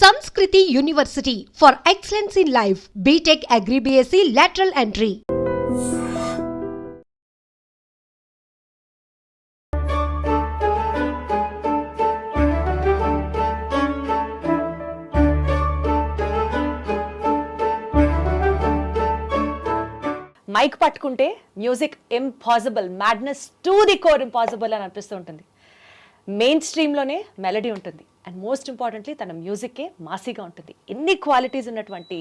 Sanskriti University for Excellence in Life, BTech Agri BSc Lateral Entry. Mike పట్టుకుంటే music impossible, madness to the core impossible అని అనిపిస్తూ ఉంటుంది. Main స్ట్రీమ్లోనే melody ఉంటుంది and most importantly తన మ్యూజిక్కే మాసీగా ఉంటుంది. ఎన్ని క్వాలిటీస్ ఉన్నటువంటి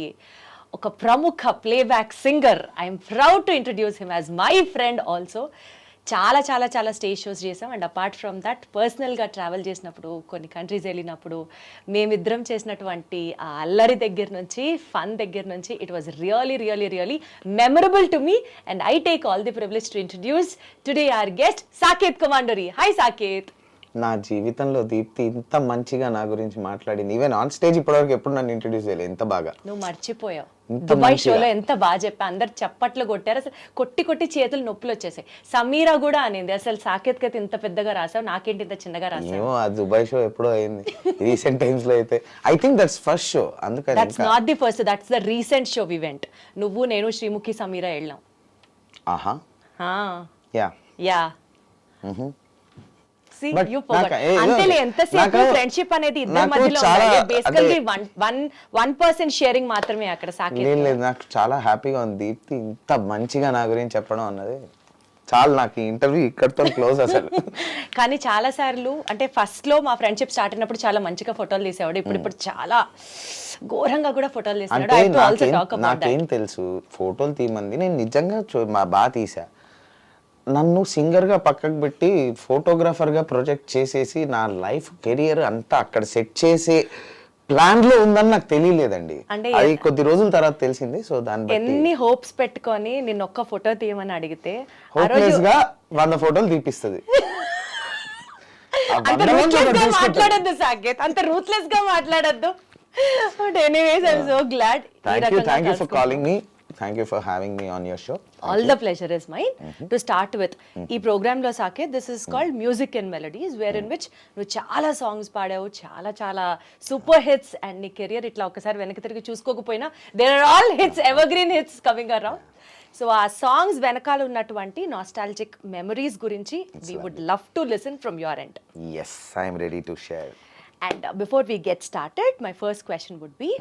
ఒక ప్రముఖ playback singer. I'm proud to introduce him as my friend also. చాలా చాలా చాలా స్టేజ్ షోస్ చేసాం అండ్ అపార్ట్ ఫ్రమ్ దట్ పర్సనల్గా ట్రావెల్ చేసినప్పుడు, కొన్ని కంట్రీస్ వెళ్ళినప్పుడు మేమిద్దరం చేసినటువంటి ఆ అల్లరి దగ్గర నుంచి, ఫన్ దగ్గర నుంచి, it was really really really memorable to me and I take all the privilege to introduce today our guest Saketh Komanduri. Hi Saketh. నా జీవితంలో దీప్తి ఇంత మంచిగా నా గురించి మాట్లాడింది. ఈవెన్ ఆన్ స్టేజ్ ఇప్పటివరకు ఎప్పుడు నన్ను ఇంట్రడ్యూస్ చేయలేదు. ఎంత బాగా నువ్వు మర్చిపోయావు. దుబాయ్ షోలో ఎంత బాగా చెప్పా, అందరు చప్పట్లు కొట్టారు. అసలు కొట్టి కొట్టి చేతులు నొప్పులు వచ్చేసాయి. సమీరా కూడా అనింది అసలు సాకేత్ కైతే ఇంత పెద్దగా రాసావు, నాకేంటి ఇంత చిన్నగా రాసావు. ఆ దుబాయ్ షో ఎప్పుడో అయింది, రీసెంట్ టైమ్స్ లో అయితే. I think that's first show. అందుకని that's not the first, that's the recent show we went. నువ్వు, నేను, శ్రీముఖి, సమీరా వెళ్ళాం. ఆహా యా యా అంతేలే, ఎంతసేపు ఫ్రెండ్షిప్ అనేది ఇద్దరి మధ్యలో బేసికల్లీ 1% షేరింగ్ మాత్రమే అక్కడ. సాకేత్ లేదు, నాకు చాలా హ్యాపీగా ఉంది దీప్తి ఇంత మంచిగా నా గురించి చెప్పడం అన్నది. చాలా నాకు ఇంటర్వ్యూ ఇక్కడతో క్లోజ్ అసలు. కానీ చాలా సార్లు అంటే ఫస్ట్ లో మా ఫ్రెండ్షిప్ స్టార్ట్ అయినప్పుడు చాలా మంచిగా ఫోటోలు తీసేవాడు. ఇప్పుడు చాలా ఘోరంగా కూడా ఫోటోలు తీసేవాడు. నాకేం తెలుసు ఫోటోలు తీయమంది, నేను నిజంగా బాగా తీసా. నన్ను సింగర్గా పక్కకు పెట్టి ఫోటోగ్రాఫర్గా ప్రొజెక్ట్ చేసేసి నా లైఫ్ కెరియర్ అంతా అక్కడ సెట్ చేసే ప్లాన్ లో ఉందని నాకు తెలియలేదండి. అది కొద్ది రోజుల తర్వాత తెలిసింది. సో దాన్ని ఎన్ని హోప్స్ పెట్టుకొని నిన్న ఒక్క ఫోటో తీయమని అడిగితే హోప్లెస్ గా 100 ఫోటోలు తీపిస్తుంది. మాట్లాడద్దు సాకేత్, అంత రూత్లెస్ గా మాట్లాడద్దు. But anyways I am so glad. Thank you for calling me. Thank you for having me on your show. All the pleasure is mine. To start with, ee program lo Saket, this is called Music and Melodies, wherein which nu chaala songs paadavu, chaala super hits, and nee career itla okasari venaki tirigi chuskokapoyina there are all hits, evergreen hits coming around. So aa songs venakala unnatuvanti nostalgic memories gurinchi we would love to listen from your end. Yes, I am ready to share. And before we get started, my first question would be,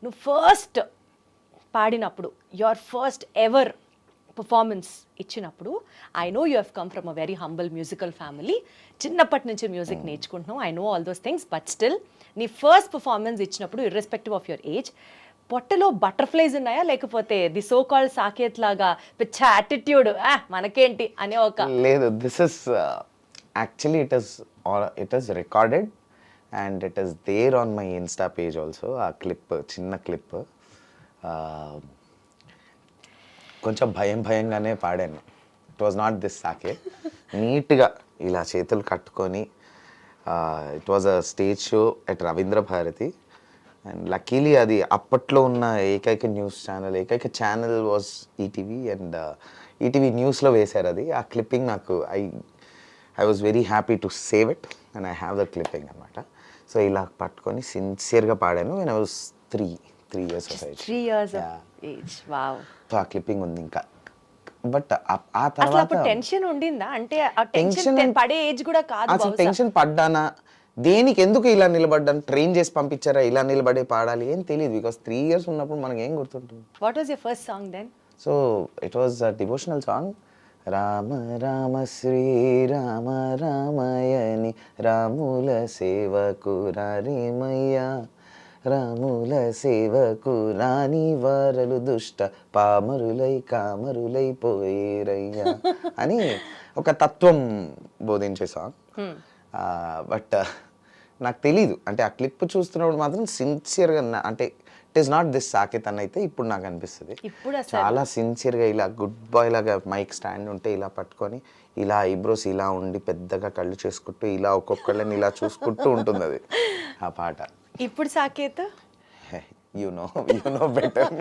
nu first పాడినప్పుడు, your first ever performance ఇచ్చినప్పుడు, I know you have come from a very humble musical family, చిన్నప్పటి నుంచి music నేర్చుకుంటున్నావు, I know all those things, but still నీ first performance ఇచ్చినప్పుడు irrespective of your age పొట్టలో butterflies ఉన్నాయా, లేకపోతే ది సో కాల్డ్ సాకేత్ లాగా పిచ్చ యాటిట్యూడ్ మనకేంటి అనే ఒక? లేదు, this is actually it is recorded and it is there on my insta page also. ఆ క్లిప్, చిన్న క్లిప్ కొంచెం భయంగానే పాడాను. It was not this Saketh. నీట్గా ఇలా చేతులు కట్టుకొని, it was a stage show at Ravindra Bharathi. And luckily అది అప్పట్లో ఉన్న ఏకైక channel was ETV. And ETV న్యూస్లో వేశారు అది. ఆ క్లిప్పింగ్ నాకు I was very happy to save it and I have the clipping అనమాట. సో ఇలా పట్టుకొని సిన్సియర్గా పాడాను. When I was 3 years of age. 3 years of age. Wow. So ఆ క్లిప్పింగ్ ఉంది ఇంకా. బట్ ఆ తర్వాత టెన్షన్ ఉండిందా? అంటే ఆ టెన్షన్ పడే ఏజ్ కూడా కాదు. అసలు టెన్షన్ పడ్డానా, దేనికి, ఎందుకు ఇలా నిలబడ్డాను, ట్రైన్ చేసి పంపించారా ఇలా నిలబడే పాడాలి ఏం తెలియదు. బికాస్ 3 years ఉన్నప్పుడు మనకి ఏం గుర్తుంటుంది. What was your first song then? So it was a devotional song. Rama Rama Sri Rama రామయని రాముల సేవకు రారేమయ్యా, రాముల సేవకు రాని వారలు దుష్ట పామరులై కామరులై పోయేరయ్యా అని ఒక తత్వం బోధించే సాంగ్. బట్ నాకు తెలీదు, అంటే ఆ క్లిప్ చూస్తున్నప్పుడు మాత్రం సిన్సియర్గా, అంటే it is not this Saketh అని అయితే ఇప్పుడు నాకు అనిపిస్తుంది. చాలా సిన్సియర్గా ఇలా గుడ్ బాయ్ లాగా మైక్ స్టాండ్ ఉంటే ఇలా పట్టుకొని, ఇలా ఐబ్రోస్ ఇలా ఉండి పెద్దగా కళ్ళు చేసుకుంటూ ఇలా ఒక్కొక్కళ్ళని ఇలా చూసుకుంటూ ఉంటుంది అది ఆ పాట. ఇప్పుడు Saketh you know better.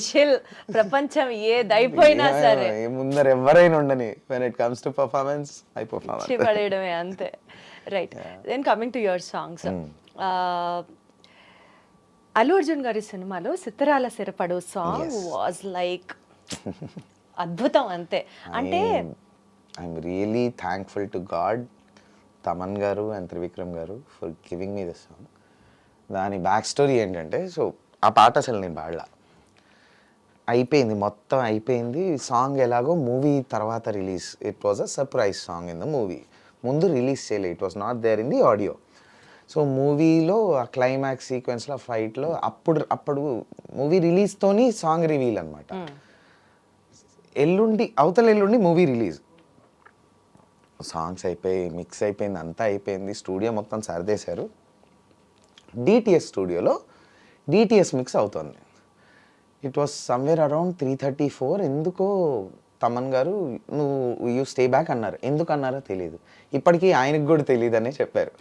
Chill, ప్రపంచం ఏదైపోయినా సరే ముందర ఎవరైనా ఉండని, when it comes to performance I perform. పడేయడమే అంతే. Right then coming to your songs, Allu Arjun గారి సినిమాలో Sittharala Sirapadu song was like అద్భుతం అంతే. అంటే I'm really thankful to God, Thaman గారు అండ్ త్రివిక్రమ్ గారు for giving me this song. దాని బ్యాక్ స్టోరీ ఏంటంటే, సో ఆ పాట అసలు నేను పాడలా, అయిపోయింది మొత్తం అయిపోయింది. సాంగ్ ఎలాగో మూవీ తర్వాత release, it was a surprise song in the movie. ముందు రిలీజ్ చేయలేదు, it was not there in the audio. So మూవీలో ఆ క్లైమాక్స్ సీక్వెన్స్లో ఫైట్లో అప్పుడు మూవీ రిలీజ్తోని సాంగ్ రివీల్ అనమాట. అవతల ఎల్లుండి మూవీ రిలీజ్, సాంగ్స్ అయిపోయి మిక్స్ అయిపోయింది, అంతా అయిపోయింది, స్టూడియో మొత్తం సర్దేశారు. డిటిఎస్ స్టూడియోలో డిటిఎస్ మిక్స్ అవుతుంది. It was somewhere around 3:34. ఎందుకో తమన్ గారు నువ్వు యూ స్టే బ్యాక్ అన్నారు. ఎందుకు అన్నారో తెలియదు, ఇప్పటికీ ఆయనకు కూడా తెలియదు అనే చెప్పారు.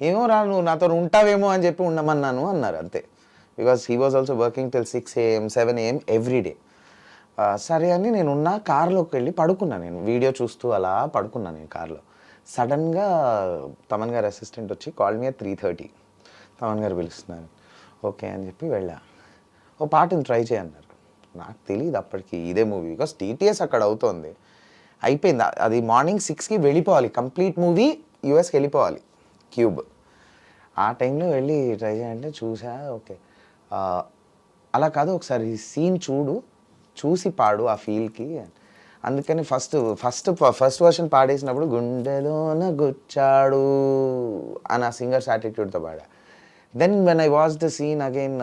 ఏమో రా నువ్వు నాతో ఉంటావేమో అని చెప్పి ఉండమన్నాను అన్నారు అంతే. Because he was also working till 6 AM 7 AM every day. సరే అని నేను ఉన్న కార్లోకి వెళ్ళి పడుకున్నాను, నేను వీడియో చూస్తూ అలా పడుకున్నాను నేను కార్లో. సడన్గా తమన్ గారు అసిస్టెంట్ వచ్చి కాల్ మీ at 3:30. తమన్ గారు పిలుస్తున్నారు, ఓకే అని చెప్పి వెళ్ళా. ఓ పాటను ట్రై చేయన్నారు. నాకు తెలియదు అప్పటికి ఇదే మూవీ, బికాస్ టీటీఎస్ అక్కడ అవుతోంది. అయిపోయింది అది, మార్నింగ్ 6కి వెళ్ళిపోవాలి, కంప్లీట్ మూవీ యూఎస్కి వెళ్ళిపోవాలి క్యూబ్. ఆ టైంలో వెళ్ళి ట్రై చేయాలంటే చూసా, ఓకే అలా కాదు ఒకసారి సీన్ చూసి పాడు ఆ ఫీల్కి. అందుకని ఫస్ట్ వర్షన్ పాడేసినప్పుడు గుండెలోన గుచ్చాడు అని ఆ సింగర్స్ యాటిట్యూడ్తో పాడా. Then when I watch the scene again,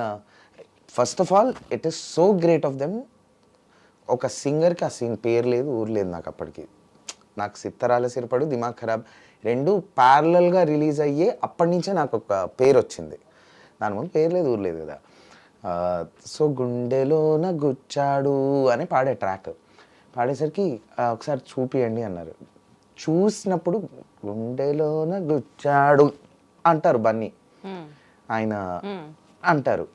first of all it is so great of them. ఒక సింగర్కి ఆ సీన్ పేరు లేదు ఊరు లేదు నాకు అప్పటికి. నాకు సిత్తరాల సిరపడు, దిమాగ్ ఖరాబ్ రెండు ప్యారలల్గా రిలీజ్ అయ్యే అప్పటి నుంచే నాకు ఒక పేరు వచ్చింది. దాని ముందు పేరు లేదు ఊరు లేదు కదా. సో గుండెలోన గుచ్చాడు అని పాడే ట్రాక్ పాడేసరికి ఒకసారి చూపియండి అన్నారు. చూసినప్పుడు గుండెలోన గుచ్చాడు అంటారు బన్నీ, ఆయన అంటారు.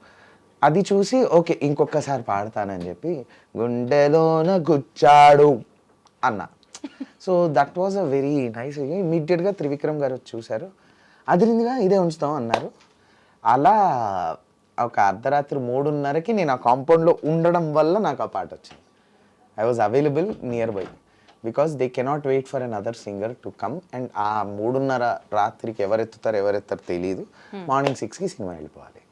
అది చూసి ఓకే ఇంకొకసారి పాడతానని చెప్పి గుండెలోన గుచ్చాడు అన్న. So that was a very nice. ఇమ్మీడియట్గా త్రివిక్రమ్ గారు వచ్చి చూశారు, అదిరిందిగా ఇదే ఉంచుతాం అన్నారు. అలా ఒక అర్ధరాత్రి 3:30కి నేను ఆ కాంపౌండ్లో ఉండడం వల్ల నాకు ఆ పాట వచ్చింది. I was available nearby because they cannot wait for another singer to come. And ఆ 3:30 రాత్రికి ఎవరెత్తారో తెలియదు, మార్నింగ్ 6కి సినిమా వెళ్ళిపోవాలి.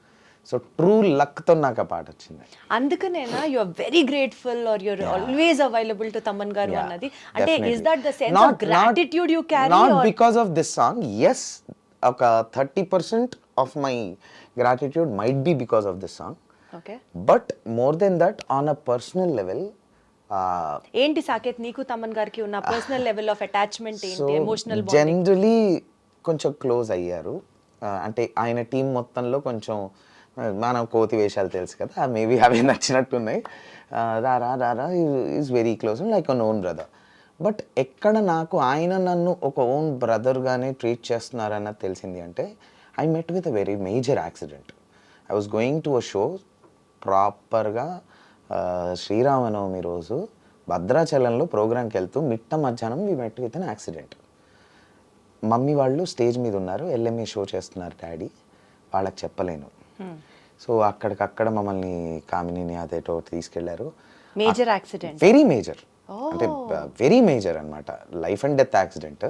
సో ట్రూ లక్తో నాకు ఆ పాట వచ్చింది. అందుకనేనా you are very grateful are you are always available to Thaman గారు అన్నది? అంటే is that the sense of gratitude you carry? Not because of this song, yes, ఒక 30% of my gratitude might be because of this song. Okay, but more then that on a personal level. ఏంటి సాకేత్ నీకు తమన్ గారికి ఉన్న personal level of attachment ఏంటి, emotional bonding? Generally కొంచెం close అయ్యారు. అంటే ఆయన టీం మొత్తంలో కొంచెం మనం కోతి వేషాలు తెలుసు కదా, మేబీ అవి నచ్చినట్టున్నాయి. రారా is very close like an own brother. But ఎక్కడ నాకు ఆయన నన్ను ఒక ఓన్ బ్రదర్గానే ట్రీట్ చేస్తున్నారన్నది తెలిసింది అంటే, I met with a very major accident. I was going to a show ప్రాపర్గా శ్రీరామనవమి రోజు భద్రాచలంలో ప్రోగ్రామ్కి వెళ్తూ మిట్ట మధ్యాహ్నం we met with an accident. Mummy వాళ్ళు స్టేజ్ మీద ఉన్నారు, ఎల్ఎంఏ షో చేస్తున్నారు డాడీ, వాళ్ళకి చెప్పలేను. సో అక్కడికక్కడ మమ్మల్ని కామినిని అదేటో తీసుకెళ్లారు. మేజర్ యాక్సిడెంట్, వెరీ మేజర్, అంటే వెరీ మేజర్ అనమాట, లైఫ్ అండ్ డెత్ యాక్సిడెంట్.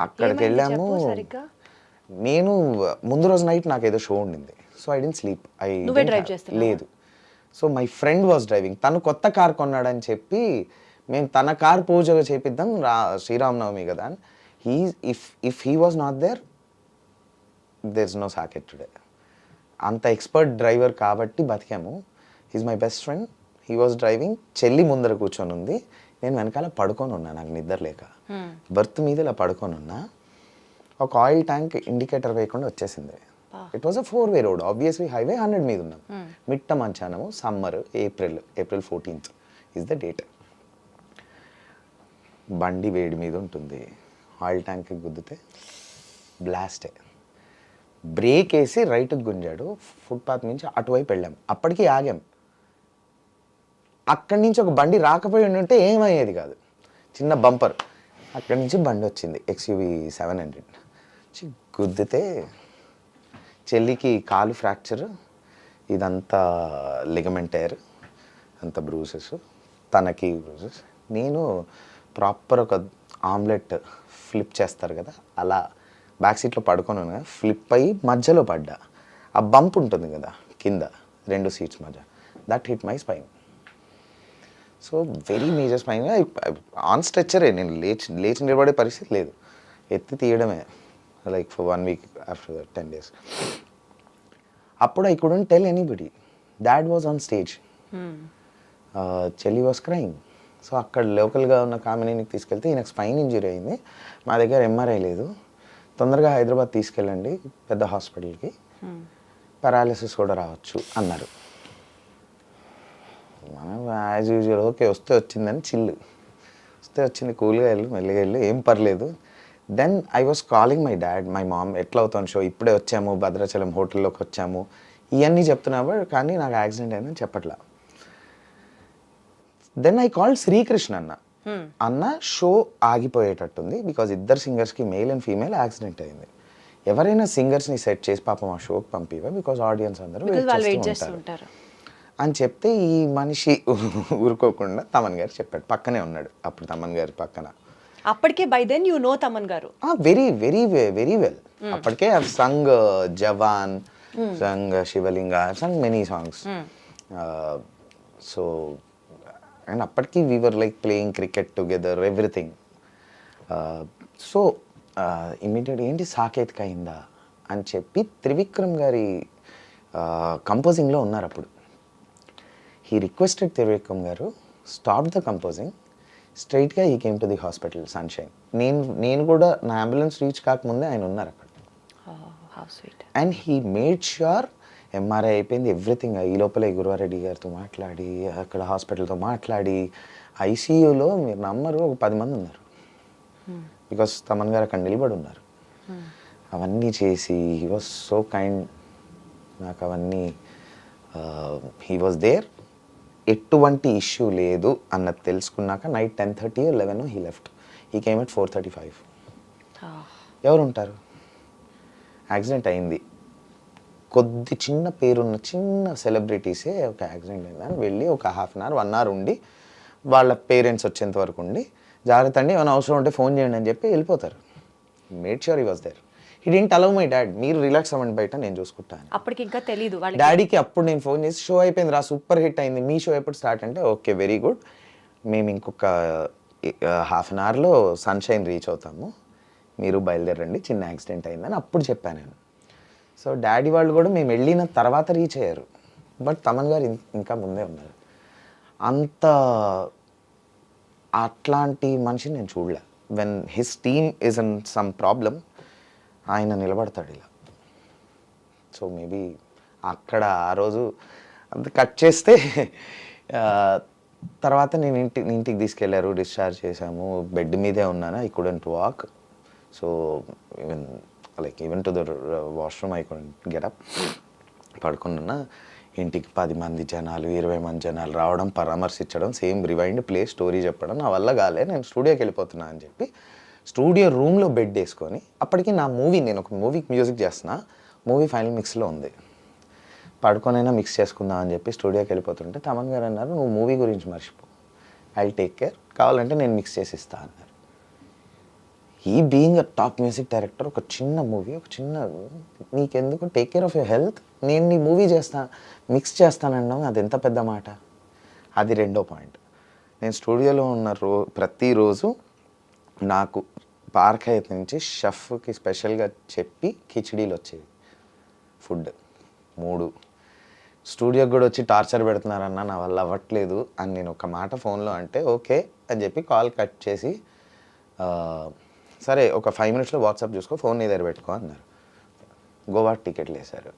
అక్కడికి వెళ్ళాము. నేను ముందు రోజు నైట్ నాకు ఏదో షో ఉండింది, సో ఐ డెంట్ స్లీప్. లేదు, so my friend was driving. తను కొత్త కార్ కొన్నాడని చెప్పి మేము తన కార్ పూజ చేపిద్దాం శ్రీరామనవమి కదా అని. If he was not there is no Saketh today. అంత ఎక్స్పర్ట్ డ్రైవర్ కాబట్టి బతికాము. He's my best friend, he was driving. చెల్లి ముందర కూర్చొని ఉంది, నేను వెనకాల పడుకొని ఉన్నా, నాకు నిద్ర లేక బర్త్ మీద ఇలా పడుకొని ఉన్నా. ఒక ఆయిల్ ట్యాంక్ ఇండికేటర్ వేయకుండా వచ్చేసింది. It was a 4-way road, obviously highway 100 మీద ఉన్నాం. మిట్ట మధ్యాహ్నము, summer, April 14th is the date. బండి వేడి మీద ఉంటుంది, ఆయిల్ ట్యాంక్కి గుద్దితే బ్లాస్టే. బ్రేక్ వేసి రైట్కి గుంజాడు, ఫుట్పాత్ నుంచి అటువైపు వెళ్ళాం. అప్పటికి ఆగాం. అక్కడి నుంచి ఒక బండి రాకపోయి ఉంటే ఏమయ్యేది కాదు, చిన్న బంపర్. అక్కడి నుంచి బండి వచ్చింది, XUV 700. గుద్దితే చెల్లికి కాలు ఫ్రాక్చర్, ఇదంతా లిగమెంట్ టైర్, అంత బ్రూసెస్, తనకి బ్రూసెస్. నేను ప్రాపర్ ఒక ఆమ్లెట్ ఫ్లిప్ చేస్తారు కదా అలా బ్యాక్ సీట్లో పడుకొని ఉన్నా, ఫ్లిప్ అయ్యి మధ్యలో పడ్డా. ఆ బంప్ ఉంటుంది కదా కింద 2 సీట్స్ మధ్య, that hit my spine. So very major spine. On స్ట్రెచ్చరే, నేను లేచి నిలబడే పరిస్థితి లేదు, ఎత్తి తీయడమే like for 1 week after 10 days. అప్పుడు I couldn't tell anybody. Dad was on stage, చెల్లి వాజ్ క్రైమ్. సో అక్కడ లోకల్గా ఉన్న కామినీకి తీసుకెళ్తే ఈయనకు స్పైన్ ఇంజరీ అయింది, మా దగ్గర ఎంఆర్ఐ లేదు, తొందరగా హైదరాబాద్ తీసుకెళ్ళండి పెద్ద హాస్పిటల్కి, పారాలిసిస్ కూడా రావచ్చు అన్నారు. మనం యాజ్ యూజువల్ ఓకే వస్తే వచ్చిందని చిల్లు, వస్తే వచ్చింది కూల్గా వెళ్ళు మెల్లిగా వెళ్ళు ఏం పర్లేదు. Then I was calling my dad my mom, ఎట్లా అవుతాను షో, ఇప్పుడే వచ్చాము భద్రాచలం హోటల్లోకి వచ్చాము, ఇవన్నీ చెప్తున్నావా, కానీ నాకు యాక్సిడెంట్ అయిందని చెప్పట్లా. దెన్ ఐ కాల్డ్ శ్రీకృష్ణ అన్న షో ఆగిపోయేటట్టుంది, బికాజ్ ఇద్దరు సింగర్స్కి మేల్ అండ్ ఫీమేల్ యాక్సిడెంట్ అయింది, ఎవరైనా సింగర్స్ని సెట్ చేసి పాపం ఆ షోకి పంపివా, బికాజ్ ఆడియన్స్ అందరూ వెయిట్ చేస్తూ ఉంటారు అని చెప్తే ఈ మనిషి ఊరుకోకుండా తమన్ గారు చెప్పాడు, పక్కనే ఉన్నాడు అప్పుడు తమన్ గారి పక్కన. అప్పటికే by then you know Thaman గారు? Very very very well. అప్పటికే I sung Jawan, sung Shivalinga, sung many songs. So and అప్పటికి we were like playing cricket together everything. So immediate ఏంటి సాకేతిక అయిందా అని చెప్పి త్రివిక్రమ్ గారి కంపోజింగ్లో ఉన్నారు అప్పుడు. హీ రిక్వెస్టెడ్ త్రివిక్రమ్ గారు స్టాప్ ద కంపోజింగ్, స్ట్రైట్గా he came to the hospital sunshine. నేను కూడా నా అంబులెన్స్ రీచ్ కాకముందే ఆయన ఉన్నారు అక్కడ. And he made sure MRI అయిపోయింది ఎవ్రీథింగ్. ఈ లోపల గురువారెడ్డి గారితో మాట్లాడి అక్కడ హాస్పిటల్తో మాట్లాడి ఐసీయూలో మీరు నమ్మరు ఒక 10 మంది ఉన్నారు, బికాస్ తమన్ గారు అక్కడ నిలబడి ఉన్నారు. అవన్నీ చేసి హీ వాజ్ సో కైండ్, నాకు అవన్నీ హీ వాజ్ దేర్. ఎటువంటి ఇష్యూ లేదు అన్నది తెలుసుకున్నాక night 10:30 or 11 he left. He came at 4:35. ఎవరు ఉంటారు? యాక్సిడెంట్ అయింది, కొద్ది చిన్న పేరున్న చిన్న సెలబ్రిటీసే ఒక యాక్సిడెంట్ అయిందని వెళ్ళి ఒక 1/2 hour 1 hour ఉండి వాళ్ళ పేరెంట్స్ వచ్చేంత వరకు ఉండి జాగ్రత్త అండి ఏమైనా అవసరం ఉంటే ఫోన్ చేయండి అని చెప్పి వెళ్ళిపోతారు. Made sure he was there. He didn't allow my dad, మీరు రిలాక్స్ అవ్వండి బయట నేను చూసుకుంటాను. అప్పటికి ఇంకా తెలియదు డాడీకి. అప్పుడు నేను ఫోన్ చేసి షో అయిపోయింది రా, సూపర్ హిట్ అయింది, మీ షో ఎప్పుడు స్టార్ట్ అంటే ఓకే వెరీ గుడ్, మేము ఇంకొక 1/2 hourలో సన్షైన్ రీచ్ అవుతాము, మీరు బయలుదేరండి, చిన్న యాక్సిడెంట్ అయిందని అప్పుడు చెప్పాను నేను. సో డాడీ వాళ్ళు కూడా మేము వెళ్ళిన తర్వాత రీచ్ అయ్యారు, బట్ తమన్ గారు ఇంకా ముందే ఉన్నారు. అంత అట్లాంటి మనిషిని నేను చూడలే. When his team is in some problem ఆయన నిలబడతాడు ఇలా. సో మేబీ అక్కడ ఆ రోజు అంత కట్ చేస్తే తర్వాత నేను ఇంటికి తీసుకెళ్లారు, డిశ్చార్జ్ చేశాము, బెడ్ మీదే ఉన్నాను, I couldn't walk. So even to the washroom I couldn't get up. పడుకున్నా, ఇంటికి 10 మంది జనాలు 20 మంది జనాలు రావడం, పరామర్శించడం, సేమ్ రివైండ్ ప్లే స్టోరీ చెప్పడం నా వల్ల కాలే, నేను స్టూడియోకి వెళ్ళిపోతున్నా అని చెప్పి స్టూడియో రూమ్లో బెడ్ వేసుకొని, అప్పటికి నా మూవీ, నేను ఒక మూవీకి మ్యూజిక్ చేస్తున్నా, మూవీ ఫైనల్ మిక్స్లో ఉంది, పడుకొనైనా మిక్స్ చేసుకుందాం అని చెప్పి స్టూడియోకి వెళ్ళిపోతుంటే తమన్ గారు అన్నారు, నువ్వు మూవీ గురించి మర్చిపో, ఐ టేక్ కేర్, కావాలంటే నేను మిక్స్ చేసి ఇస్తా అన్నారు. ఈ being a top music director, ఒక చిన్న మూవీ, ఒక చిన్న నీకెందుకు, take care of your health, నేను నీ మూవీ చేస్తా, మిక్స్ చేస్తానన్నాం, అది ఎంత పెద్ద మాట. అది రెండో పాయింట్. నేను స్టూడియోలో ఉన్న ప్రతిరోజు నాకు పార్క్ హైత్ నుంచి షెఫ్కి స్పెషల్గా చెప్పి కిచిడీలు వచ్చేవి, ఫుడ్ 3. స్టూడియోకి కూడా వచ్చి టార్చర్ పెడుతున్నారన్న, నా వల్ల అవ్వట్లేదు అని నేను ఒక మాట ఫోన్లో అంటే ఓకే అని చెప్పి కాల్ కట్ చేసి, సరే ఒక 5 minutesలో వాట్సాప్ చూసుకో, ఫోన్ నీ దగ్గర పెట్టుకో అన్నారు. గోవా టికెట్లు వేశారు,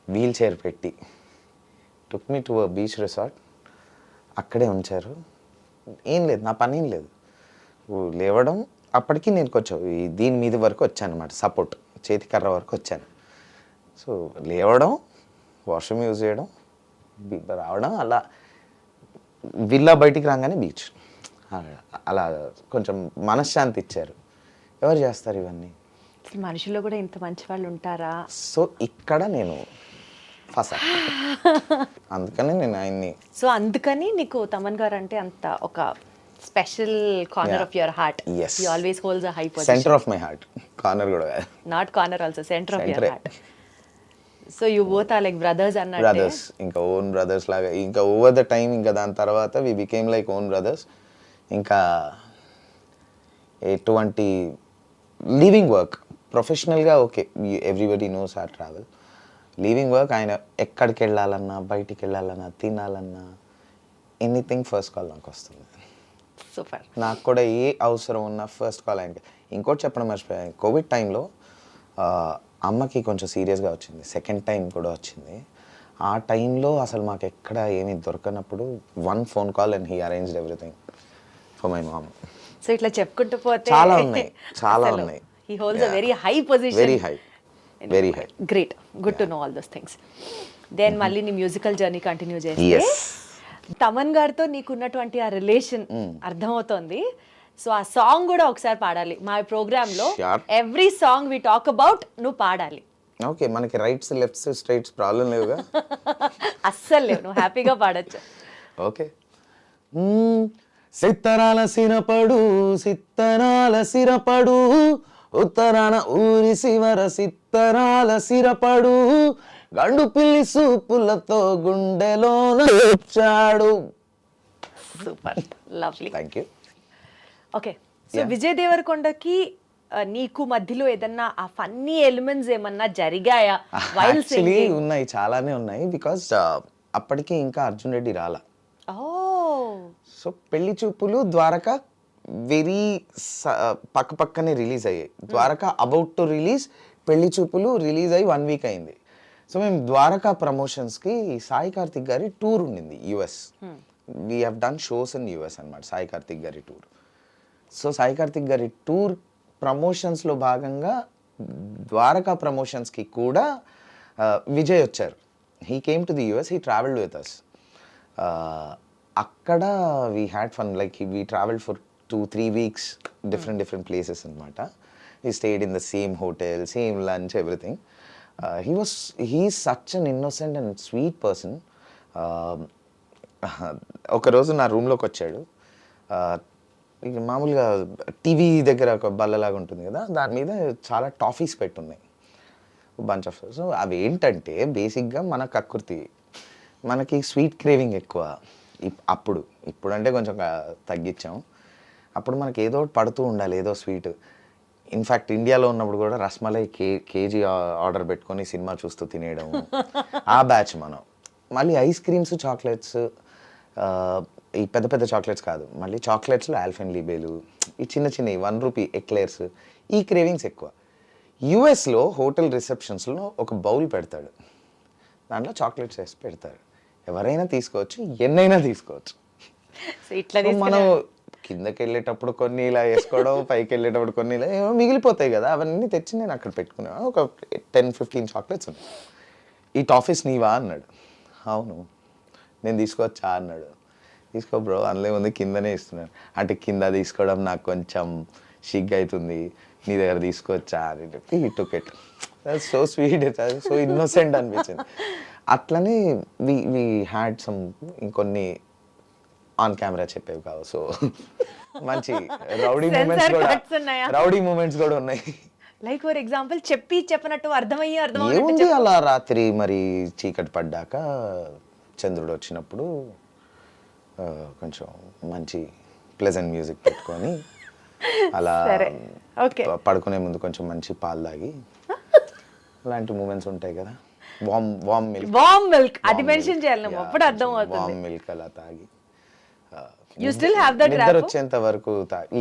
వీల్ చైర్ పెట్టి టుక్ మీ టు బీచ్ రిసార్ట్, అక్కడే ఉంచారు. ఏం లేదు, నా పని ఏం లేదు, లేవడం. అప్పటికి నేను కొంచెం దీని మీద వరకు వచ్చాను అనమాట, సపోర్ట్ చేతికర్ర వరకు వచ్చాను. సో లేవడం, వాష్రూమ్ యూజ్ చేయడం, రావడం, అలా విల్లా బయటికి రాగానే బీచ్, అలా కొంచెం మనశ్శాంతి ఇచ్చారు. ఎవరు చేస్తారు ఇవన్నీ? అసలు మనుషుల్లో కూడా ఇంత మంచి వాళ్ళు ఉంటారా? సో ఇక్కడ నేను ఫసా, అందుకని నేను ఆయన్ని. సో అందుకని నీకు తమన్ గారు అంటే అంత ఒక special corner of your heart. Yes. You always holds a high position. Center of my heart, corner కూడా కాదు. Not corner also, center of your Center. Heart. So you both are like brothers అన్నట్టే. Brothers, ఇంకా own brothers లాగా. ఇంకా over the time ఇంకా దాని తర్వాత we became like own brothers. ఇంకా ఎటువంటి లీవింగ్ వర్క్ ప్రొఫెషనల్గా okay, everybody knows or travel. Leaving work ఆయన ఎక్కడికి వెళ్ళాలన్నా, బయటికి వెళ్ళాలన్నా, తినాలన్నా, ఎనీథింగ్ ఫస్ట్ కాల్ నాకు వస్తుంది. సూపర్. నాకు కూడా ఏ అవసరం ఉన్నా ఫస్ట్ కాల్ ఆయనకి. ఇంకోటి చెప్పడం మర్చిపోయాను, కోవిడ్ టైంలో అమ్మకి కొంచెం సీరియస్గా వచ్చింది, సెకండ్ టైం కూడా వచ్చింది. ఆ టైంలో అసలు మాకు ఎక్కడ ఏమీ దొరకనప్పుడు one phone call and he arranged everything for my mom. So ఇట్లా చెప్పుకుంటూ పోతే చాలా ఉన్నాయి, చాలా ఉన్నాయి. He holds a very high position. Very high, very high. Great, good to know all those things. Then మళ్ళీ నీ మ్యూజికల్ జర్నీ కంటిన్యూ చేస్తే Yes. తమన్ గారితో నీకున్నటువంటి ఆ రిలేషన్ అర్థమవుతోంది. సో ఆ సాంగ్ కూడా ఒకసారి పాడాలి మా ప్రోగ్రామ్ లో. Sure. Every song we talk about నువ్వు పాడాలి. ఓకే, మనకి రైట్స్ లెఫ్ట్స్ స్ట్రైట్స్ ప్రాబ్లం లేవుగా. అస్సలు లేవు, నువ్వు హ్యాపీగా పాడొచ్చు. ఓకే. సిత్తరాల సిరపడు, సిత్తరాల సిరపడు, ఉత్తరాన ఊరి శివర సిత్తరాల సిరపడు, గండు పిల్లి సూపులతో గుండెలోన వచ్చాడు. Super, lovely. Thank you. Okay, so Vijay దేవరకొండకి నీకు మధ్యలో ఏదన్నా ఆ ఫన్నీ ఎలిమెంట్స్ ఏమన్నా జరిగాయా? వైల్ యాక్చువల్లీ ఉన్నాయి, చాలానే ఉన్నాయి. బికాస్ అప్పటికి ఇంకా అర్జున్ రెడ్డి రాలా. సో పెళ్లి చూపులు ద్వారకా వెరీ పక్కనే రిలీజ్ అయ్యాయి. ద్వారకా అబౌట్ టు రిలీజ్, పెళ్లి చూపులు రిలీజ్ అయ్యి 1 వీక్ అయింది. సో మేము ద్వారకా ప్రమోషన్స్కి సాయి కార్తిక్ గారి టూర్ ఉండింది US. We have done shows in US అనమాట, సాయి కార్తిక్ గారి టూర్. సో సాయి కార్తిక్ గారి టూర్ ప్రమోషన్స్లో భాగంగా ద్వారకా ప్రమోషన్స్కి కూడా విజయ్ వచ్చారు. He came to the US, he travelled with us. అక్కడ we had fun, like we travelled for 2-3 weeks, different places అనమాట. We stayed in the same hotel, same lunch, everything. He's such an innocent and sweet person. ఒకరోజు నా రూమ్లోకి వచ్చాడు. ఇక మామూలుగా TV దగ్గర ఒక బల్లలాగా ఉంటుంది కదా, దాని మీద చాలా టాఫీస్ పెట్టున్నాయి, బంచ్ ఆఫ్. సో అవి ఏంటంటే బేసిక్గా మన కకృతి, మనకి స్వీట్ క్రేవింగ్ ఎక్కువ. ఇప్పుడు అంటే కొంచెం తగ్గించాం. అప్పుడు మనకి ఏదో ఒకటి పడుతూ ఉండాలి, ఏదో స్వీట్. ఇన్ఫ్యాక్ట్ ఇండియాలో ఉన్నప్పుడు కూడా రస్మలై కేజీ ఆర్డర్ పెట్టుకొని సినిమా చూస్తూ తినేయడం, ఆ బ్యాచ్ మనం. మళ్ళీ ఐస్ క్రీమ్స్, చాక్లెట్స్, ఈ పెద్ద చాక్లెట్స్ కాదు, మళ్ళీ చాక్లెట్స్లో ఆల్ఫెన్లీబేలు, ఈ చిన్న 1 రూపీ ఎక్లేర్స్, ఈ క్రేవింగ్స్ ఎక్కువ. యుఎస్లో హోటల్ రిసెప్షన్స్లో ఒక బౌల్ పెడతాడు, దాంట్లో చాక్లెట్స్ వేసి పెడతారు. ఎవరైనా తీసుకోవచ్చు, ఎన్నైనా తీసుకోవచ్చు. మనం కిందకి వెళ్ళేటప్పుడు కొన్ని ఇలా వేసుకోవడం, పైకి వెళ్ళేటప్పుడు కొన్ని ఇలా ఏమో మిగిలిపోతాయి కదా, అవన్నీ తెచ్చి నేను అక్కడ పెట్టుకున్నాను. ఒక 10-15 చాక్లెట్స్ ఉన్నాయి. ఈ టాఫీస్ నీవా అన్నాడు. అవును. నేను తీసుకోవచ్చా అన్నాడు. తీసుకో బ్రో, అందులో ఉంది, కిందనే ఇస్తున్నాను. అంటే కింద తీసుకోవడం నాకు కొంచెం సిగ్గు అవుతుంది, నీ దగ్గర తీసుకోవచ్చా అని చెప్పి ఈ took it. So sweet, so innocent అనిపించింది. అట్లనే వి హ్యాడ్ సమ్ ఇంకొన్ని ఆన్ కెమెరా చెప్పేవి కావు. సో మంచి రౌడీ మూమెంట్స్ కూడా ఉన్నాయి. లైక్ ఫర్ ఎగ్జాంపుల్ చెప్పినట్టు అర్థమయ్యి ఏముంది, అలా రాత్రి మరి చీకటి పడ్డాక చంద్రుడు వచ్చినప్పుడు కొంచెం మంచి ప్లెజెంట్ మ్యూజిక్ పెట్టుకొని అలా పడుకునే ముందు కొంచెం మంచి పాలు తాగి, అలాంటి మూమెంట్స్ ఉంటాయి కదా. వామ్ మిల్క్ అది మెన్షన్ చేయాలి, అప్పుడు అర్థం అవుతుంది. వామ్ మిల్క్ అలా తాగి You still have that నిద్ర వచ్చేంత వరకు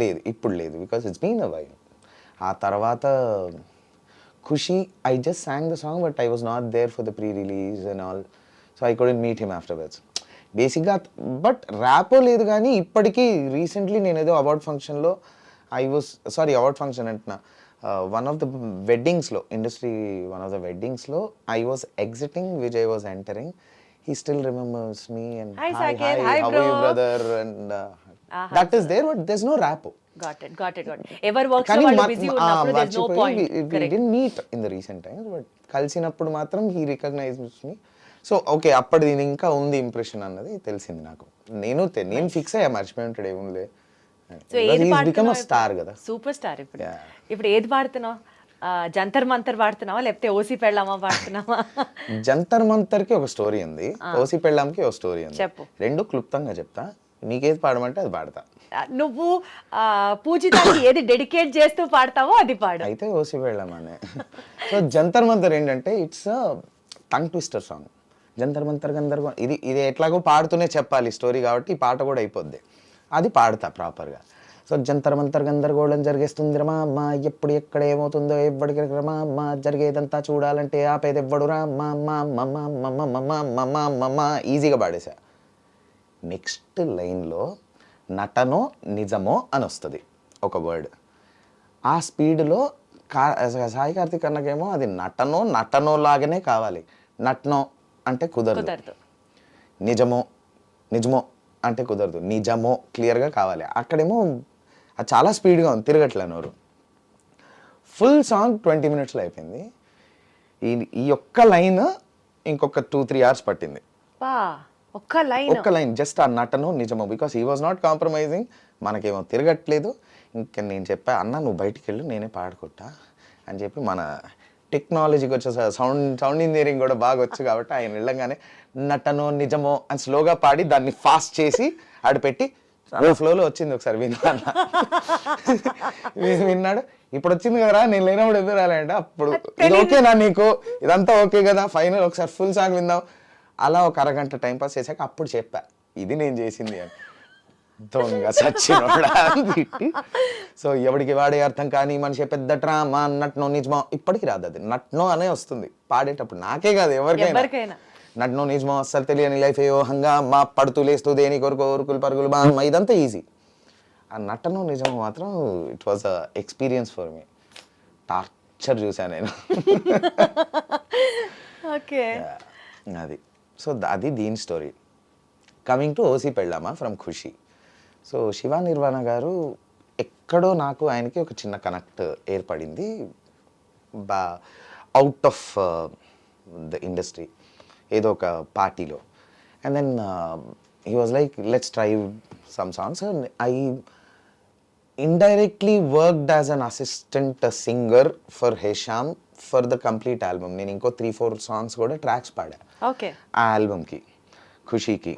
లేదు, ఇప్పుడు లేదు, because it's been a while. ఆ తర్వాత Kushi, I just sang the song but I was not there for the pre release and all, so I couldn't meet him afterwards బేసిక్గా. But rapport లేదు, కానీ ఇప్పటికీ రీసెంట్లీ నేను ఏదో అవార్డ్ ఫంక్షన్లో award function అంటున్నా, వన్ ఆఫ్ ద వెడ్డింగ్స్లో, one of the వెడ్డింగ్స్లో I was exiting, Vijay was entering. He still remembers me and hi, how are you brother, and that is there, but there's no rapport. Got it ever works కానీ వాళ్ళు బిజీ ఉన్నప్పుడు there no point meet in the recent times, but కలిసినప్పుడు మాత్రం he recognize me. So okay, అప్పటి దీని ఇంకా ఉంది ఇంప్రెషన్ అన్నది తెలిసింది నాకు. నేను ఫిక్స్ అయ్యా, మర్చిపోయి ఉంటాడు ఏముంది. సో ఏది బికమ్ స్టార్ కదా, సూపర్ స్టార్. ఇప్పుడు ఏది పాడుతున్నావు? జంతర్ మంతర్ పాడుతున్నావా లేకపోతే ఓసి పెళ్ళామా పాడుతున్నావా? జంతర్ మంతర్ కి ఒక స్టోరీ ఉంది, ఓసి పెళ్ళాంకి ఒక స్టోరీ ఉంది. చెప్పు. రెండు క్లుప్తంగా చెప్తా, నీకేది పాడమంటే అది పాడతా. నువ్వు పూజితాకి ఏది డెడికేట్ చేస్తూ పాడతావో అది పాడు. అయితే ఓసి పెళ్ళామనే. సో జంతర్ మంతర్ ఏంటంటే it's tongue twister song. Jantar Mantar గందరగోళం, ఇది ఎట్లాగో పాడుతూనే చెప్పాలి స్టోరీ కాబట్టి ఈ పాట కూడా అయిపోద్ది, అది పాడతా ప్రాపర్గా. సో జంతర్ మంతర్ గందరగోళం జరిగేస్తుంది రమా అమ్మ, ఎప్పుడు ఎక్కడ ఏమవుతుందో ఎవ్వడికి రమా అమ్మ, జరిగేదంతా చూడాలంటే ఆపేది ఎవ్వడు రా మమ్మ. ఈజీగా పాడేసా. నెక్స్ట్ లైన్లో నటనో నిజమో అని వస్తుంది ఒక వర్డ్. ఆ స్పీడ్లో సాయి కార్తిక్ అన్నకేమో అది నటనో లాగానే కావాలి. నటనో అంటే కుదరదు, నిజమో అంటే కుదరదు, నిజమో క్లియర్గా కావాలి. అక్కడేమో అది చాలా స్పీడ్గా ఉంది, తిరగట్లే నోరు. ఫుల్ సాంగ్ 20 minutesలో అయిపోయింది. ఈ ఒక్క లైన్ ఇంకొక 2-3 hours పట్టింది. ఒక్క లైన్ జస్ట్ ఆ నటనో నిజమో, because he was not compromising. మనకేమో తిరగట్లేదు. ఇంకా నేను చెప్పా, అన్న నువ్వు బయటికి వెళ్ళు నేనే పాడుకుంటా అని చెప్పి, మన టెక్నాలజీకి వచ్చే సౌండ్ ఇంజనీరింగ్ కూడా బాగా వచ్చు కాబట్టి ఆయన వెళ్ళంగానే నటనో నిజమో అని స్లోగా పాడి దాన్ని ఫాస్ట్ చేసి ఆడిపెట్టి ఫ్లోలో వచ్చింది. ఒకసారి విన్నాడు. ఇప్పుడు వచ్చింది కదా, నేను లేనప్పుడు ఎందుకు రాలేంటే అప్పుడు ఇది ఓకేనా నీకు, ఇదంతా ఓకే కదా, ఫైనల్ ఒకసారి ఫుల్ సాంగ్ విందాం. అలా ఒక అరగంట టైంపాస్ చేశాక అప్పుడు చెప్పా ఇది నేను చేసింది అని. దొంగ సచ్చినోడా అని తిట్టి. సో ఎవడికి వాడే అర్థం కానీ మనిషి పెద్ద డ్రామా నట్నో నిజమో, ఇప్పటికి రాదు అది. నట్నో అనే వస్తుంది పాడేటప్పుడు, నాకే కాదు ఎవరికైనా. నట్నో నిజమో అస్సలు తెలియని లైఫ్ ఏయో హంగామా, పడుతూ లేస్తూ దేని కొరకు ఉరుకులు పరుగులు బామ్మ, ఇదంతా ఈజీ. ఆ నటనో నిజమో మాత్రం it was a experience for me. Torture చూసాను నేను. ఓకే, అది. సో అది దీని స్టోరీ. కమింగ్ టు ఓసి పెళ్ళామా ఫ్రమ్ ఖుషి. సో శివ నిర్వాణ గారు ఎక్కడో నాకు ఆయనకి ఒక చిన్న కనెక్ట్ ఏర్పడింది, అవుట్ ఆఫ్ ద ఇండస్ట్రీ, ఏదో ఒక పార్టీలో. And then he was like let's try some songs. I indirectly worked as an assistant singer for Hesham for the complete album. నేను ఇంకో 3-4 songs కూడా ట్రాక్స్ పాడా ఆ ఆల్బమ్కి, ఖుషీకి.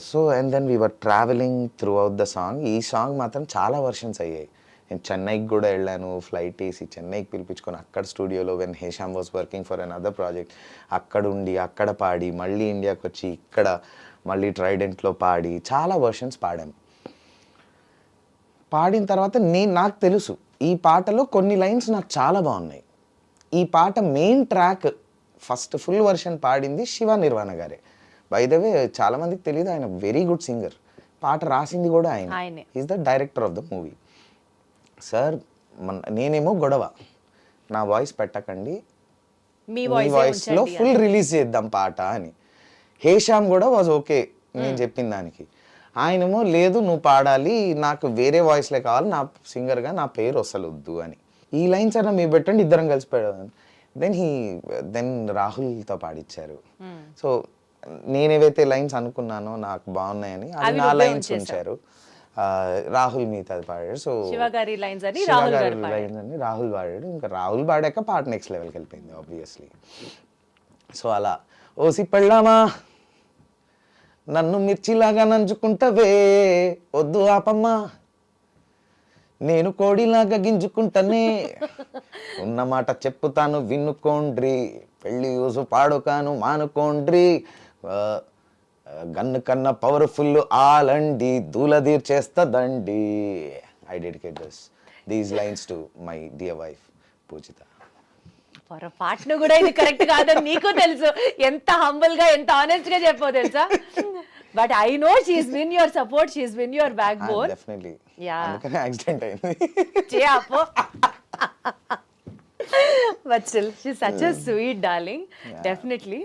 So and then we were travelling throughout the song. ఈ song మాత్రం చాలా వర్షన్స్ అయ్యాయి. నేను చెన్నైకి కూడా వెళ్ళాను, ఫ్లైట్ వేసి చెన్నైకి పిలిపించుకొని అక్కడ స్టూడియోలో when Hesham was working for an other project అక్కడ ఉండి అక్కడ పాడి, మళ్ళీ ఇండియాకి వచ్చి ఇక్కడ మళ్ళీ ట్రైడెంట్లో పాడి చాలా వర్షన్స్ పాడాము. పాడిన తర్వాత నాకు తెలుసు ఈ పాటలో కొన్ని లైన్స్ నాకు చాలా బాగున్నాయి. ఈ పాట main track first full version పాడింది శివ నిర్వాణ గారే. బై ద వే చాలా మందికి తెలియదు, ఆయన వెరీ గుడ్ సింగర్. పాట రాసింది కూడా ఆయన. Is the director of the movie. Sir నేనేమో గొడవ, నా వాయిస్ పెట్టకండి, మీ వాయిస్లో ఫుల్ రిలీజ్ చేద్దాం పాట అని. హేషామ్ కూడా వాజ్ ఓకే నేను చెప్పిన దానికి. ఆయనేమో లేదు నువ్వు పాడాలి, నాకు వేరే వాయిస్లే కావాలి, నా సింగర్గా నా పేరు అసలు వద్దు అని. ఈ లైన్స్ అన్న మీరు పెట్టండి, ఇద్దరం కలిసి పాడాను. దెన్ రాహుల్తో పాడిచ్చారు. సో నేనేవైతే లైన్స్ అనుకున్నానో నాకు బాగున్నాయని అది నా లైన్స్ ఉంచారు. రాహుల్ మిగతాది పాడాడు. సో శివగారి లైన్స్ అని రాహుల్ పాడాడు. ఇంకా రాహుల్ పాడాక పాట నెక్స్ట్ లెవెల్కి వెళ్ళిపోయింది ఆబ్వియస్లీ. సో అలా ఓసి పెళ్ళామా నన్ను మిర్చిలాగా నంచుకుంటవే, వద్దు ఆపమ్మా నేను కోడిలాగా గింజుకుంటానే, ఉన్నమాట చెప్పుతాను వినుకోండ్రి, పెళ్ళి యూసు పాడుకాను మానుకోండ్రి, గన్ను కన్నా పవర్ఫుల్ ఆలండి దూలదీర్ చేస్తదండి. I dedicate these lines to my dear wife Pujitha. పొరపాటును కూడా ఇది కరెక్ట్ కాదని నీకు తెలుసు, ఎంత హంబుల్ గా ఎంత ఆనెస్ట్ గా చెప్పావు తెలుసా. But I know she's been your support, she's been your backbone. Definitely అందుకనే యాక్సిడెంట్ అయింది. But still she such a sweet darling. Definitely.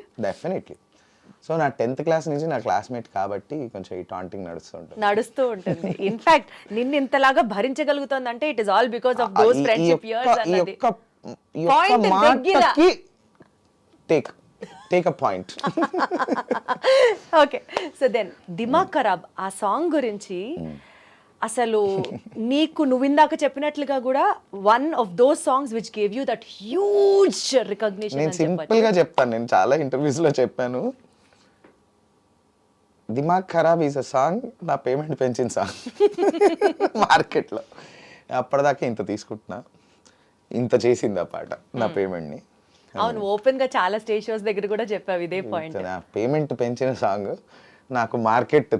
So నా 10th క్లాస్ నుంచి నా క్లాస్మేట్ కాబట్టి కొంచెం ఈ టాంటింగ్ నడుస్తుంటుంది. నడుస్తూ ఉంటుంది. ఇన్ఫాక్ట్ నిన్ను ఇంతలాగా భరించగలుగుతుంది అంటే it is all because of those friendship years అన్నది పాయింట్ దగ్గర. Take a point. Okay, so then దిమాగ్ ఖరాబ్ ఆ సాంగ్ గురించి అసలు నీకు నువ్వు ఇందాక చెప్పినట్లుగా కూడా one of those songs which gave you that huge recognition. నేను సింపుల్ గా చెప్తాను, నేను చాలా ఇంటర్వ్యూస్ లో చెప్పాను, దిమాగ్ ఖరాబ్ ఈజ్ అ సాంగ్ నా పేమెంట్ పెంచిన సాంగ్ మార్కెట్లో. అప్పటిదాకా ఇంత తీసుకుంటున్నా, ఇంత చేసింది ఆ పాట నా పేమెంట్ని. అవును, ఓపెన్ గా చాలా స్టేజ్ షోస్ దగ్గర కూడా చెప్పావు ఇదే పాయింట్. నా పేమెంట్ పెంచిన సాంగ్ నాకు మార్కెట్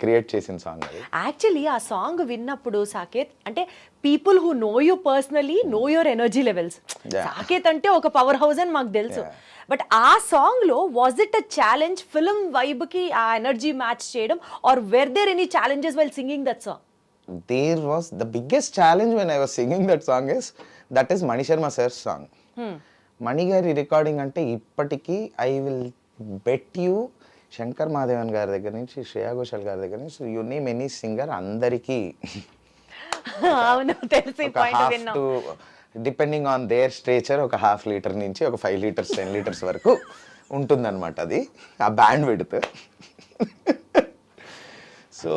క్రియేట్ చేసిన సాంగ్ అది. యాక్చువల్లీ ఆ సాంగ్ విన్నప్పుడు సాకేత్ అంటే people who know you personally know your energy levels. Saketh అంటే ఒక పవర్ హౌస్ అని మాకు తెలుసు. బట్ ఆ సాంగ్ లో was it a challenge film vibe కి ఆ ఎనర్జీ మ్యాచ్ చేయడం, or were there any challenges while singing that song? There was the biggest challenge when I was singing that song is Mani Sharma sir's song. Mani గారి recording అంటే ఇప్పటికీ I will bet you Shankar Mahadevan గారి దగ్గర నుంచి శ్రేయా ఘోషాల్ గారి దగ్గర నుంచి యు నేమ్ ఎనీ సింగర్ అందరికీ అవును తెలిసి పాయింట్ విన్నాం. డిపెండింగ్ ఆన్ దేర్ స్ట్రేచర్ ఒక 1/2 లీటర్ నుంచి ఒక 5 లీటర్స్ 10 లీటర్స్ వరకు ఉంటుందన్నమాట అది ఆ బ్యాండ్ విడ్త్. సో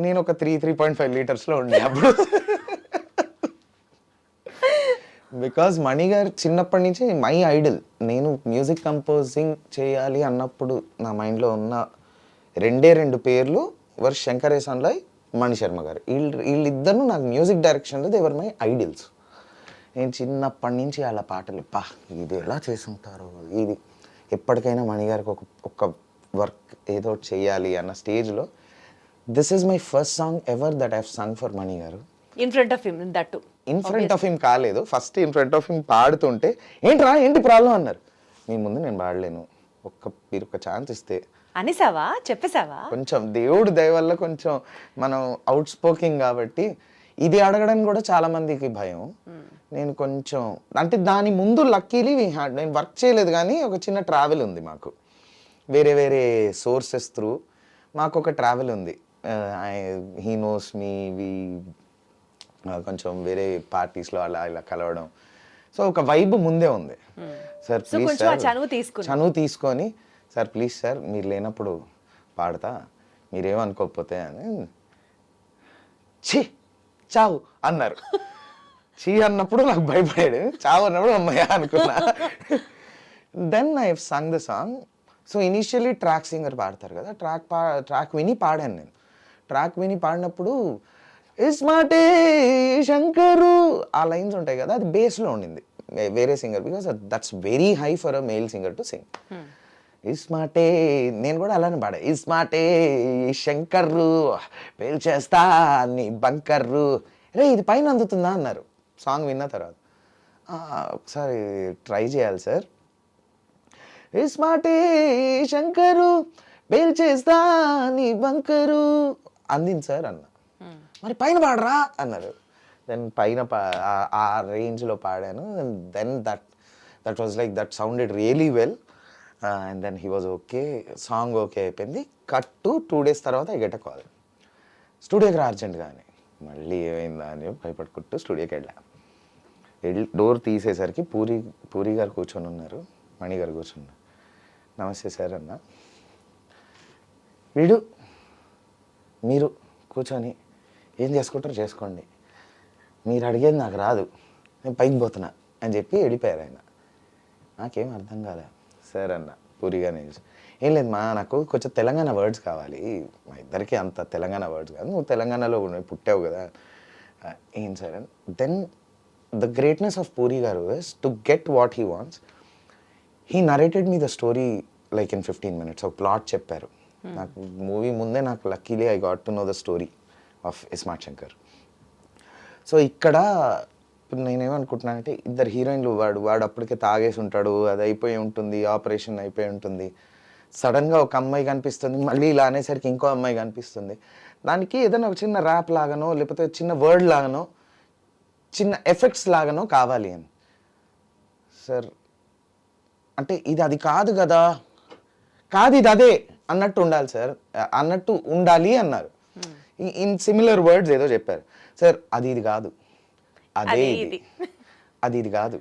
నేను ఒక 3.5 లీటర్స్లో ఉండే అప్పుడు. బికాజ్ మణి గారు చిన్నప్పటి నుంచి మై ఐడల్. నేను మ్యూజిక్ కంపోజింగ్ చేయాలి అన్నప్పుడు నా మైండ్లో ఉన్న 2 పేర్లు వర్ శంకర్ ఎహసాన్, మణి శర్మ గారు. వీళ్ళిద్దరూ నాకు మ్యూజిక్ డైరెక్షన్లో దేవర్ మై ఐడియల్స్. నేను చిన్నప్పటి నుంచి అలా పాటలు ఇది ఎలా చేసుంటారో, ఇది ఎప్పటికైనా మణి గారికి ఒక వర్క్ ఏదో చేయాలి అన్న స్టేజ్లో this is my first song ever that I have sung for Mani garu. In front of him that to in front of him కాలేదు, first in front of him పాడుతుంటే ఏంటి ప్రాబ్లం అన్నారు. మీ ముందు నేను పాడలేను, మీరు ఒక ఛాన్స్ ఇస్తే అనేసావా, చెప్పేసావా? కొంచెం దేవుడు దయ వల్ల కొంచెం మనం అవుట్ స్పోకింగ్ కాబట్టి ఇది అడగడానికి కూడా చాలా మందికి భయం. నేను కొంచెం అంటే దాని ముందు లక్కీలీ నేను వర్క్ చేయలేదు, కానీ ఒక చిన్న ట్రావెల్ ఉంది మాకు వేరే సోర్సెస్ త్రూ. మాకు ఒక ట్రావెల్ ఉంది. హీ నోస్ మీ, కొంచెం వేరే పార్టీస్లో అలా ఇలా కలవడం. సో ఒక వైబ్ ముందే ఉంది. సార్ ప్లీజ్ సార్ చనువు తీసుకొని సార్ ప్లీజ్ సార్ మీరు లేనప్పుడు పాడతా, మీరేమనుకోకపోతే అని. ఛీ చావు అన్నారు. చీ అన్నప్పుడు నాకు భయపడాడు, చావు అన్నప్పుడు అమ్మయ్య అనుకున్నా. Then I sung the song. So initially track singer పాడతారు కదా, ట్రాక్ విని పాడాను నేను. ట్రాక్ విని పాడినప్పుడు ఇస్మాటే శంకరు ఆ లైన్స్ ఉంటాయి కదా, అది బేస్లో ఉండింది వేరే singer, because that's very high for a male singer to sing. ఇస్మాటే నేను కూడా అలానే పాడా, ఇస్మాటే శంకర్రు పేల్చేస్తా నీ బంకర్రు, రే ఇది పైన అందుతుందా అన్నారు సాంగ్ విన్న తర్వాత. ఒకసారి ట్రై చేయాలి సార్. ఇస్మాటే శంకరు పేల్చేస్తా నీ బంకరు అందింది సార్ అన్న. మరి పైన పాడరా అన్నారు. దెన్ పైన ఆ రేంజ్లో పాడాను. Then that was like that sounded really well. And then he was okay, song okay అయిపోయింది. కట్ టు 2 days తర్వాత ఐ గెట్ అ కాల్, స్టూడియోకి రా అర్జెంట్గా అని. మళ్ళీ ఏమైందా అని భయపడుకుంటూ స్టూడియోకి వెళ్ళి డోర్ తీసేసరికి పూరి గారు కూర్చొని ఉన్నారు, మణి గారు కూర్చున్నారు. నమస్తే సార్ అన్న. మీరు కూర్చొని ఏం చేసుకుంటారో చేసుకోండి, మీరు అడిగేది నాకు రాదు, నేను పైకి పోతున్నా అని చెప్పి వెళ్ళిపోయారు ఆయన. నాకేం అర్థం కాలే. సార్ అన్న పూరిగానే, ఏం లేదు మా నాకు కొంచెం తెలంగాణ వర్డ్స్ కావాలి, మా ఇద్దరికి అంత తెలంగాణ వర్డ్స్ కాదు, నువ్వు తెలంగాణలో పుట్టావు కదా. ఏం సార్ అని. Then the greatness of Puri garu is to get what he wants. He narrated me the story like in 15 minutes. ఒక ప్లాట్ చెప్పారు నాకు. మూవీ ముందే నాకు luckily I got to know the story of iSmart Shankar. So ఇక్కడ నేనేమనుకుంటున్నానంటే, 2 హీరోయిన్లు, వాడు అప్పటికే తాగేసి ఉంటాడు, అది అయిపోయి ఉంటుంది, ఆపరేషన్ అయిపోయి ఉంటుంది. సడన్గా ఒక అమ్మాయి కనిపిస్తుంది, మళ్ళీ ఇలా అనేసరికి ఇంకో అమ్మాయి కనిపిస్తుంది. దానికి ఏదైనా ఒక చిన్న ర్యాప్ లాగానో లేకపోతే చిన్న వర్డ్ లాగానో చిన్న ఎఫెక్ట్స్ లాగానో కావాలి అని. సార్ అంటే ఇది అది కాదు కదా కాదు ఇది అదే అన్నట్టు ఉండాలి సార్, అన్నట్టు ఉండాలి అన్నారు. ఇన్ సిమిలర్ వర్డ్స్ ఏదో చెప్పారు సార్. అది ఇది కాదు, అదే ఇది, అది ఇది కాదు,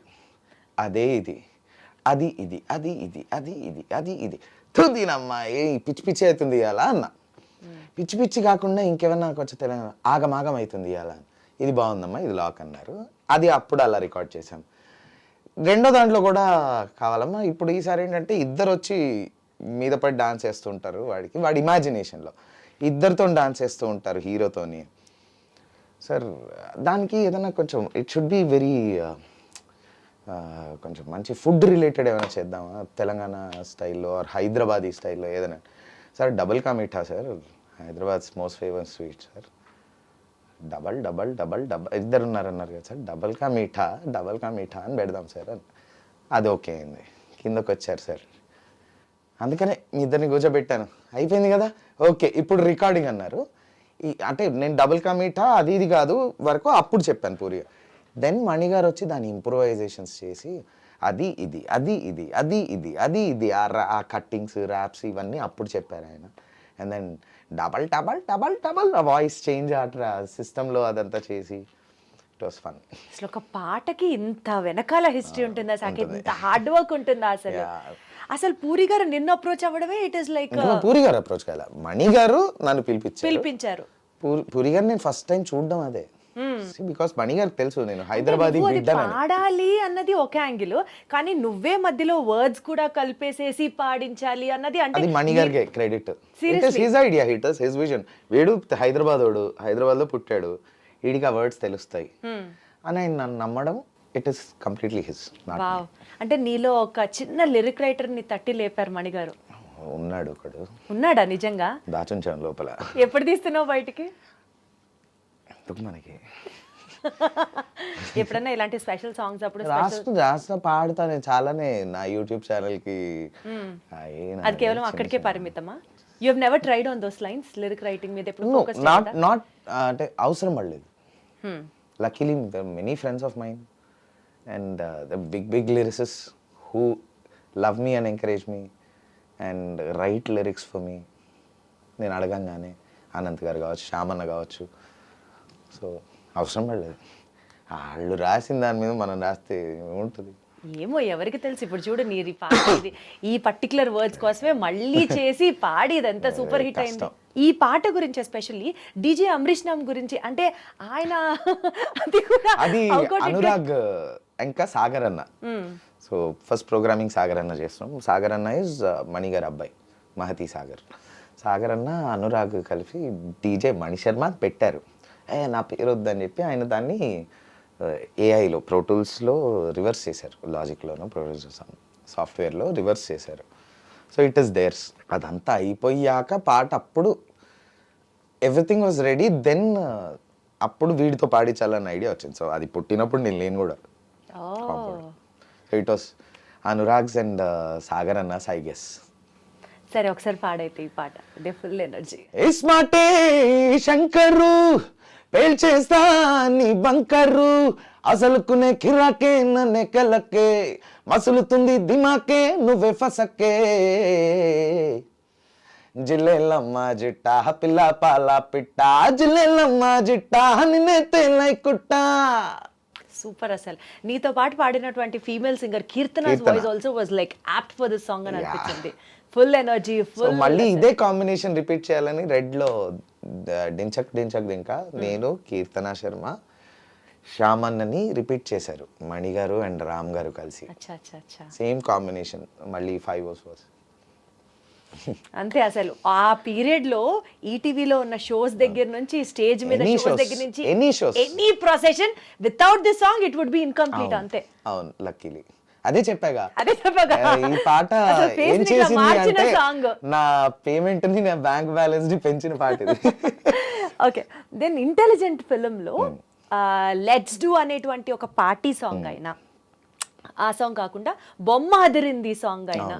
అదే ఇది, అది ఇది, అది ఇది, అది ఇది, అది ఇది. దీనమ్మా ఏ పిచ్చి పిచ్చి అవుతుంది ఇవాళ అన్న. పిచ్చి పిచ్చి కాకుండా ఇంకేమన్నా కొంచెం తెలంగాణ ఆగమాగం అవుతుంది ఇవాళ. ఇది బాగుందమ్మా, ఇది లాక్ అన్నారు. అది అప్పుడు అలా రికార్డ్ చేశాం. రెండో దాంట్లో కూడా కావాలమ్మా. ఇప్పుడు ఈసారి ఏంటంటే ఇద్దరు వచ్చి మీద పడి డాన్స్ చేస్తూ ఉంటారు. వాడి ఇమాజినేషన్లో ఇద్దరితో డాన్స్ చేస్తూ ఉంటారు హీరోతోని. సార్ దానికి ఏదైనా కొంచెం ఇట్ షుడ్ బి వెరీ కొంచెం మంచి ఫుడ్ రిలేటెడ్ ఏమైనా చేద్దామా, తెలంగాణ స్టైల్లో ఆర్ హైదరాబాదీ స్టైల్లో ఏదైనా. Sir double ka meetha sir, Hyderabad's most famous sweet sir. Double double double double ఇద్దరు ఉన్నారన్నారు కదా సార్, డబల్ కా మీఠా అని పెడదాం సార్ అని. అది ఓకే అయింది. కిందకు వచ్చారు సార్. అందుకనే మీ ఇద్దరిని కూర్చోబెట్టాను. అయిపోయింది కదా, ఓకే ఇప్పుడు రికార్డింగ్ అన్నారు. అంటే నేను డబుల్ కా మీఠా అది ఇది కాదు వరకు అప్పుడు చెప్పాను పూరిగా. దెన్ మణిగారు వచ్చి దాని ఇంప్రూవైజేషన్స్ చేసి అది ఇది, అది ఇది, అది ఇది, అది ఇది, ఆ కట్టింగ్స్ ర్యాప్స్ ఇవన్నీ అప్పుడు చెప్పారు ఆయన. And then double double double double voice change ఆ సిస్టంలో అదంతా చేసి ఇట్ వాస్ ఫన్. అసలు ఒక పాటకి ఇంత వెనకాల హిస్టరీ ఉంటుందా సాకి, ఇంత హార్డ్ వర్క్ ఉంటుందా అసలు? అసలు పూరి గారు నిన్ను అప్రోచ్ అవ్వడమే ఇట్ ఇస్ లైక్. పూరి గారు అప్రోచ్ కాదా, మణి గారు నన్ను పిలిపించారు. పూరి గారు నేను ఫస్ట్ టైం చూడడం అదే. బికాస్ మణి గారికి తెలుసు నేను హైదరాబాదీ పాడాలి అన్నది ఒక యాంగిల్, కానీ నువ్వే మధ్యలో వర్డ్స్ కూడా కలిపేసేసి పాడించాలి అన్నది అంటే అది మణి గారికి credit. His idea, his vision. వీడు హైదరాబాద్ లో పుట్టాడు, వీడికి ఆ వర్డ్స్ తెలుస్తాయి అని ఆయన నన్ను నమ్మడం. It is completely his. అంటే నీలో ఒక చిన్న లిరిక్ రైటర్ ని తట్టి లేపారు మణి గారు. ఉన్నాడు ఒకడు. ఉన్నాడా నిజంగా? దాచుంచాను లోపల. ఎప్పుడు తీస్తున్నావు బయటికి? మనకి ఎప్పుడన్నా ఇలాంటి స్పెషల్ సాంగ్స్ అప్పుడు రాస్తా పాడుతా నేను చాలానే నా యూట్యూబ్ ఛానల్ కి. అది కేవలం అక్కడికే పరిమితమా? You have never tried on those lines, lyric writing మీద ఎప్పుడు ఫోకస్ చేయలేదా? నాట్ అంటే అవసరం పడలేదు. Luckily many friends of mind and the big lyricists who love me and encourage me and write lyrics for me. నేను అడగంగానే అనంత్ గారు కావచ్చు, శ్యామన్న కావచ్చు. సో అవసరం పడలేదు. వాళ్ళు రాసిన దాని మీద మనం రాస్తే ఉంటుంది. ఏమో ఎవరికి తెలుసు. ఇప్పుడు చూడు నీరి పాట ఈ పర్టికులర్ వర్డ్స్ కోసమే మళ్ళీ చేసి పాడి ఇదంతా సూపర్ హిట్ అయింది. ఈ పాట గురించి ఎస్పెషల్లీ డీజే అమరీష్ నామ్ గురించి అంటే ఆయన అది కూడా అది అనురాగ్ ఇంకా సాగర్ అన్న. సో ఫస్ట్ ప్రోగ్రామింగ్ సాగర్ అన్న చేస్తున్నాం. సాగర్ అన్న ఇస్ మణి గారి అబ్బాయి, మహతి సాగర్. సాగర్ అన్న అనురాగ్ కలిపి డీజే మణి శర్మ పెట్టారు. నా పేరు వద్దని చెప్పి ఆయన దాన్ని ఏఐలో ప్రోటూల్స్లో రివర్స్ చేశారు. లాజిక్లోనూ ప్రోటూల్స్ సాఫ్ట్వేర్లో రివర్స్ చేశారు. So it is there's. అదంతా అయిపోయాక పాట అప్పుడు ఎవ్రీథింగ్ వాజ్ రెడీ. దెన్ అప్పుడు వీడితో పాడించాలన్న ఐడియా వచ్చింది. సో అది పుట్టినప్పుడు నేను లేను కూడా. So it was Anurag's and Sagar అన్న ఐ గెస్. సరే ఒకసారి పాడైతే ఈ పాట ఫుల్ ఎనర్జీ. ఇస్మాటే శంకరు పేల్చేస్తా నీ బంకరు, అసలుకునే కిరాకే నెక్కలకే, మసులుతుంది దిమాకే నువ్వే ఫసకే, జిల్లెలమ్మ జిట్టా పిల్ల పాల పిట్ట, జిల్లెలమ్మ జిట్టా నిన్నే తేలై కుట్టా. సూపర్. అసలు నీతో పాటు పాడినటువంటి female singer Keerthana's voice also was like apt for this song అని అనిపించింది. Full energy, full. మళ్ళీ ఇదే కాంబినేషన్ రిపీట్ చేయాలని రెడ్ లో డించక్ దింకా నేను, కీర్తన శర్మ, శ్యామన్నని రిపీట్ చేశారు మణి గారు అండ్ రామ్ గారు కలిసి. సేమ్ కాంబినేషన్ మళ్ళీ 5 hours. అంతే. అసలు ఆ పీరియడ్ లో ఈటీవీలో ఉన్న షోస్ దగ్గర నుంచి స్టేజ్ మీద షోస్ దగ్గర నుంచి any procession without this song it would be incomplete. అంతే. అవును, లక్కీలీ అదే చెప్పాగా ఈ పాట ఏం చేసింది అంటే నా పేమెంట్ ని, నా బ్యాంక్ బ్యాలెన్స్ ని పెంచిన పాట ఇది. ఓకే. దెన్ ఇంటెలిజెంట్ ఫిల్మ్ లో లెట్స్ డూ అనేటువంటి ఒక పార్టీ సాంగ్ అయినా, ఆ సాంగ్ కాకుండా బొమ్మ అదిరింది సాంగ్ అయినా,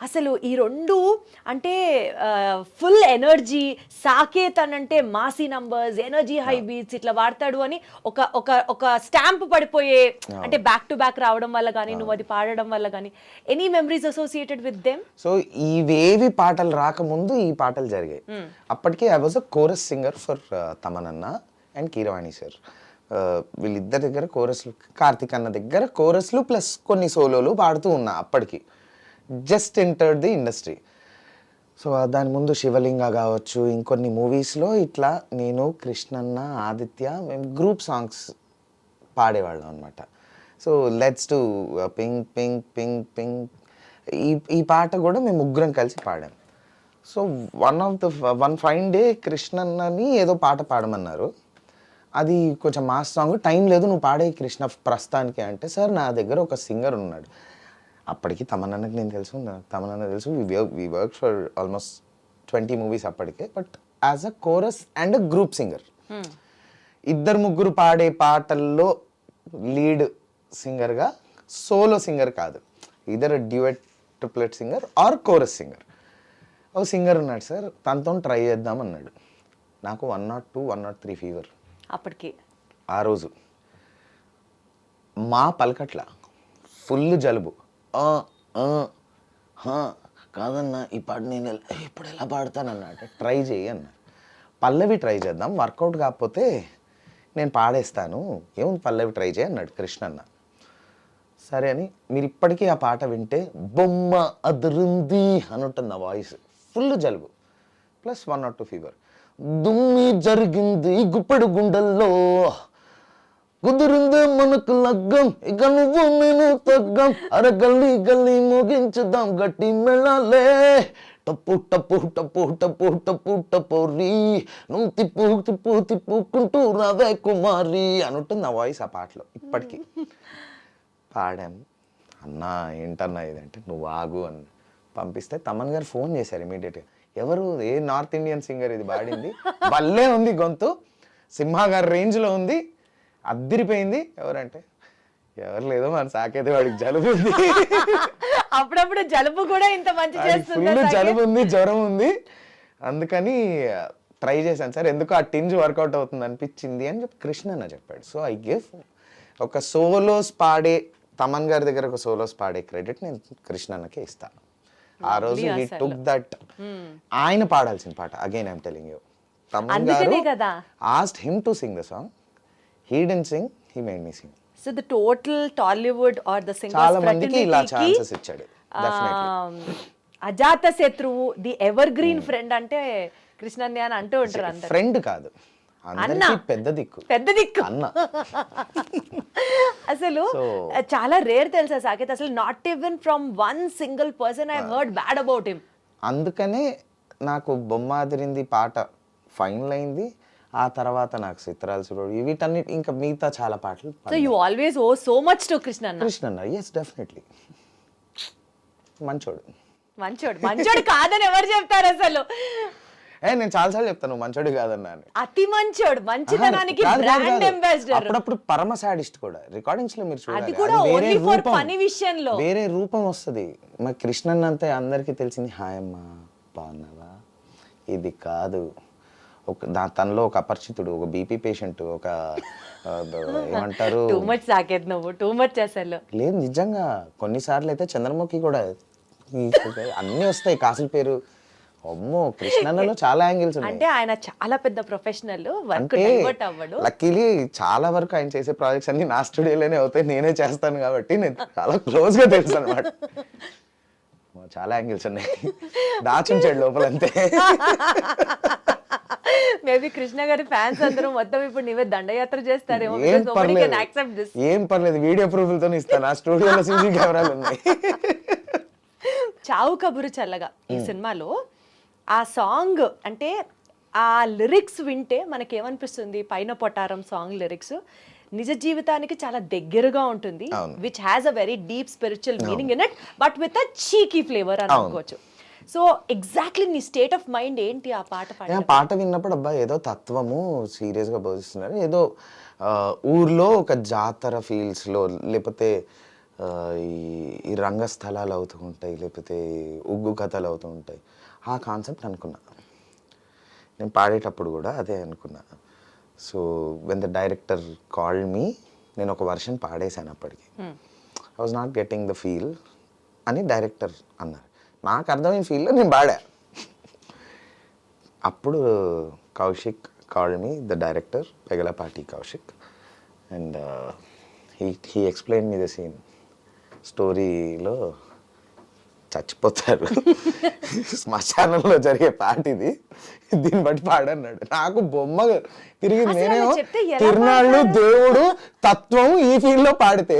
అసలు ఈ రెండు అంటే ఫుల్ ఎనర్జీ, సాకేత్ అని అంటే Masih numbers, energy high beats ఇట్లా వాడతాడు అని ఒక ఒక ఒక స్టాంప్ పడిపోయే, అంటే బ్యాక్ టు బ్యాక్ రావడం వల్ల కానీ నువ్వు అది పాడడం వల్ల కానీ any memories associated with them? So ఇవేవి పాటలు రాకముందు ఈ పాటలు జరిగాయి. అప్పటికే I was a chorus singer for తమనన్న అండ్ కీరవాణి సార్. వీళ్ళిద్దరి దగ్గర కోరస్లు, కార్తిక్ అన్న దగ్గర కోరస్లు ప్లస్ కొన్ని సోలోలు పాడుతూ ఉన్నా అప్పటికి. Just entered the industry. So దాని ముందు శివలింగ కావచ్చు, ఇంకొన్ని మూవీస్లో ఇట్లా నేను, కృష్ణన్న, ఆదిత్య మేము గ్రూప్ సాంగ్స్ పాడేవాళ్ళం అనమాట. So let's to pink pink pink pink, ఈ పాట కూడా మేము ముగ్గురం కలిసి పాడాం. సో వన్ ఫైన్ డే కృష్ణన్నని ఏదో పాట పాడమన్నారు. అది కొంచెం మాస్ సాంగ్, టైం లేదు నువ్వు పాడే కృష్ణ ప్రస్తుతానికి అంటే, సార్ నా దగ్గర ఒక సింగర్ ఉన్నాడు. అప్పటికి తమన్నకి నేను తెలుసు, తమన్న తెలుసు. We work for almost 20 movies అప్పటికే. But as a chorus and a group singer, ఇద్దరు ముగ్గురు పాడే పాటల్లో లీడ్ సింగర్గా, సోలో సింగర్ కాదు, either duet triplet singer or chorus singer. ఓ సింగర్ ఉన్నాడు సార్, తనతో ట్రై చేద్దాం అన్నాడు. నాకు 102, 103 ఫీవర్ అప్పటికి. ఆ రోజు మా పలకట్ల ఫుల్ జలుబు. కాదన్నా ఈ పాట నేను ఇప్పుడు ఎలా పాడతానన్నా అంటే, ట్రై చేయి అన్న. పల్లవి ట్రై చేద్దాం, వర్కౌట్ కాకపోతే నేను పాడేస్తాను, ఏముంది పల్లవి ట్రై చేయి అన్నాడు కృష్ణన్న. సరే అని, మీరు ఇప్పటికీ ఆ పాట వింటే బొమ్మ అదురుంది అని ఉంటుంది నా వాయిస్. ఫుల్ జలుబు ప్లస్ 102 ఫీవర్. దుమ్మి జరిగింది గుప్పెడు గుండెల్లో, కుదిరిందే మనకు లగ్గం, ఇక నువ్వు నేను తగ్గం, అర గల్లీ గల్లీ మోగించుదాం గట్టి మెళ్ళాలే, టప్పు టప్పు టప్పు టప్పు టప్పు టపోరి, నువ్వు తిప్పు తిప్పు తిప్పుకుంటూ రావే కుమారి అని ఉంటుంది నా వాయిస్ ఆ పాటలో. ఇప్పటికీ పాడాం. అన్నా ఏంటన్నా ఇదంటే, నువ్వు ఆగు అని పంపిస్తే తమన్ గారు ఫోన్ చేశారు ఇమీడియట్గా. ఎవరు, ఏ నార్త్ ఇండియన్ సింగర్ ఇది పాడింది, భలే ఉంది గొంతు, సింహ గారి రేంజ్లో ఉంది, అద్దిరిపోయింది. ఎవరంటే, ఎవరు లేదో మన సాకేత్, వాడికి జలుబు ఉంది. అప్పుడప్పుడు జలుబు కూడా ఇంత మంచి చేస్తుంది. ఫుల్ జలుబు ఉంది, జ్వరం ఉంది, అందుకని ట్రై చేశాను సార్, ఎందుకు ఆ టింజ్ వర్కౌట్ అవుతుంది అనిపించింది అని చెప్పి కృష్ణన్న చెప్పాడు. సో ఐ గివ్ ఒక సోలోస్ పాడే, తమన్ గారి దగ్గర ఒక సోలోస్ పాడే క్రెడిట్ నేను కృష్ణన్నకే ఇస్తాను. ఆ రోజు హీ టుక్ దట్, ఆయన పాడాల్సిన పాట. Again I'm telling you, Thaman garu asked him to sing the song, he didn't sing, he made me sing. So the total Tollywood or the singers చాలా మందికి ఇలా ఛాన్సెస్ ఇచ్చాడు. అజాత శత్రువు, ది ఎవర్ గ్రీన్ ఫ్రెండ్ అంటే కృష్ణన్య అని అంటూ ఉంటారు అందరు. ఫ్రెండ్ కాదు, అందరికీ పెద్ద దిక్కు, పెద్ద దిక్కు అన్న. అసలు చాలా రేర్ తెలుసా సాకేత్, అసలు not even from one single person I heard bad about him. అందుకనే నాకు బొమ్మాదిరింది పాట ఫైనల్ అయింది. ఆ తర్వాత నాకు చిత్రాల సురుడు, వీటన్నిటి ఇంకా మిగతా చాలా పాటలు. So you always owe so much to కృష్ణన్న. కృష్ణన్న, yes definitely, మంచోడు. మంచోడు మంచోడు కాదని ఎవరు చెప్తారు అసలు? నేను చాలాసార్లు చెప్తాను మంచోడు కాదన్నా అని. అతి మంచోడు, మంచితనానికి బ్రాండ్ అంబాసిడర్. అప్పుడప్పుడు పరమ సాడిస్ట్ కూడా. రికార్డింగ్స్ లో మీరు అది కూడా ఓన్లీ ఫర్ పని విషయంలో వేరే రూపం వస్తుంది. మా కృష్ణన్న అంతే అందరికీ తెలిసింది, హాయ్ అమ్మా బాగున్నావా, ఇది కాదు. తనలో ఒక అపరిచితుడు, ఒక బీపీ పేషెంట్, ఒక ఏమంటారు, టూ మచ్ సాకేత్, నువ్వు టూ మచ్ అసలు. లేదు నిజంగా, కొన్నిసార్లు అయితే చంద్రముఖి కూడా అన్నీ వస్తాయి కాసుల పేరు. అమ్మో, కృష్ణన్నలో చాలా యాంగిల్స్ ఉన్నాయి. అంటే ఆయన చాలా పెద్ద ప్రొఫెషనల్, వర్క్ డైవర్ట్ అవ్వడు. లక్కీలీ చాలా వరకు ఆయన చేసే ప్రాజెక్ట్స్ అన్ని నా స్టూడియోలోనే అవుతాయి, నేనే చేస్తాను కాబట్టి నేను చాలా క్లోజ్ గా తెలుసు అనమాట. చాలా యాంగిల్స్ ఉన్నాయి, దాచుంచాడు లోపల అంతే. మేబీ కృష్ణ గారి ఫ్యాన్స్ అందరూ మొత్తం ఇప్పుడు నీవే దండయాత్ర చేస్తారేమో. ఏం పర్లేదు, వీడియో ప్రూఫ్ల తో ఇస్తాను, ఆ స్టూడియోలో సీసీ కెమెరాలు ఉన్నాయి. చావు కబురు చల్లగా ఈ సినిమాలో ఆ సాంగ్, అంటే ఆ లిరిక్స్ వింటే మనకేమనిపిస్తుంది, పైన పొటారం సాంగ్ లిరిక్స్ నిజ జీవితానికి చాలా దగ్గరగా ఉంటుంది, which has a very deep spiritual meaning in it, but with a cheeky flavour అని అనుకోవచ్చు. సో ఎగ్జాక్ట్లీ నీ స్టేట్ ఆఫ్ మైండ్ ఏంటి ఆ పాట? పాట విన్నప్పుడు అబ్బా ఏదో తత్వము సీరియస్ గా బోధిస్తున్నారు, ఏదో ఊర్లో ఒక జాతర ఫీల్స్ లో, లేకపోతే ఈ ఈ రంగస్థలాలు అవుతూ ఉంటాయి, లేకపోతే ఉగ్గు కథలు అవుతూ ఉంటాయి. ఆ కాన్సెప్ట్ అనుకున్నా. నేను పాడేటప్పుడు కూడా అదే అనుకున్నా. So when the director called me, నేను ఒక వర్షన్ పాడేశాను అప్పటికి. I was not getting the feel అని డైరెక్టర్ అన్నారు. నాకు అర్థమైన ఫీల్లో నేను పాడా. అప్పుడు Kaushik called me, the director Pegalapati Kaushik, and he explain me the scene. స్టోరీలో చచ్చిపోతారు, శ్మశానంలో జరిగే పాట ఇది, దీన్ని బట్టి పాడన్నాడు. నాకు బొమ్మ తిరిగింది. అసలు నేనేమో అలా చెప్తే ఎలా తిరునాళ్ళు, దేవుడు, తత్వం ఈ ఫీల్డ్లో పాడితే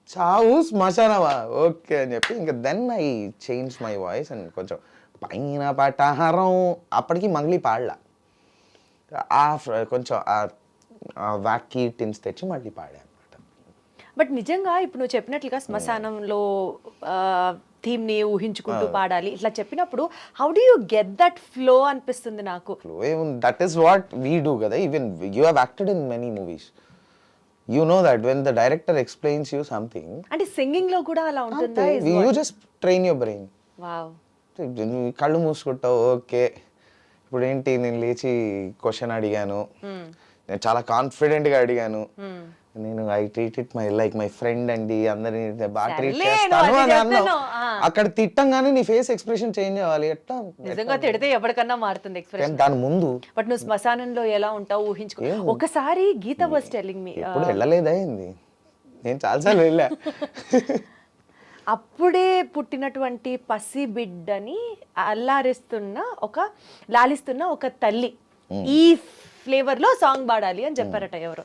చావు శ్మశానమా ఓకే అని చెప్పి ఇంకా then I change my voice and కొంచెం పైన పటాహారం అప్పటికి మళ్ళీ పాడలా. కొంచెం ఆ వ్యాకీ టిన్స్ తెచ్చి మళ్ళీ పాడా అనమాట. బట్ నిజంగా ఇప్పుడు నువ్వు చెప్పినట్లుగా శ్మశానంలో థీమ్ని ఊహించుకుంటూ పాడాలి ఇట్లా చెప్పినప్పుడు how do you get that flow అనిపిస్తుంది నాకు. That is what we do కదా. Even you have acted in many movies. You know that when the director explains you something, అంటే సింగింగ్ లో కూడా అలా ఉంటుందా? you just train your brain. Wow. కళ్ళు మూసుకుంటావు, okay ఇప్పుడు ఏంటి నేను లేచి క్వశ్చన్ అడిగాను, నేను చాలా కాన్ఫిడెంట్గా అడిగాను, నేను I treat it like my friend అండి, అందరిని బాగా ట్రీట్ చేస్తాను అని అన్నావు. అక్కడ తిట్టంగానే నీ ఫేస్ ఎక్స్ప్రెషన్ చేంజ్ అవ్వాలి. ఎట్లా నిజంగా తిడితే ఎవరికన్నా మారుతుంది ఎక్స్ప్రెషన్. దాని ముందు బట్ నువ్వు శ్మశానంలో ఎలా ఉంటావు ఊహించుకో. ఒకసారి గీత వాస్ టెల్లింగ్ మీ, ఎప్పుడు వెళ్ళలేదా ఏంది, నేను చాలాసార్లు వెళ్ళా. అప్పుడే పుట్టినటువంటి పసి బిడ్డని లాలిస్తున్న ఒక తల్లి ఈ ఫ్లేవర్ లో సాంగ్ పాడాలి అని చెప్పారట ఎవరు.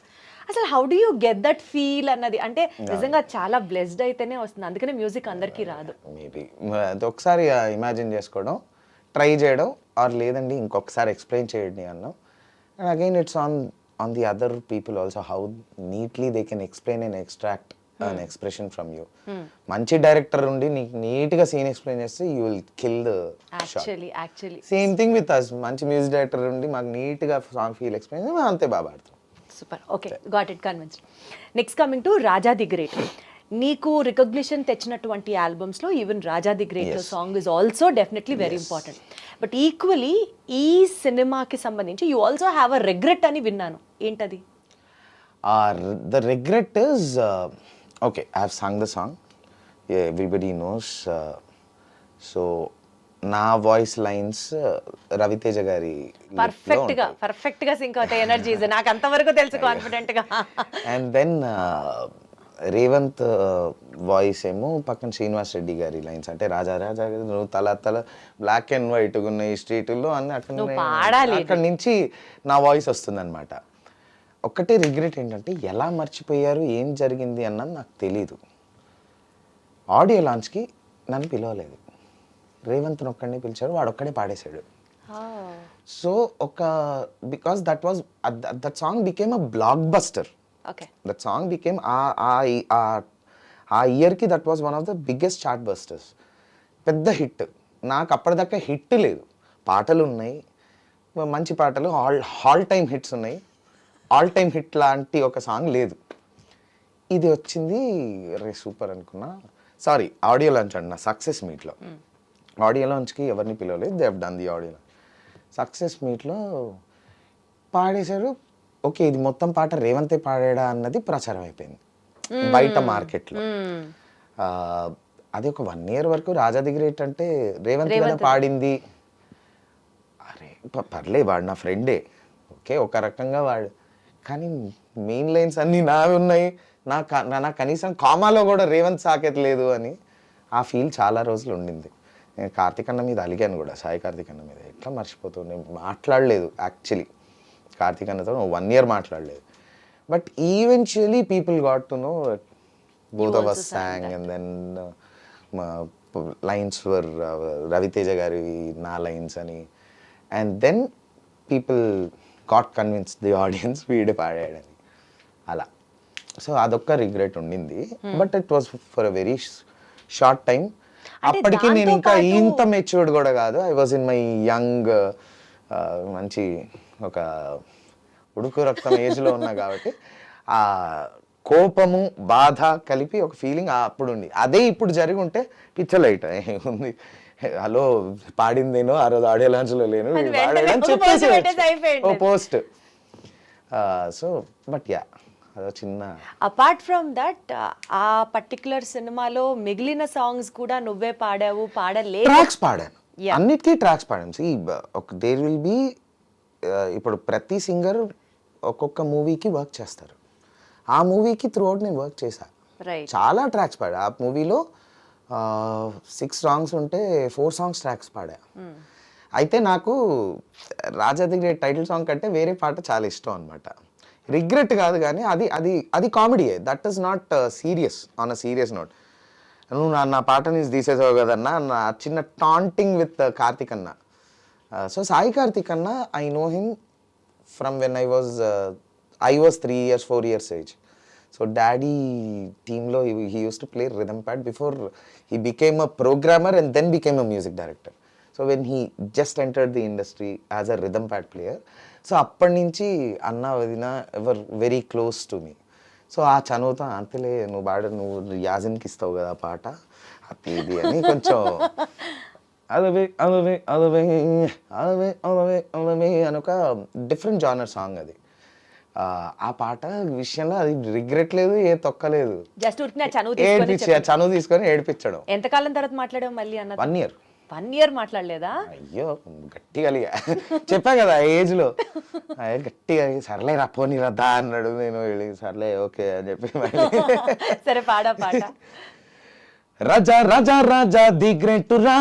అసలు how do you get that feel అన్నది అంటే నిజంగా చాలా బ్లెస్డ్ అయితేనే వస్తుంది, అందుకనే మ్యూజిక్ అందరికీ రాదు. మేబీ అది ఒకసారి ఇమాజిన్ చేసుకోవడం, ట్రై చేయడం, ఆర్ లేదండి ఇంకొకసారి ఎక్స్ప్లెయిన్ చేయండి అన్నాం. And again it's on the other people also how neatly they can explain and extract an expression from you. మంచి డైరెక్టర్ ఉండి నీకు నీట్గా సీన్ ఎక్స్ప్లెయిన్ చేస్తే you will kill the shot. Actually same thing with us. మంచి music director ఉండి మాకు నీట్గా song feel explain చేస్తే అంతే బాగా పాడతాం. Super. Okay, got it, convinced. Next coming to Raja the great. నీకు రికగ్నిషన్ తెచ్చినటువంటి ఆల్బమ్స్లో even Raja the great song is also definitely very important. But equally ఈ సినిమాకి సంబంధించి you also have a regret అని విన్నాను, ఏంటది? The regret is okay, I have sung the song, everybody knows, so నా వాయిస్ లైన్స్ రవితేజ గారి పర్ఫెక్ట్ గా sync అవుతాయి ఎనర్జీస్, నాకు అంతవరకు తెలుసు కాన్ఫిడెంట్ గా. అండ్ దెన్ రేవంత్ వాయిస్ ఏమో పక్కన శ్రీనివాస్ రెడ్డి గారి లైన్స్, అంటే రాజా రాజా నువ్వు తల బ్లాక్ అండ్ వైట్ ఉన్న ఈ స్ట్రీట్లో అన్ని అక్కడ నుంచి నా వాయిస్ వస్తుంది అనమాట. ఒక్కటే రిగ్రెట్ ఏంటంటే ఎలా మర్చిపోయారు, ఏం జరిగింది అన్నది నాకు తెలీదు. ఆడియో లాంచ్కి నన్ను పిలవలేదు, రేవంత్ని ఒక్కడిని పిలిచారు, వాడు ఒక్కడే పాడేశాడు. So because that song became a blockbuster. That song became ఆ ఇయర్కి that was one of the biggest chartbusters, పెద్ద హిట్. నాకు అప్పటిదాకా హిట్ లేదు, పాటలు ఉన్నాయి మంచి పాటలు, ఆల్ టైమ్ హిట్స్ ఉన్నాయి, ఆల్ టైమ్ హిట్ లాంటి ఒక సాంగ్ లేదు. ఇది వచ్చింది, రే సూపర్ అనుకున్నా. సారీ, ఆడియో లాంచ్ అండి, నా సక్సెస్ మీట్లో. ఆడియో లాంచ్కి ఎవరిని పిలవలేదు, they have done the audio launch. Success మీట్లో పాడేశారు. ఓకే, ఇది మొత్తం పాట రేవంతే పాడాడా అన్నది ప్రచారం అయిపోయింది బయట మార్కెట్లో. అది ఒక 1 year వరకు రాజా ది గ్రేట్ అంటే రేవంత్ కదా పాడింది. అరే పర్లే, వాడు నా ఫ్రెండే, ఓకే ఒక రకంగా వాడు, కానీ మెయిన్ లైన్స్ అన్నీ నావి ఉన్నాయి, నా కనీసం కామాలో కూడా రేవంత్ సాకేత్ లేదు అని ఆ ఫీల్ చాలా రోజులు ఉండింది. నేను కార్తీక్ అన్న మీద అలిగాను కూడా, సాయి కార్తీక్ అన్న మీద, ఎట్లా మర్చిపోతావు, నేను మాట్లాడలేదు యాక్చువల్లీ కార్తీక్ అన్నతో 1 year మాట్లాడలేదు. But eventually people got to no both of us sang, and then lines వర్ రవితేజ గారి నా లైన్స్ అని, and then people got convince the audience వీడే పాడాడని అలా. సో అదొక్క రిగ్రెట్ ఉండింది. But it was for a very short time. అప్పటికి నేను ఇంకా ఇంత మెచ్యూర్డ్ కూడా కాదు, I was in my young మంచి ఒక ఉడుకు రక్తం ఏజ్లో ఉన్నా కాబట్టి కోపము బాధ కలిపి ఒక ఫీలింగ్ అప్పుడు ఉంది. అదే ఇప్పుడు జరిగి ఉంటే పిచ్చలైట్ ఉంది. హలో పాడిందేనో ఆ రోజు ఆడియో లాంచ్లో లేను చెప్పేసి పోస్ట్. సో బట్ యా అదో చిన్న. అపార్ట్ ఫ్రమ్ దట్ ఆ పర్టికులర్ సినిమాలో మిగిలిన సాంగ్స్ కూడా నువ్వే పాడావు, పాడలేదు? ట్రాక్స్ పాడాను, అన్నిటికీ ట్రాక్స్ పాడాను. దేర్ విల్ బి ఇప్పుడు ప్రతి సింగర్ ఒక్కొక్క మూవీకి వర్క్ చేస్తారు. ఆ మూవీకి త్రూ అవుట్ నేను వర్క్ చేశా, చాలా ట్రాక్స్ పాడా. ఆ మూవీలో 6 సాంగ్స్ ఉంటే 4 సాంగ్స్ ట్రాక్స్ పాడా. అయితే నాకు రాజా ది గ్రేట్ టైటిల్ సాంగ్ కంటే వేరే పాట చాలా ఇష్టం అనమాట. రిగ్రెట్ కాదు కానీ అది అది అది కామెడీయే, that is not serious. On a serious note, నువ్వు నా పాటని తీసేసావు కదన్నా, నా చిన్న టాంటింగ్ విత్ కార్తిక్ అన్న. సో సాయి కార్తిక్ అన్న, I know him from when I was 3 years 4 years age. So daddy team lo he used to play rhythm pad before he became a programmer and then became a music director. So when he just entered the industry as a rhythm pad player, so appadi nunchi anna vadina ever very close to me. So aa chanuta antile nu yazin ki istavu kada paata ati idi ani koncham adave anoka different genre song adi. ఆ పాట విషయంలో అది regret లేదు, ఏ తొక్కలేదు, just చనువు తీసుకొని ఏడిపించడం. ఎంతకాలం తర్వాత మాట్లాడావు మళ్ళీ అన్న? 1 year. 1 year మాట్లాడలేదా? అయ్యో గట్టిగా చెప్పా కదా ఏజ్ లో, గట్టిగా సర్లే రా పోనీ రద్దా అన్నాడు. నేను వెళ్ళి సర్లే ఓకే అని చెప్పి సరే పాడా పాట. రాజా రాజా రాజా ది గ్రేట్ రా,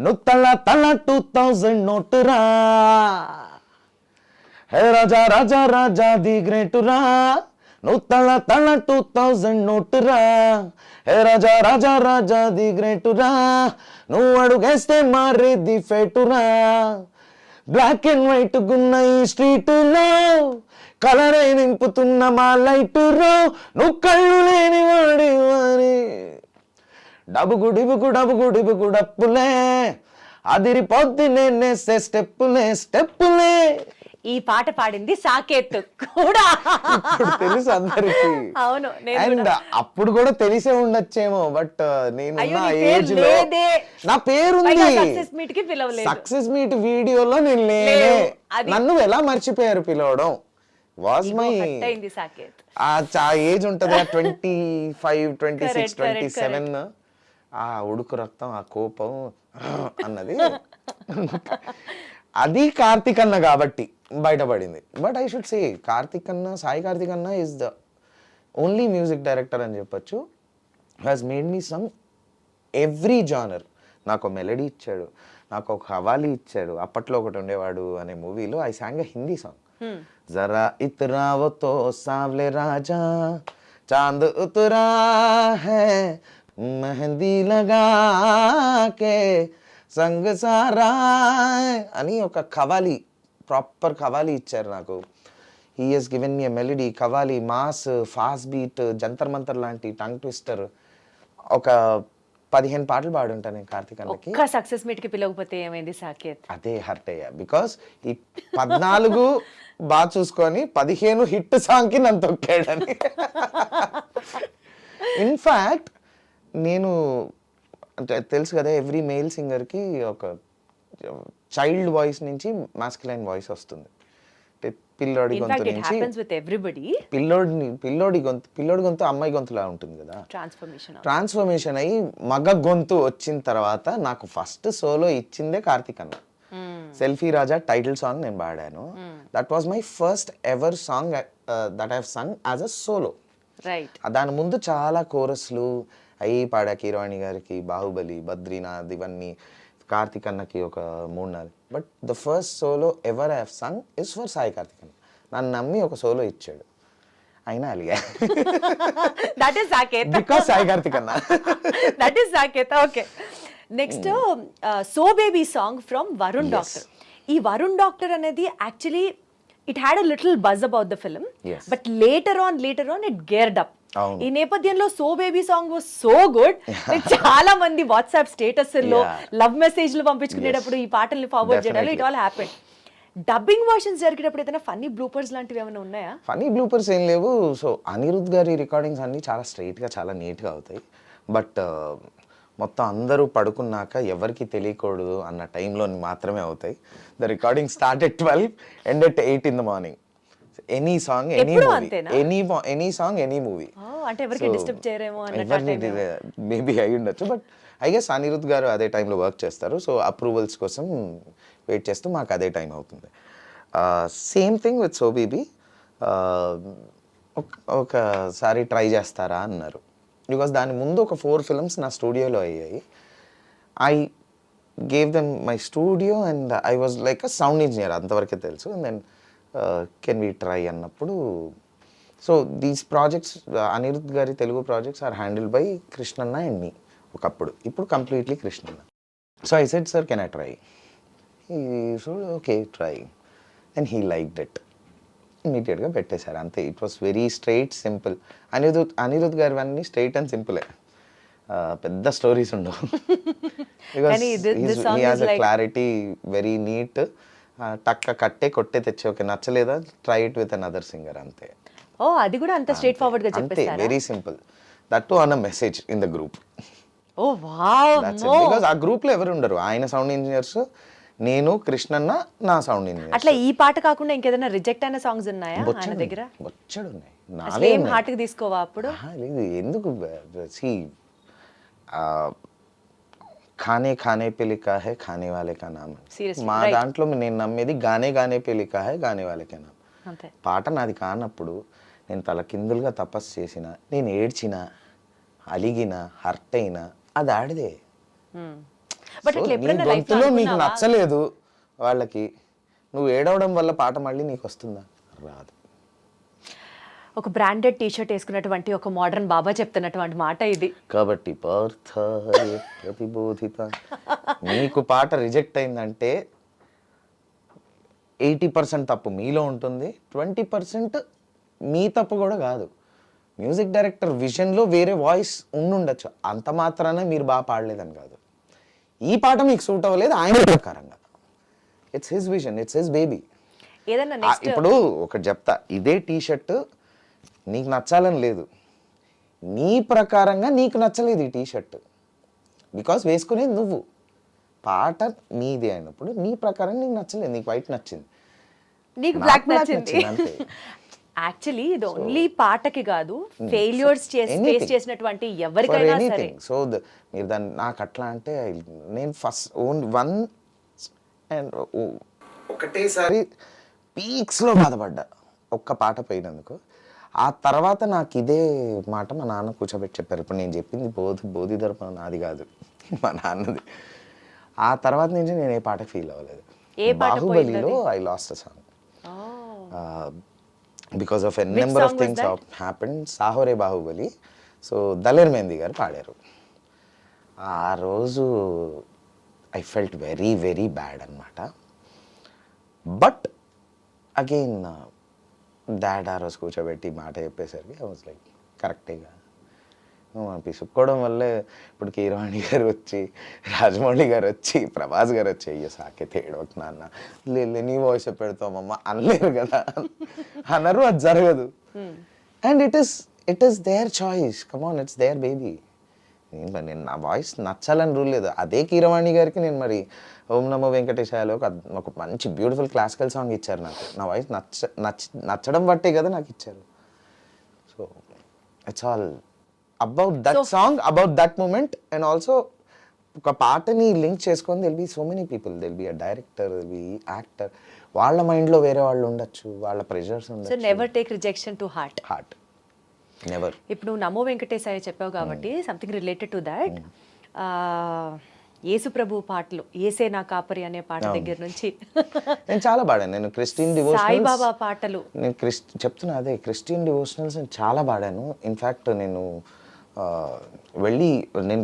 నువ్వు తల 2000 నోటు రా. హే రాజా రాజా రాజా ది గ్రేట్ రా, నువ్వు తల 2000 నోటు రా. హే రాజా రాజా రాజా ది గ్రేట్ రా, నువ్వు అడుగేస్తే మారేది ఫేటురా. బ్లాక్ అండ్ వైట్ గున్న ఈ స్ట్రీట్లో కలరే నింపుతున్న మా లైట్ రో. నువ్వు కళ్ళు లేని వాడి వారి డబుగు డిబుగు డబుగు డిబుగు డప్పులే, అదిరిపోద్ది నేనేసే స్టెప్పులే. ఈ పాట పాడింది సాకేత్ కూడా తెలుసు అందరికి. అవును, అండ్ అప్పుడు కూడా తెలిసే ఉండొచ్చేమో, బట్ నేను ఏజ్ లో నా పేరుంది. సక్సెస్ మీట్ వీడియోలో నేను లేనే, నన్ను ఎలా మర్చిపోయారు పిలవడం. వాజ్ మై ఆ ఏజ్ ఉంటది 25 26 27, ఆ ఉడుకు రక్తం, ఆ కోపం అన్నది అది కార్తిక్ అన్న కాబట్టి బయటపడింది. But I should say Karthik అన్న, సాయి కార్తిక్ అన్న is the only music director అని చెప్పొచ్చు has made me some every genre. నాకు మెలడీ ఇచ్చాడు, నాకు ఒక హవాలీ ఇచ్చాడు. అప్పట్లో ఒకటి ఉండేవాడు అనే మూవీలో I sang a Hindi song, జరా ఇతరావో తో సావ్లే రాజా చాంద్ ఉతరా హై మెహందీ లగా కే సంగ సారా అని ఒక ఖవాలి, ప్రాపర్ ఖవాలి ఇచ్చారు నాకు. He has given me a melody, qawwali, mass, fast beat, Jantar Mantar లాంటి టంగ్ ట్విస్టర్. ఒక 15 పాటలు పాడుంటా నేను కార్తిక్ అన్నకి. సక్సెస్ మీట్ కి పిలవకపోతే ఏమైంది సాకేత్? అదే హర్ట్ అయ్యా, బికాస్ ఈ 14 బాగా చూసుకొని 15 హిట్ సాంగ్ కి నన్ను తొక్కాడని. ఇన్ఫాక్ట్ నేను అంటే తెలుసు కదా, ఎవ్రీ మేల్ సింగర్కి ఒక చైల్డ్ వాయిస్ నుంచి మాస్కులైన్ వాయిస్ వస్తుంది. అంటే పిల్లోడి గొంతు నుంచి పిల్లోడి గొంతు అమ్మాయి గొంతులా ఉంటుంది కదా. ట్రాన్స్ఫర్మేషన్ అయ్యి మగ గొంతు వచ్చిన తర్వాత నాకు ఫస్ట్ సోలో ఇచ్చిందే కార్తిక్ అన్న. సెల్ఫీ రాజా టైటిల్ సాంగ్ నేను పాడాను. That was my first ever song that I have Sung as a solo. దాని ముందు చాలా కోరస్లు అయ్యి పాడా, కీరవాణి గారికి, బాహుబలి, బద్రీనాథ్, ఇవన్నీ కార్తిక్ అన్నకి ఒక 3-4. But the first solo ever I have sung is for Sai Karthik అన్న. నన్ను నమ్మి ఒక సోలో ఇచ్చాడు, అయినా అలిగా. That is Saketh, because Sai Karthik అన్న. That is Saketh. Okay, next so baby song from Varun doctor. ఈ వరుణ్ డాక్టర్ అనేది actually it had a little buzz about the film, but later on it geared up. ఈ నేపథ్యంలో so baby song was so good. చాలా మంది WhatsApp status లో love మెసేజ్లు పంపించుకునేటప్పుడు ఈ పాటల్ని ఫార్వర్డ్ చేయడం, it all happened. Dubbing versions జరిగేటప్పుడు ఏదైనా ఫన్నీ బ్లూపర్స్ లాంటివి ఏమైనా ఉన్నాయా? ఫనీ బ్లూపర్స్ ఏం లేవు. సో అనిరుద్ గారి రికార్డింగ్స్ అన్నీ చాలా స్ట్రైట్గా చాలా నీట్గా అవుతాయి. బట్ మొత్తం అందరూ పడుకున్నాక ఎవరికి తెలియకూడదు అన్న టైంలో మాత్రమే అవుతాయి. The recording start at 12 end at 8 in the morning. Any song any ఎప్పుడూ మూవీ, అంతేనా? Any song any movie. అంటే ఎవరికి డిస్టర్బ్ చేయరేమో అన్నట్టు. మేబీ అయి ఉండొచ్చు. బట్ ఐ గెస్ అనిరుద్ గారు అదే టైంలో వర్క్ చేస్తారు. సో అప్రూవల్స్ కోసం వెయిట్ చేస్తూ మాకు అదే టైం అవుతుంది. Same thing with so baby. ఒకసారి ట్రై చేస్తారా అన్నారు. బికాస్ దాని ముందు ఒక 4 films నా స్టూడియోలో అయ్యాయి. I gave them my studio and I was like a sound engineer, అంతవరకే తెలుసు. And then can we try అన్నప్పుడు, సో దీస్ ప్రాజెక్ట్స్ అనిరుద్ గారి Telugu projects are handled by కృష్ణన్న అండ్ మీ ఒకప్పుడు. ఇప్పుడు కంప్లీట్లీ కృష్ణన్న. So I said sir can I try? So okay try. And he liked it. ఇమీడియట్గా పెట్టేశారు అంతే. It was very straight simple. Anirudh గారు అన్నీ స్ట్రైట్ అండ్ సింపులే, పెద్ద స్టోరీస్ ఉండవు. Because clarity very neat. టక్క కట్టే కొట్టే తెచ్చి ఓకే నచ్చలేదా try it with another singer అంతే. అది కూడా అంత స్ట్రైట్ ఫార్వర్డ్ గా అంతే, చెప్పేస్తారా? Very simple. That to on a message in the group. Wow. Because ఆ గ్రూప్ లో ఎవరు ఉండరు, ఆయన సౌండ్ ఇంజనీర్స్, నేను, కృష్ణన్న, నా సౌండ్ ఇంజనీర్. అట్లా ఈ పాట కాకుండా ఇంకేదైనా రిజెక్ట్ అయిన సాంగ్స్ ఉన్నాయా ఆయన దగ్గర? బొచ్చడు ఉన్నాయి. అసలు ఏం హార్ట్ కి తీసుకోవా అప్పుడు? లేదు, ఎందుకు సి ఖానే ఖానే పే లిఖా హై ఖానే వాలే కా నామ్. మా దాంట్లో నేను నమ్మేది గానే గానే పే లిఖా హై గానే వాలే కా నామ్. అంతే. పాట నాది కానప్పుడు నేను తలకిందులుగా తపస్సు చేసిన, నేను ఏడ్చిన, అలిగిన, హర్ట్ అయినా అది ఆడిదే. బట్ ఇట్లా ఎప్పుడైనా లైఫ్ లో నీకు నచ్చలేదు వాళ్ళకి, నువ్వు ఏడవడం వల్ల పాట మళ్ళీ నీకు వస్తుందా? రాదు. ఒక బ్రాండెడ్ టీ షర్ట్ వేసుకున్నటువంటి ఒక మోడర్న్ బాబా చెప్తున్నటువంటి మాట ఇది. కాబట్టి ప్రతిబోధిత, మీకు పాట రిజెక్ట్ అయిందంటే 80% తప్పు మీలో ఉంటుంది, 20% మీ తప్పు కూడా కాదు. మ్యూజిక్ డైరెక్టర్ విజన్లో వేరే వాయిస్ ఉండుండొచ్చు, అంత మాత్రాన మీరు బాగా పాడలేదని కాదు. ఈ పాట మీకు సూట్ అవ్వలేదు ఆయన ప్రకారంగా. It's his vision, it's his baby. ఏదన్నా నెక్స్ట్ ఇప్పుడు ఒకటి చెప్తా, ఇదే టీ షర్ట్ నీకు నచ్చాలని లేదు, నీ ప్రకారంగా నీకు నచ్చలేదు ఈ టీ షర్ట్. బికాస్ వేసుకునేది నువ్వు, పాట నీది అయినప్పుడు నీ ప్రకారం నీకు నచ్చలేదు, నీకు వైట్ నచ్చింది, నీకు బ్లాక్ నచ్చింది. అంతే. యాక్చువల్లీ ఇది ఓన్లీ పాటకి కాదు, ఫెయిల్యూర్స్ ఫేస్ చేసినటువంటి ఎవరికైనా సరే. సో మీరు దాన్ని నాకు అట్లా అంటే నేను ఫస్ట్ వన్ అండ్ ఒకటేసారి పీక్స్లో బాధపడ్డా ఒక్క పాట పోయినందుకు. ఆ తర్వాత నాకు ఇదే మాట మా నాన్న కూర్చోబెట్టి చెప్పారు. ఇప్పుడు నేను చెప్పింది బోధి ధర్మం నాది కాదు, మా నాన్నది. ఆ తర్వాత నుంచి నేను ఏ పాట ఫీల్ అవ్వలేదు. బాహుబలిలో I lost a song because of n number of things happened. సాహోరే బాహుబలి. సో దలేర్ మెహందీ గారు పాడారు. ఆ రోజు I felt very very bad అనమాట. బట్ అగైన్ డాడ్ ఆ రోజు కూర్చోబెట్టి మాట చెప్పేసరికి ఐ వాజ్ లైక్ కరెక్టేగా పిసుక్కోవడం వల్లే ఇప్పుడు కీరవాణి గారు వచ్చి, రాజమౌళి గారు వచ్చి, ప్రభాస్ గారు వచ్చి అయ్యో సాకేతే ఏడవకు నాన్న, లేదు నీ వాయిస్ పెడతామమ్మ అనలేరు కదా, అనరు, అది జరగదు. And it is there choice, come on, it's there baby. నేను నా వాయిస్ నచ్చాలని రూల్ లేదు. అదే కీరవాణి గారికి నేను మరి ఓం నమో వెంకటేశాయలో ఒక మంచి బ్యూటిఫుల్ క్లాసికల్ సాంగ్ ఇచ్చారు నాకు. నా వాయిస్ నచ్చడం బట్టే కదా నాకు ఇచ్చారు. So it's all about that song, about that moment. And also ఒక పాటని లింక్ చేసుకొని they'll be so many people, they'll be a director, they'll be actor, వాళ్ళ మైండ్లో వేరే వాళ్ళు ఉండొచ్చు, వాళ్ళ ప్రెషర్స్ ఉండొచ్చు. So never take rejection to heart. Never. ఇప్పుడు నువ్వు నమో వెంకటేశాయ చెప్పావు కాబట్టి something related to that, Yesu ప్రభు పాటలు, ఏసే నా కాపరి అనే పాట దగ్గర నుంచి నేను చాలా పాడాను. నేను క్రిస్టియన్ డివోషనల్స్, సాయిబాబా పాటలు, నేను చెప్తున్నా అదే క్రిస్టియన్ డివోషనల్స్ నేను చాలా పాడాను. ఇన్ఫ్యాక్ట్ నేను నేను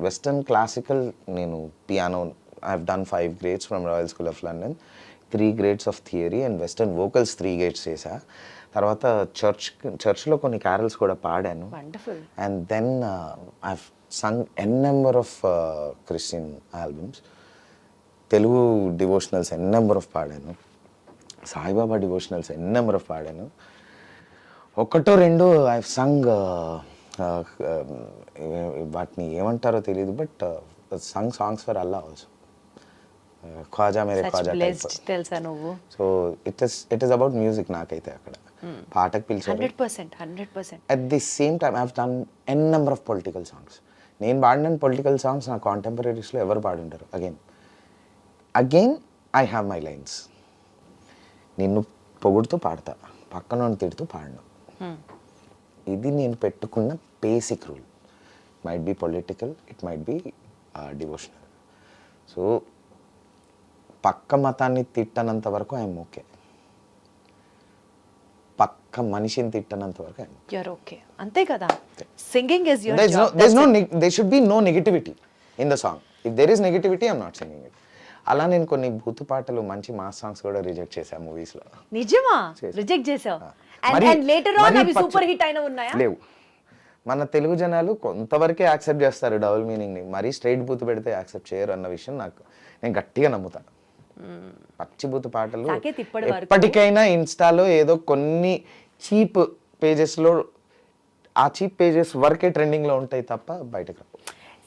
వెస్టర్న్ క్లాసికల్, నేను piano I have done 5 grades from Royal School of London, 3 grades of theory and western vocals 3 grades చేశా. తర్వాత చర్చ్లో కొన్ని క్యారల్స్ కూడా పాడాను. వండర్ఫుల్. అండ్ దెన్ ఐ సung n number of Christian albums. Telugu devotionals n number of పాడాను, Saibaba devotionals n number of పాడాను. ఒకటో రెండో ఐ సంగ్ వాటిని ఏమంటారో తెలియదు, but songs for Allah also. Khwaja Mere Khwaja type. తెలుసా నువ్వు? So it is about music నాకైతే అక్కడ. పాటకు పిలిచారు. 100%. At the same time I have done n number of political songs. నేను పాడిన పొలిటికల్ సాంగ్స్ నా కాంటెంపరీస్లో ఎవరు పాడుంటారు. Again I have my lines. నిన్ను పొగుడుతూ పాడతా, పక్కన తిడుతూ పాడను. ఇది నేను పెట్టుకున్న basic rule. Might be political, it might be devotional. So పక్క మతాన్ని తిట్టనంత వరకు ఐఎమ్ ఓకే, పక్క మనిషిని తిట్టనంత వరకు ఐఎమ్ యూర్ ఓకే. అంతే కదా. Singing is your job. there should be no negativity in the song. If there is negativity, I'm not singing it. అలా నేను కొన్ని బూతు పాటలు, మంచి మాస్ సాంగ్స్ కూడా రిజెక్ట్ చేశాను మూవీస్లో. నిజమా? రిజెక్ట్ చేసావు? అండ్ లేటర్ ఆన్ అవి సూపర్ హిట్ అయిన ఉన్నాయా? లేవు. మన తెలుగు జనాలు కొంతవరకే యాక్సెప్ట్ చేస్తారు డబుల్ మీనింగ్ని, మరీ స్ట్రైట్ బూతు పెడితే యాక్సెప్ట్ చేయరు అన్న విషయం నేను గట్టిగా నమ్ముతాను. పచ్చి బూతు పాటలు ఎప్పటికైనా ఇన్స్టాలో ఏదో కొన్ని చీప్ పేజెస్లో, ఆ చీప్ పేజెస్ వరకే ట్రెండింగ్లో ఉంటాయి తప్ప బయటకు రావు.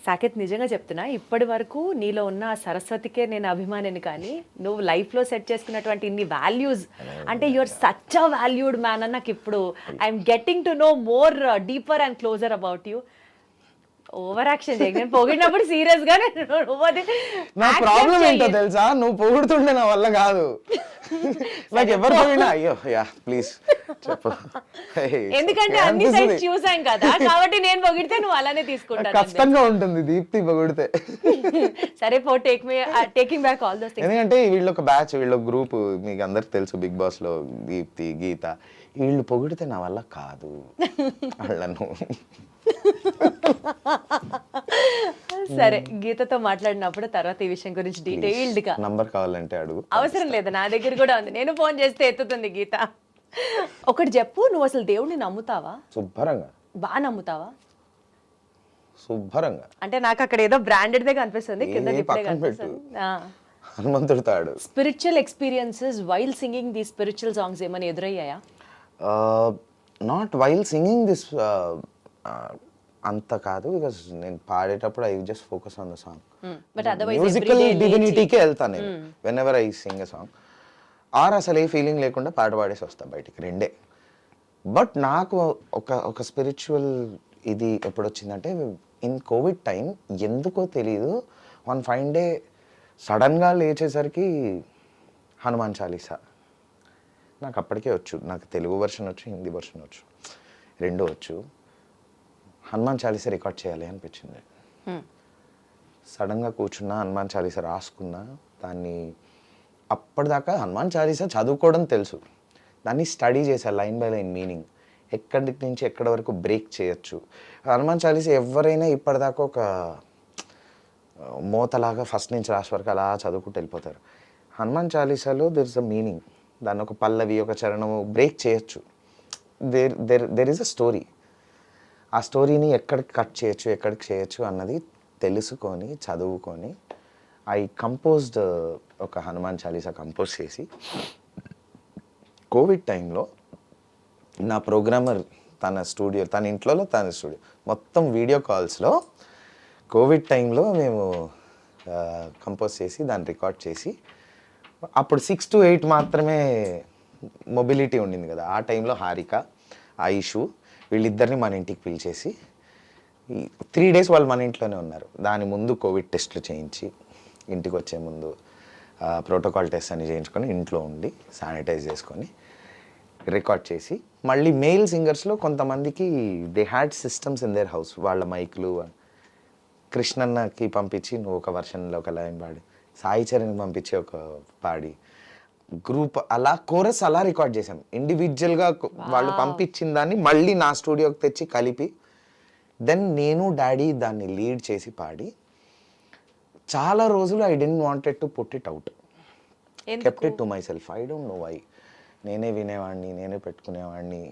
సాకేత్, నిజంగా చెప్తున్నా, ఇప్పటి వరకు నీలో ఉన్న ఆ సరస్వతికే నేను అభిమానిని, కానీ నువ్వు లైఫ్లో సెట్ చేసుకున్నటువంటి ఇన్ని వాల్యూస్, అంటే your such a valued man అని నాకు ఇప్పుడు I'm getting to know more deeper and closer about you. Over action చేయకు. నేను పొగిడినప్పుడు సీరియస్ గా నా ప్రాబ్లం ఏంటో తెలుసా, నువ్వు పొగుడుతుంటే నా వల్ల కాదు. నాకు ఎవరు పొగిడినా అయ్యో యా ప్లీజ్ చెప్పు, ఎందుకంటే అన్ని సైడ్స్ చూసాం కదా, కాబట్టి నేను పొగిడితే నువ్వు అలానే తీసుకుంటాను. కష్టంగా ఉంటుంది దీప్తి పొగిడితే. సరే పో, taking back all those things. ఎందుకంటే వీళ్ళు ఒక బ్యాచ్, వీళ్ళు ఒక గ్రూప్, మీకు అందరికి తెలుసు బిగ్ బాస్ లో దీప్తి, గీత, వీళ్ళు పొగిడితే నా వల్ల కాదు వాళ్ళను. సరే, గీతతో మాట్లాడినప్పుడు తర్వాత ఈ విషయం గురించి డీటెయిల్డ్ గా. నంబర్ కావాలంటే అడుగు. అవసరం లేదు, నా దగ్గర కూడా ఉంది, నేను ఫోన్ చేస్తే ఎత్తుతుంది గీత. ఒకటి చెప్పు, నువ్వు అసలు దేవుడిని నమ్ముతావా? శుభ్రంగా. బాగా నమ్ముతావా? శుభ్రంగా. అంటే నాకు అక్కడ ఏదో బ్రాండెడ్ దే కనిపిస్తుంది, కింద హనుమంతుడు తాడు. Spiritual experiences while singing the spiritual songs ఏమైనా ఎదురయ్యాయా? నాట్ వైల్ సింగింగ్ దిస్, అంత కాదు, బికాస్ నేను పాడేటప్పుడు I just focus on the song. Musical డివినిటీకే వెళ్తాను నేను whenever I sing a song. Or అసలు ఏ ఫీలింగ్ లేకుండా పాట పాడేసి వస్తా బయటికి, రెండే. బట్ నాకు ఒక స్పిరిచువల్ ఇది ఎప్పుడు వచ్చిందంటే ఇన్ కోవిడ్ టైం, ఎందుకో తెలీదు, వన్ ఫైన్ డే సడన్గా లేచేసరికి హనుమాన్ చాలీసా నాకు అప్పటికే వచ్చు. నాకు తెలుగు వర్షన్ వచ్చు, హిందీ వర్షన్ వచ్చు, రెండూ వచ్చు. హనుమాన్ చాలీసా రికార్డ్ చేయాలి అనిపించింది. సడన్గా కూర్చున్నా, హనుమాన్ చాలీసా రాసుకున్నా. దాన్ని అప్పటిదాకా హనుమాన్ చాలీసా చదువుకోవడం తెలుసు, దాన్ని స్టడీ చేశా లైన్ బై లైన్ మీనింగ్, ఎక్కడి నుంచి ఎక్కడి వరకు బ్రేక్ చేయొచ్చు. హనుమాన్ చాలీసా ఎవరైనా ఇప్పటిదాకా ఒక మోతలాగా ఫస్ట్ నుంచి లాస్ట్ వరకు అలా చదువుకుంటూ వెళ్ళిపోతారు. హనుమాన్ చాలీసాలో దెర్ ఇస్ అ మీనింగ్, దాన్ని ఒక పల్లవి, ఒక చరణము బ్రేక్ చేయొచ్చు. There is a story. ఆ స్టోరీని ఎక్కడికి కట్ చేయొచ్చు, ఎక్కడికి చేయొచ్చు అన్నది తెలుసుకొని చదువుకొని ఐ కంపోజ్డ్ ఒక హనుమాన్ చాలీసా కంపోజ్ చేసి, కోవిడ్ టైంలో నా ప్రోగ్రామర్ తన స్టూడియో, తన ఇంట్లో తన స్టూడియో మొత్తం వీడియో కాల్స్లో కోవిడ్ టైంలో మేము కంపోజ్ చేసి దాన్ని రికార్డ్ చేసి, అప్పుడు 6 to 8 మాత్రమే మొబిలిటీ ఉండింది కదా ఆ టైంలో. హారిక, ఆయిషు వీళ్ళిద్దరిని మన ఇంటికి పిలిచేసి 3 days వాళ్ళు మన ఇంట్లోనే ఉన్నారు. దాని ముందు కోవిడ్ టెస్టులు చేయించి, ఇంటికి వచ్చే ముందు ప్రోటోకాల్ టెస్ట్ అని చేయించుకొని ఇంట్లో ఉండి శానిటైజ్ చేసుకొని రికార్డ్ చేసి, మళ్ళీ మెయిల్ సింగర్స్లో కొంతమందికి they had systems in their house, వాళ్ళ మైక్లు కృష్ణన్నకి పంపించి నువ్వు ఒక వర్షన్లో ఒక లైన్ పాడి, సాయి చరణ్కి పంపించి ఒక పాడి, గ్రూప్ అలా కోరస్ అలా రికార్డ్ చేసాం. ఇండివిజువల్గా వాళ్ళు పంపించిన దాన్ని మళ్ళీ నా స్టూడియోకి తెచ్చి కలిపి, దెన్ నేను డాడీ దాన్ని లీడ్ చేసి పాడి, చాలా రోజులు I didn't wanted to put it out, kept it to myself. I don't know why. నేనే వినేవాడిని, నేనే పెట్టుకునేవాడిని,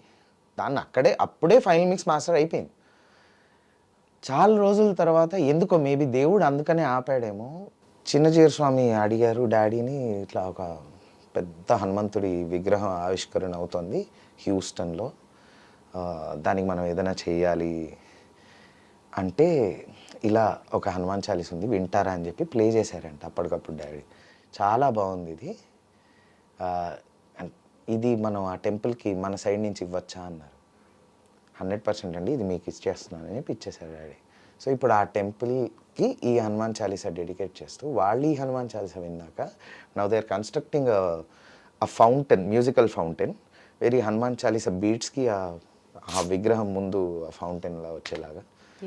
దాన్ని అప్పుడే ఫైనల్ మిక్స్ మాస్టర్ అయిపోయింది. చాలా రోజుల తర్వాత ఎందుకో మేబీ దేవుడు అందుకనే ఆపాడేమో, చిన్నజీర స్వామి అడిగారు డాడీని, ఇట్లా ఒక పెద్ద హనుమంతుడి విగ్రహం ఆవిష్కరణ అవుతుంది హ్యూస్టన్లో, దానికి మనం ఏదైనా చేయాలి అంటే ఇలా ఒక హనుమాన్ చాలీస్ ఉంది వింటారా అని చెప్పి ప్లే చేశారంట అప్పటికప్పుడు డాడీ. చాలా బాగుంది ఇది, ఇది మనం ఆ టెంపుల్కి మన సైడ్ నుంచి ఇవ్వచ్చా అన్నారు. 100% అండి, ఇది మీకు ఇచ్చేస్తున్నాను అని చెప్పి ఇచ్చేశారు డాడీ. సో ఇప్పుడు ఆ టెంపుల్కి ఈ హనుమాన్ చాలీసా డెడికేట్ చేస్తూ వాళ్ళు ఈ హనుమాన్ చాలీసా విన్నాక now they are constructing a fountain, musical fountain, very Hanuman Chalisa బీట్స్కి ఆ విగ్రహం ముందు ఆ ఫౌంటైన్లా వచ్చేలాగా.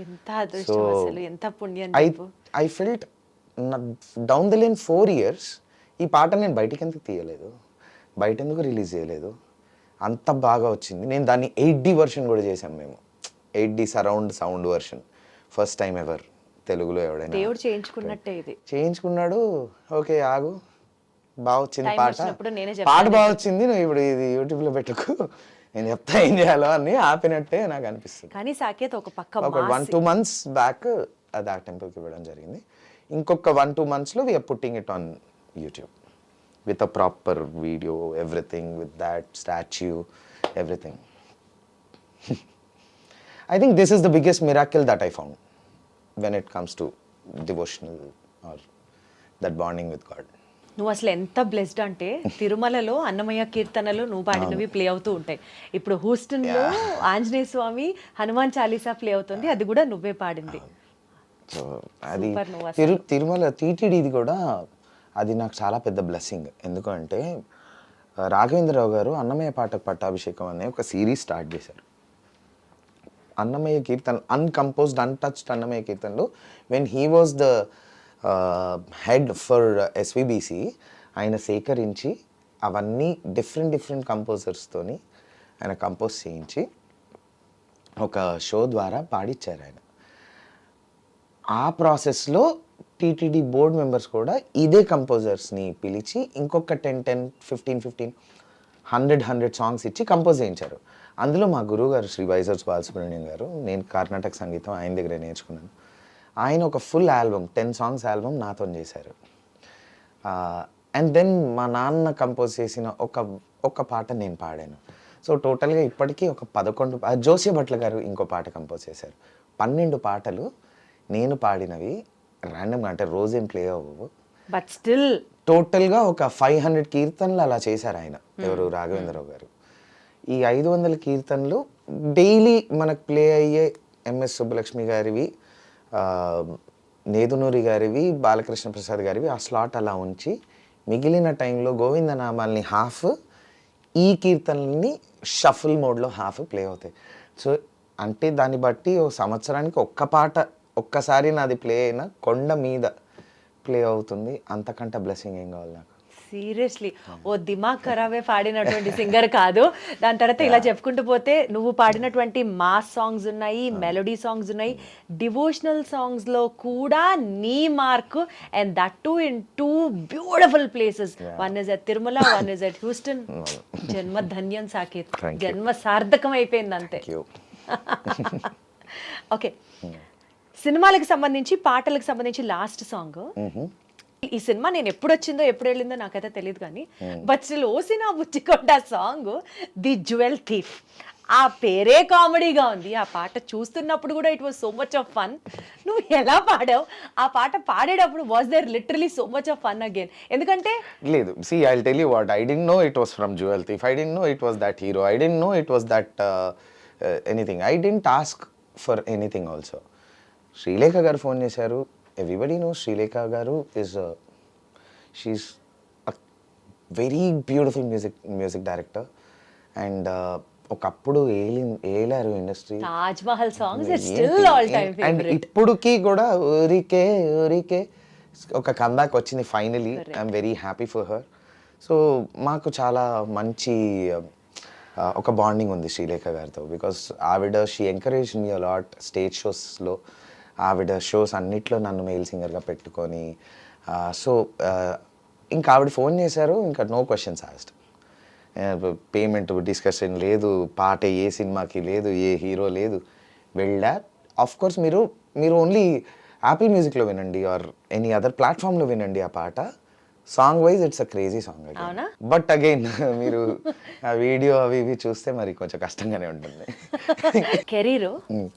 ఎంత అదృష్టం అసలు, ఎంత పుణ్యం. I felt down the line 4 years ఈ పాట నేను బయటికి ఎందుకు తీయలేదు, బయట ఎందుకు రిలీజ్ చేయలేదు, అంత బాగా వచ్చింది. నేను దాన్ని 8D వర్షన్ కూడా చేశాం మేము, 8D surround sound version, first time ever తెలుగులో ఎవడైనా. దేవుడు చేయించుకున్నట్టే ఇది. చేయించుకున్నాడు. ఓకే ఆగు, బాగా వచ్చింది Time పాట, వచ్చినప్పుడు నేనే పాట బాగా వచ్చింది, నువ్వు ఇప్పుడు ఇది యూట్యూబ్లో పెట్టుకు, నేను చెప్తా ఏం చేయాలో అని ఆపినట్టే నాకు అనిపిస్తుంది. కానీ సాకేత్ ఒక పక్క ఒక 1-2 months బ్యాక్ అది ఆ టెంపుల్కి ఇవ్వడం జరిగింది. ఇంకొక 1-2 monthsలో we're putting it on YouTube with a proper video, everything, with that statue, everything. I think this is the biggest miracle that I found when it comes to devotional or that bonding with God. నువ్వు అసలు ఎంత blessed అంటే తిరుమలలో అన్నమయ్య కీర్తనలు నువ్వు పాడినవి play అవుతూ ఉంటాయి. ఇప్పుడు హూస్టన్లో ఆంజనేయ స్వామి హనుమాన్ చాలీసా ప్లే అవుతుంది, అది కూడా నువ్వే పాడింది. సో అది తిరుమల టీటీడీది కూడా అది నాకు చాలా పెద్ద బ్లెస్సింగ్. ఎందుకంటే రాఘవేంద్రరావు గారు అన్నమయ్య పాటకు పట్టాభిషేకం అనే ఒక సిరీస్ స్టార్ట్ చేశారు. అన్నమయ్య కీర్తన అన్కంపోజ్డ్ అన్టచ్డ్ అన్నమయ్య కీర్తనలు when he was the head for SVBC, ఆయన సేకరించి అవన్నీ డిఫరెంట్ కంపోజర్స్తోని ఆయన కంపోజ్ చేయించి ఒక షో ద్వారా పాడిచ్చారు ఆయన. ఆ ప్రాసెస్లో టీటీడీ బోర్డ్ మెంబర్స్ కూడా ఇదే కంపోజర్స్ని పిలిచి ఇంకొక 10-15-100 సాంగ్స్ ఇచ్చి కంపోజ్ చేయించారు. అందులో మా గురువు గారు శ్రీ వైజర్స్ బాలసుబ్రహ్మణ్యం గారు, నేను కర్ణాటక సంగీతం ఆయన దగ్గర నేర్చుకున్నాను. ఆయన ఒక ఫుల్ ఆల్బమ్ 10 songs ఆల్బమ్ నాతో చేశారు. అండ్ దెన్ మా నాన్న కంపోజ్ చేసిన ఒక పాట నేను పాడాను. సో టోటల్గా ఇప్పటికీ ఒక 11 జోసి భట్ల గారు ఇంకో పాట కంపోజ్ చేశారు. 12 పాటలు నేను పాడినవి ర్యాండమ్గా, అంటే రోజేం ప్లే అవ్వవు, బట్ స్టిల్ టోటల్గా ఒక 500 కీర్తనలు అలా చేశారు ఆయన, ఎవరు రాఘవేంద్రరావు గారు. ఈ 500 కీర్తనలు డైలీ మనకు ప్లే అయ్యే ఎంఎస్ సుబ్బలక్ష్మి గారివి, నేదునూరి గారివి, బాలకృష్ణ ప్రసాద్ గారివి ఆ స్లాట్ అలా ఉంచి మిగిలిన టైంలో గోవిందనామాల్ని హాఫ్, ఈ కీర్తనల్ని షఫుల్ మోడ్లో హాఫ్ ప్లే అవుతాయి. సో అంటే దాన్ని బట్టి ఓ సంవత్సరానికి ఒక్క పాట ఒక్కసారి నాది ప్లే అయినా కొండ మీద ప్లే అవుతుంది. అంతకంటే బ్లెస్సింగ్ ఏం కావాలి నాకు. సీరియస్లీ ఓ దిమాగ్ ఖరాబే పాడినటువంటి సింగర్ కాదు. దాని తర్వాత ఇలా చెప్పుకుంటూ పోతే నువ్వు పాడినటువంటి మాస్ సాంగ్స్ ఉన్నాయి, మెలోడీ సాంగ్స్ ఉన్నాయి, డివోషనల్ సాంగ్స్లో కూడా నీ mark, and that to in 2 beautiful places. One is at Tirumala, one is at Houston. జన్మ ధన్యం సాకేత్, జన్మ సార్థకం అయిపోయింది అంతే. ఓకే, సినిమాలకు సంబంధించి పాటలకు సంబంధించి లాస్ట్ సాంగ్. ఈ సినిమా నేను ఎప్పుడు వచ్చిందో ఎప్పుడు వెళ్ళిందో నాకైతే తెలియదు కానీ బట్ స్టిల్ ఓసినా బుచ్చికొండ సాంగ్ ది జ్యువెల్ థీఫ్, ఆ పేరే కామెడీగా ఉంది. ఆ పాట చూస్తున్నప్పుడు కూడా it was so much of fun. నువ్వు ఎలా పాడావు ఆ పాట పాడేటప్పుడు? Was there literally so much of fun again? ఎందుకంటే లేదు, see I'll tell you what, I didn't know it was from Jewel Thief, I didn't know it was that hero, I didn't know it was that anything, I didn't ask for anything also. Srilekha గారు phone చేశారు. Everybody knows Srilekha garu is she's a very beautiful music director and ఒకప్పుడు ఏలారు industry. Taj Mahal songs it's still all time favourite. And ఇప్పుడుకి కూడా ఊరికే ఒక comeback వచ్చింది finally. I'm very happy for her. So మాకు చాలా మంచి ఒక బాండింగ్ ఉంది శ్రీలేఖ గారితో. బికాస్ ఆవిడ she encourage me a lot stage షోస్లో. ఆవిడ షోస్ అన్నిట్లో నన్ను మెయిల్ సింగర్గా పెట్టుకొని, సో ఇంకా ఆవిడ ఫోన్ చేశారు, ఇంకా no questions asked. Payment discussion లేదు, పాట ఏ సినిమాకి లేదు, ఏ హీరో లేదు. వెళ్ళా. ఆఫ్ కోర్స్ మీరు ఓన్లీ యాపిల్ మ్యూజిక్లో వినండి ఆర్ ఎనీ అదర్ ప్లాట్ఫామ్లో వినండి ఆ పాట. Song wise it's a crazy song. అవునా? బట్ అగైన్ మీరు ఆ వీడియో అవి ఇవి చూస్తే మరి కొంచెం కష్టంగానే ఉంటుంది. కెరీర్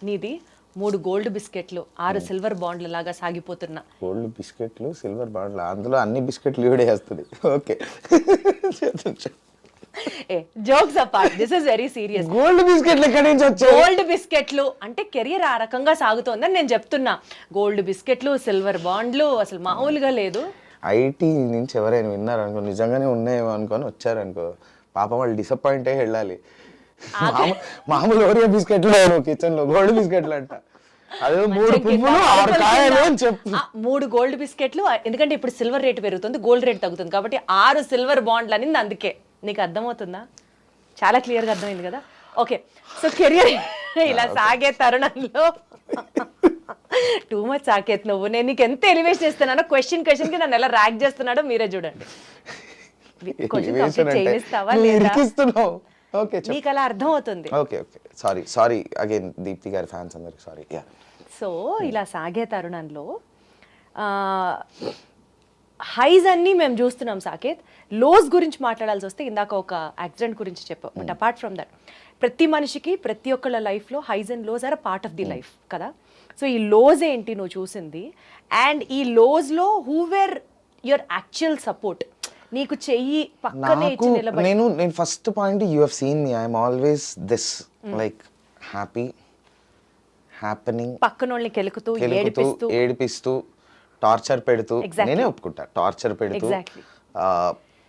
నీది 3 గోల్డ్ బిస్కెట్లు 6 సిల్వర్ బాండ్ల లాగా సాగిపోతున్నా. గోల్డ్ బిస్కెట్లు, సిల్వర్ బాటిల్, అందులో అన్ని బిస్కెట్లు ఈవిడే వేస్తుంది. Okay, A jokes apart, this is very serious. Gold బిస్కెట్లు ఎక్కడి నుంచి వచ్చాయి? గోల్డ్ బిస్కెట్లు అంటే కెరియర్ ఆ రకంగా సాగుతోందని నేను చెప్తున్నా. గోల్డ్ బిస్కెట్లు, సిల్వర్ బాండ్లు అసలు మామూలుగా లేదు. ఐటీ నుంచి ఎవరైనా విన్నారనుకో, నిజంగానే ఉన్నాయేమో అనుకొని వచ్చారనుకో, పాపం వాళ్ళు డిసప్పాయింట్ అయ్యి వెళ్ళాలి. మామూలు ఓరియో బిస్కెట్లు కిచెన్ లో గోల్డ్ బిస్కెట్లు అంట. అదే 3 పువ్వులు 6 కాయలు అని చెప్పు. 3 గోల్డ్ బిస్కెట్లు, ఎందుకంటే ఇప్పుడు సిల్వర్ రేట్ పెరుగుతుంది, గోల్డ్ రేట్ తగ్గుతుంది కాబట్టి 6 సిల్వర్ బాండ్లు అనింది. అందుకే నీకు అర్థమవుతుందా? చాలా క్లియర్గా అర్థమైంది కదా? ఓకే, సో కెరియర్ ఇలా సాగే తరుణంలో టూ మచ్ సాకేత్ నువ్వు. నేను నీకు ఎంత ఎలివేషన్ ఇస్తున్నానో, క్వశ్చన్ కి నన్ను ఎలా ర్యాక్ చేస్తున్నాడో మీరే చూడండి. కొంచెం కంప్లీట్ చేయనిస్తావా లేదా? ఓకే, నీకు అలా అర్థం అవుతుంది. Okay okay, sorry again Deepthi గారి ఫ్యాన్స్ అందరికి సారీ. సో ఇలా సాగే తరుణంలో హైస్ అన్ని మేము చూస్తున్నాం సాకేత్. లోస్ గురించి మాట్లాడాల్సి వస్తే ఇందాక ఒక యాక్సిడెంట్ గురించి చెప్పావు. బట్ అపార్ట్ ఫ్రమ్ దట్, ప్రతి మనిషికి ప్రతి ఒక్కళ్ళ లైఫ్లో highs and lows are a part of the life కదా. సో ఈ లోస్ ఏంటి నువ్వు చూసింది, అండ్ ఈ లోస్లో who were your actual support? నీకు చెయ్యి పక్కనే ఇచ్చి నిలబడి. నేను first point, you have seen me, I'm always this like happy happening, పక్కనోళ్ళని కెలుకుతూ ఏడిపిస్తూ టార్చర్ పెడుతూ, నేనే ఒప్పుకుంటా, టార్చర్ పెడుతూ,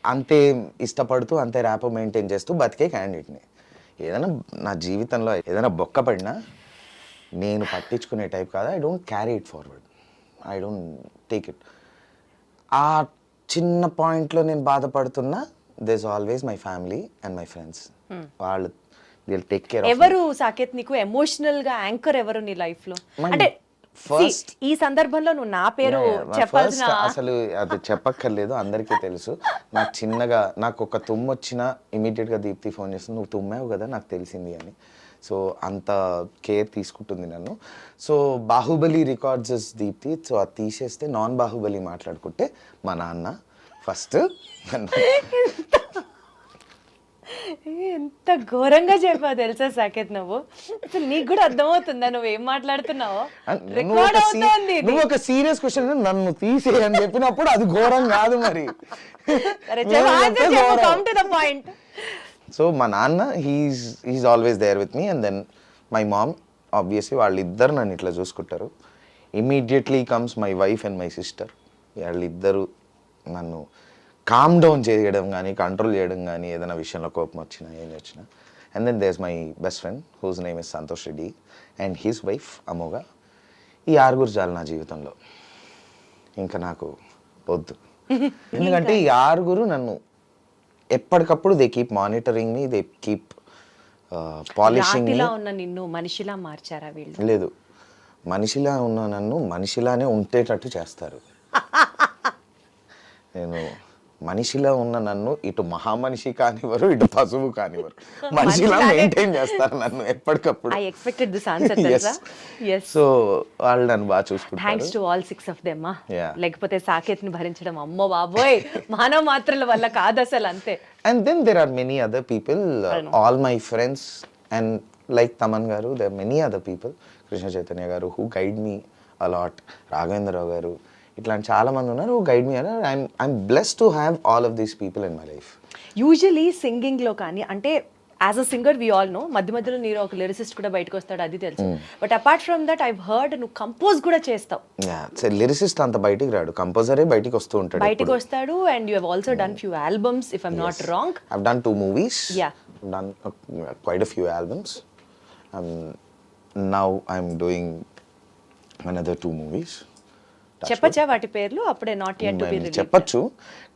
అంతే ఇష్టపడుతూ, అంతే ర్యాప్ మెయింటైన్ చేస్తూ బతికే క్యాండిడేట్ని. ఏదైనా నా జీవితంలో ఏదైనా బొక్క పడినా నేను పట్టించుకునే టైప్ కాదు. I don't carry it forward, I don't take it. ఆ చిన్న పాయింట్లో నేను బాధపడుతున్నా, they is always my family and my friends. వాళ్ళు దిల్ టేక్ కేర్. ఎవరు సాకేత్ నీకు ఎమోషనల్ గా యాంకర్ ఎవరు నీ లైఫ్ లో? అంటే ఫస్ట్ ఈ సందర్భంలో నువ్వు నా పేరు చెప్పాల్సిన, అసలు అది చెప్పక్కర్లేదు, అందరికీ తెలుసు. నాకు చిన్నగా నాకు ఒక తుమ్ము వచ్చినా ఇమీడియట్ గా దీప్తి ఫోన్ చేస్తుంది, నువ్వు తుమ్మావు కదా నాకు తెలిసింది అని. సో అంత కేర్ తీసుకుంటుంది నన్ను. So Baahubali records Deepthi, so అది తీసేస్తే నాన్ బాహుబలి మాట్లాడుకుంటే మా నాన్న ఫస్ట్. ఎంత ఘోరంగా చెప్పావు తెలుసా సాకేత్ నువ్వు. అసలు నీకు కూడా అర్థమవుతుందా నువ్వు ఏం మాట్లాడుతున్నావో? నువ్వు ఒక సీరియస్ క్వశ్చన్ నన్ను తీసే అని చెప్పినప్పుడు అది ఘోరం కాదు మరి. సో మా నాన్న he's always there with me, and then my mom obviously. వాళ్ళిద్దరు నన్ను ఇట్లా చూసుకుంటారు. Immediately comes my wife and my sister. వాళ్ళిద్దరు నన్ను కామ్ డౌన్ చేయడం కానీ, కంట్రోల్ చేయడం కానీ, ఏదైనా విషయంలో కోపం వచ్చినా ఏం వచ్చినా. And then there is my best friend whose name is Santosh Reddy and his wife Amogha. ఈ 6 చాలు నా జీవితంలో, ఇంకా నాకు వద్దు. ఎందుకంటే ఈ 6 నన్ను ఎప్పటికప్పుడు they keep monitoring me, they keep polishing me. ఉన్న నిన్ను మనిషిలా మార్చారా వీళ్ళు? లేదు, మనిషిలా ఉన్న నన్ను మనిషిలానే ఉండేటట్టు చేస్తారు. నేను మనిషిలా ఉన్న నన్ను ఇటు మహామనిషి కానివ్వరు, ఇటు పశువు కానివ్వరు, మనిషిలా మెయింటైన్ చేస్తారు నన్ను ఎప్పటికప్పుడు. I expected this answer, తెలుసా? Yes. సో వాళ్ళు నన్ను బాగా చూసుకుంటారు. Thanks to all 6 of them. లేకపోతే సాకేత్ని భరించడం అమ్మో బాబోయ్ మానవ మాత్రల వల్ల కాదు అసలు, అంతే. And then there are many other people, all my friends, and like Taman garu, there are many other people, Krishna Chaitanya garu, who guide me a lot, Raghavendra Rao garu, ఇట్లాంటి చాలా మంది ఉన్నారు who guide me. I'm blessed to have all of these people in my life. Usually సింగింగ్లో కానీ, అంటే as a singer we all know, మధ్య మధ్యలో మీరు ఒక లిరిసిస్ట్ కూడా బయటకు వస్తాడు, అది తెలుసు. But apart from that I've heard నువ్వు కంపోజ్ కూడా చేస్తావు. లిరిసిస్ట్ అంత బయటికి రాడు, కంపోజరే బయటికి వస్తూ ఉంటాడు, బయటకు వస్తాడు. And you have also done few albums if I'm not wrong. I've done 2 movies. Yeah. I've done quite a few albums. Now I'm doing another 2 movies. చెప్పచ్చా వాటి పేర్లు? అప్పుడే not yet to be released. చెప్పచ్చు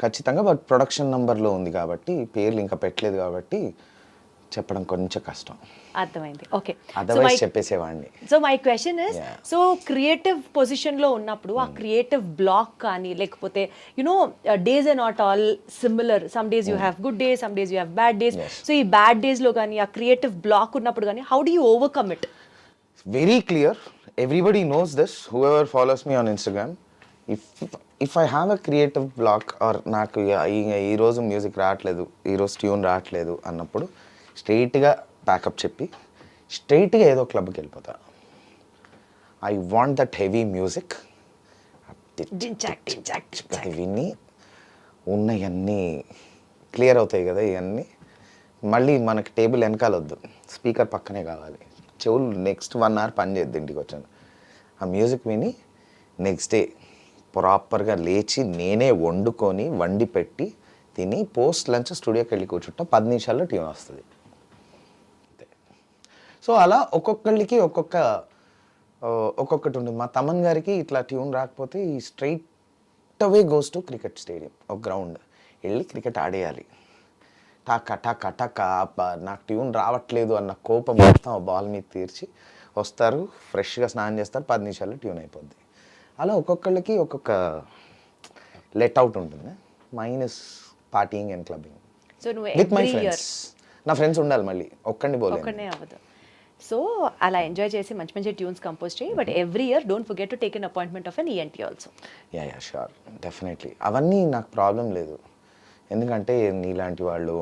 ఖచ్చితంగా, but production నంబర్లో ఉంది కాబట్టి, పేర్లు ఇంకా పెట్టలేదు కాబట్టి చెప్పడం కొంచెం కష్టం. అర్థమైంది. ఓకే, అదర్వైజ్ చెప్పేసేవాడిని. So my question is, so creative పొజిషన్లో ఉన్నప్పుడు ఆ క్రియేటివ్ బ్లాక్ కానీ, లేకపోతే you know days are not all similar, some days you have good days, some days you have bad days. So ఈ బ్యాడ్ డేస్లో కానీ, ఆ క్రియేటివ్ బ్లాక్ ఉన్నప్పుడు కానీ, how do you overcome it? Very clear, everybody knows this, whoever follows me on Instagram, if I have a creative block or నాకు ఈ రోజు music రావట్లేదు, ఈరోజు ట్యూన్ రావట్లేదు అన్నప్పుడు స్ట్రైట్గా ప్యాకప్ చెప్పి స్ట్రైట్గా ఏదో క్లబ్కి వెళ్ళిపోతా. I want that heavy music, అది విని ఉన్నవన్నీ క్లియర్ అవుతాయి కదా. ఇవన్నీ మళ్ళీ మనకి టేబుల్ వెనకాల వద్దు, స్పీకర్ పక్కనే కావాలి. చెవులు నెక్స్ట్ 1 hour పని చేద్ది. ఇంటికి వచ్చాను ఆ మ్యూజిక్ విని నెక్స్ట్ డే ప్రాపర్గా లేచి నేనే వండి పెట్టి తిని పోస్ట్ లంచ్ స్టూడియోకి వెళ్ళి కూర్చుంటాం. 10 నిమిషాల్లో ట్యూన్ వస్తుంది. సో అలా ఒక్కొక్కళ్ళకి ఒక్కొక్కటి ఉంటుంది. మా తమన్ గారికి ఇట్లా ట్యూన్ రాకపోతే ఈ straight away goes to cricket stadium, ఒక గ్రౌండ్ వెళ్ళి క్రికెట్ ఆడేయాలి. టక టక టక నాకు ట్యూన్ రావట్లేదు అన్న కోపం మొత్తం ఆ బాల్ మీద తీర్చి వస్తారు, ఫ్రెష్గా స్నానం చేస్తారు, 10 నిమిషాల్లో ట్యూన్ అయిపోద్ది. అలా ఒక్కొక్కళ్ళకి ఒక్కొక్క లెట్ అవుట్ ఉంటుంది. Minus partying and clubbing so నువ్వు విత్ మై ఫ్రెండ్స్. నా ఫ్రెండ్స్ ఉండాలి, మళ్ళీ ఒక్కడిని ఒక్కనే అవ్వదు. సో అలా ఎంజాయ్ చేసి మంచి మంచి ట్యూన్స్ కంపోజ్ చేయి. But every year don't forget to take an appointment of an ENT also. Yeah sure, definitely. అవన్నీ నాకు ప్రాబ్లం లేదు, ఎందుకంటే నీలాంటి వాళ్ళు,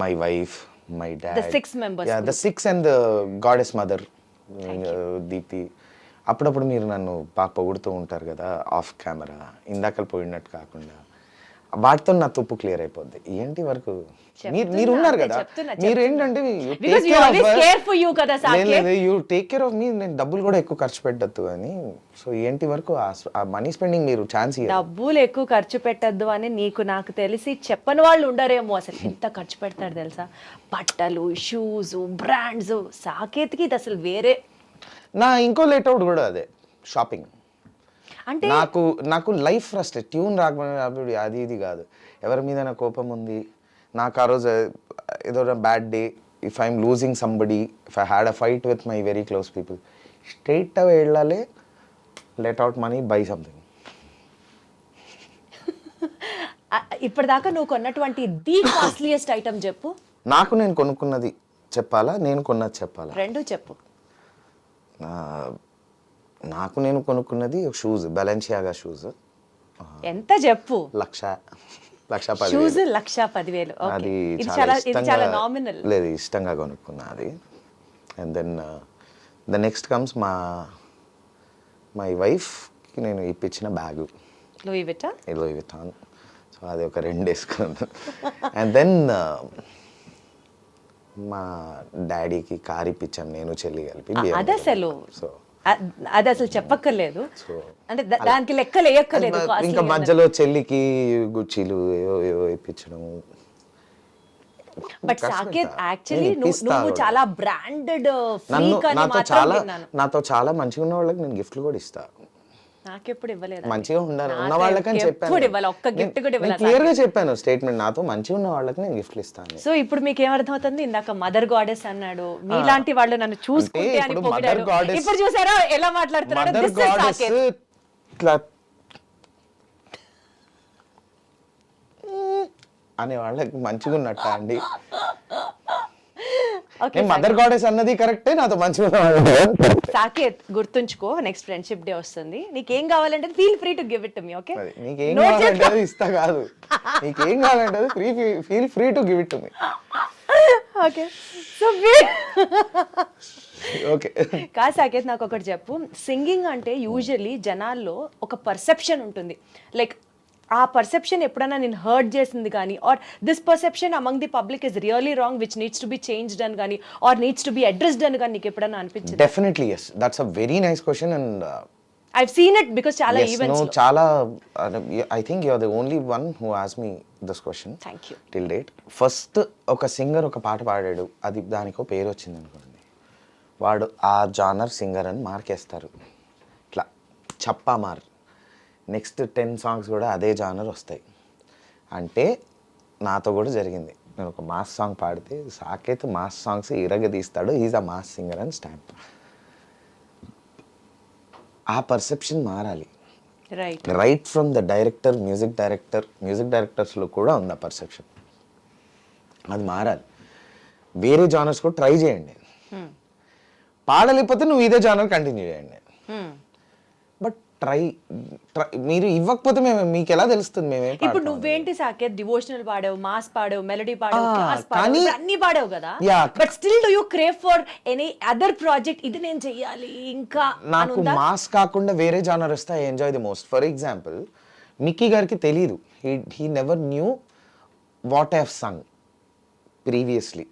my wife, my dad, The 6 members the 6 and the goddess mother Deepthi. అప్పుడప్పుడు మీరు నన్ను బాగా పొగుడుతూ ఉంటారు కదా ఆఫ్ కెమెరా, ఇందాక పోయినట్టు కాకుండా. వాటితో నా తుప్పు క్లియర్ అయిపోద్ది. ఏంటి వరకు మీరు ఉన్నారు కదా, మీరు ఏంటంటే యూ టేక్ కేర్ ఆఫ్ మీ. నేను డబ్బులు కూడా ఎక్కువ ఖర్చు పెట్టద్దు అని. సో ఏంటి వరకు ఆ మనీ స్పెండింగ్ మీరు ఛాన్స్ డబ్బులు ఎక్కువ ఖర్చు పెట్టద్దు అని నాకు తెలిసి చెప్పని వాళ్ళు ఉండరేమో. అసలు ఎంత ఖర్చు పెడతాడు తెలుసా, బట్టలు, షూస్, బ్రాండ్స్. సాకేత్కి ఇది అసలు వేరే. నా ఇంకో లేట్ అవుట్ కూడా అదే, షాపింగ్. అంటే నాకు లైఫ్ ఫ్రస్ట్రేట్, ట్యూన్ రాకపోతే అది ఇది కాదు, ఎవరి మీద నా కోపం ఉంది, నాకు ఆ రోజు ఏదో bad day, if I'm losing somebody, if I had a fight with my very close people, straight away వెళ్ళాలి, let out money, buy something. ఇప్పటిదాకా నువ్వు కొన్నటువంటి ది కాస్ట్లీయెస్ట్ ఐటమ్ చెప్పు. నేను కొనుక్కున్నది చెప్పాలా, నేను కొన్నది చెప్పాలా? రెండు చెప్పు. నేను కొనుక్కున్నది షూస్, బెలెన్షియాగా షూస్. ఎంత చెప్పు? 1,10,000. షూస్ 1,10,000. అది చాలా నామినల్. లేదు, ఇష్టంగా కొనుక్కున్నా అది. And then the next comes my వైఫ్కి నేను ఇప్పించిన బ్యాగు, లూయి విటాన్. సో అది ఒక 2 వేసుకున్నాను. అండ్ దెన్ మా డాడీకి కార్ ఇప్పించాను, నేను చెల్లి కలిపి. అది అసలు చెప్పక్కర్లేదు, అంటే దానికి లెక్కలు వేయక్కర్లేదు. ఇంకా మధ్యలో చెల్లికి గుచ్చిలు ఏవో ఇప్పించడం. బట్ సాకేత్ యాక్చువల్లీ నువ్వు చాలా బ్రాండెడ్ ఫ్రీక్ అని మాత్రం విన్నాను. నాతో చాలా మంచిగా ఉన్న వాళ్ళకి నేను గిఫ్ట్లు కూడా ఇస్తా. నాకెప్పుడు ఇవ్వలేదు. మంచిగా ఉండాలి ఉన్న వాళ్ళకని చెప్పాను, ఒక్క గిఫ్ట్ కూడా ఇవ్వలేదు. క్లియర్ గా చెప్పాను స్టేట్మెంట్, నాతో మంచిగా ఉన్న వాళ్ళకి నేను గిఫ్ట్లు ఇస్తాను. సో ఇప్పుడు మీకు ఏమర్థమవుతుంది? ఇందాక మదర్ గాడెస్ అన్నాడు, మీలాంటి వాళ్ళు నన్ను చూసుకుంటే అని పొగిడాడు. ఇప్పుడు చూసారా ఎలా మాట్లాడుతున్నాడు? అనే వాళ్ళకి మంచిగా ఉన్నట్ట అండి. మదర్ గాడెస్ అన్నది కరెక్టే, నాతో మంచిగా. సాకేత్ గుర్తుంచుకో, నెక్స్ట్ ఫ్రెండ్షిప్ డే వస్తుంది, నీకేం కావాలంటే feel free to give it to me. Okay, నీకేం కావాలంటే అది ఇస్తా కాదు, నీకేం కావాలంటే అది feel free to give it to me. Okay, so okay కాదు సాకేత్, నాకు ఒకటి చెప్పు. సింగింగ్ అంటే యూజువల్లీ జనాల్లో ఒక పర్సెప్షన్ ఉంటుంది, లైక్ ఆ పర్సెప్షన్ ఎప్పుడైనా నేను హర్ట్ చేసింది కానీ, or this perception among the public is really wrong which needs to be changed అని కానీ, or needs to be addressed అని కానీ నీకు ఎప్పుడైనా అనిపించింది? Definitely yes, that's a very nice question and I've seen it because చాలా events లో చాలా I think you're the only one who asked me this question. Thank you. Till date first ఒక singer ఒక పాట పాడాడు, అది దానికో పేరు వచ్చింది అనుకోండి, వాడు ఆ జానర్ సింగర్ అని మార్కేస్తారు, ఇట్లా చప్పా మార్. నెక్స్ట్ 10 సాంగ్స్ కూడా అదే జానర్ వస్తాయి. అంటే నాతో కూడా జరిగింది, నేను ఒక మాస్ సాంగ్ పాడితే సాకేత్ మాస్ సాంగ్స్ ఇరగదీస్తాడు, ఈజ్ అ మాస్ సింగర్ అని స్టాంప్. ఆ పర్సెప్షన్ మారాలి. Right from the director, music డైరెక్టర్స్లో కూడా ఉంది ఆ పర్సెప్షన్, అది మారాలి. వేరే జానర్స్ కూడా ట్రై చేయండి, పాడలేకపోతే నువ్వు ఇదే జానర్ కంటిన్యూ చేయండి. బట్ ట్రై మీరు ఇవ్వకపోతే మేము మీకు ఎలా తెలుస్తుంది మేమే ఇప్పుడు నువ్వేంటి సాకేత్, డివోషనల్ పాడావు, మాస్ పాడావు, మెలడీ పాడావు, Ah, క్లాస్ పాడావు, కానీ- ఇప్పుడు అన్ని పాడావు కదా. Yeah. But still do you crave for any other project, ఇది నేను చెయ్యాలి ఇంకా నాకు అనుందా? మాస్ కాకుండా వేరే జానర్ వస్తే I enjoy the most. For example Mickey గారికి తెలీదు, he never knew what I have Sung previously.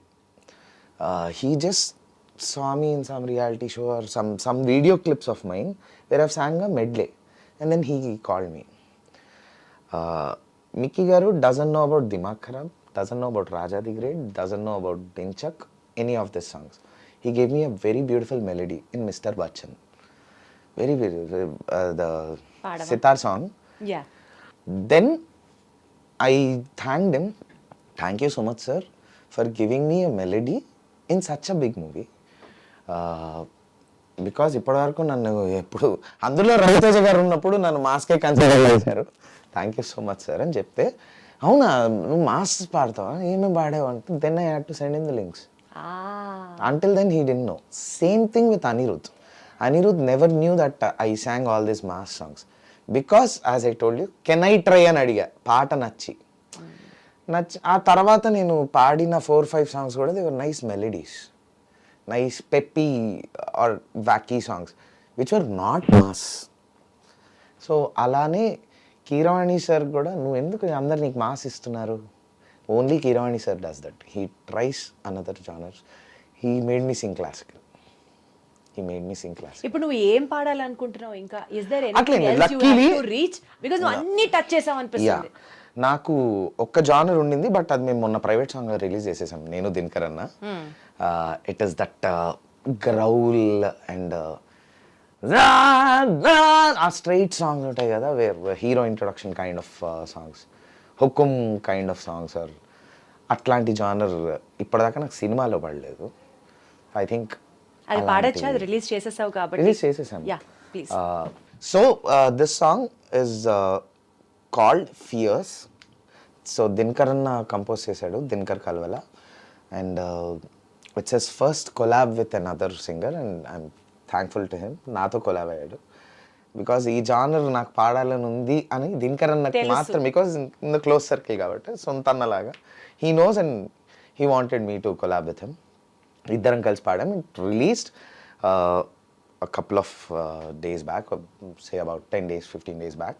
He just saw me in some reality show or some video clips of mine where I've sang a medley, and then he called me. Mickey Garu doesn't know about Dimag Kharab, doesn't know about Raja the Great, doesn't know about Dinchak, any of these songs. He gave me a very beautiful melody in Mr. Bachchan. Very beautiful. The Padava. sitar song. Yeah. Then I thanked him. Thank you so much, sir, for giving me a melody in such a big movie. Because ఇప్పటివరకు నన్ను ఎప్పుడు అందులో రవితేజ గారు ఉన్నప్పుడు నన్ను మాస్కే consider చేశారు. Thank you so much sir అని చెప్తే, అవునా నువ్వు మాస్ పాడతావా, ఏమేమి పాడావు అంటే, then I had to send in the links. Until then he didn't know. Same thing with Anirudh. Anirudh never knew that I sang all these mass songs. Because as I told you, can I try అని అడిగా, పాట నచ్చి ఆ తర్వాత నేను పాడిన 4-5 songs కూడా they were nice melodies, nice peppy or wacky songs which were not mass. So అలానే కీరవాణి సార్ కూడా, నువ్వు ఎందుకు అందరు నీకు మాస్ ఇస్తున్నారు, only Keeravani sir does that. He tries another genres. He made me sing classical. ఇప్పుడు నువ్వు ఏం పాడాలనుకుంటున్నావు ఇంకా? ఇస్ దేర్ అట్లే anything else you luckily- have to reach? Because నువ్వు అన్ని టచ్ చేసావు అనిపిస్తుంది. నాకు ఒక్క జానర్ ఉండింది, బట్ అది మేము మొన్న ప్రైవేట్ సాంగ్ రిలీజ్ చేసేసాం నేను దినకర్ అన్న. It is that growl and ఆ స్ట్రైట్ సాంగ్స్ ఉంటాయి కదా, where hero introduction kind of songs, Hukum kind of songs, or అట్లాంటి జానర్ ఇప్పటిదాకా నాకు సినిమాలో పడలేదు. ఐ థింక్ అది పాడొచ్చా? అది రిలీజ్ చేసేసావు కాబట్టి. రిలీజ్ చేసేసాం. Yeah please. So this song is called fierce. So Dinakar అన్న కంపోజ్ చేశాడు, Dinakar Kalvala, and it's his first collab with another singer, and I'm thankful to him. నాతో కొలాబ్ అయ్యాడు బికాజ్ ఈ జానర్ నాకు పాడాలని ఉంది అని దినకర్ అన్నకి మాత్రం, because in the close circle కాబట్టి, సొంత అన్నలాగా he knows and he wanted me to collab with him. ఇద్దరం కలిసి పాడాం. It released a couple of days back, or say about 10 days, 15 days back.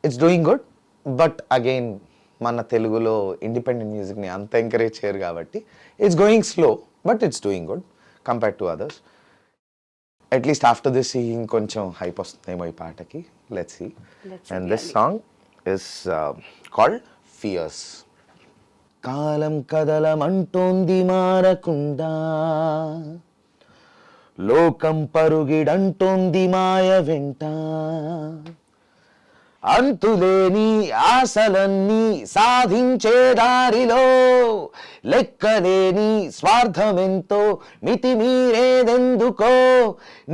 It's doing good, but again మన తెలుగులో independent మ్యూజిక్ని అంత encourage చేయరు కాబట్టి it's going slow, but it's doing good compared to others. At least after this ఇంకొంచెం hype వస్తుందేమో ఈ పాటకి. Let's see. And this song is called fierce. కాలం కదలమంటోంది మారకుండా, లోకం పరుగిడంటోంది మాయ వెంట, అంతులేని ఆశలన్నీ సాధించే దారిలో, లెక్కలేని స్వార్థమెంతో మితిమీరేదెందుకో,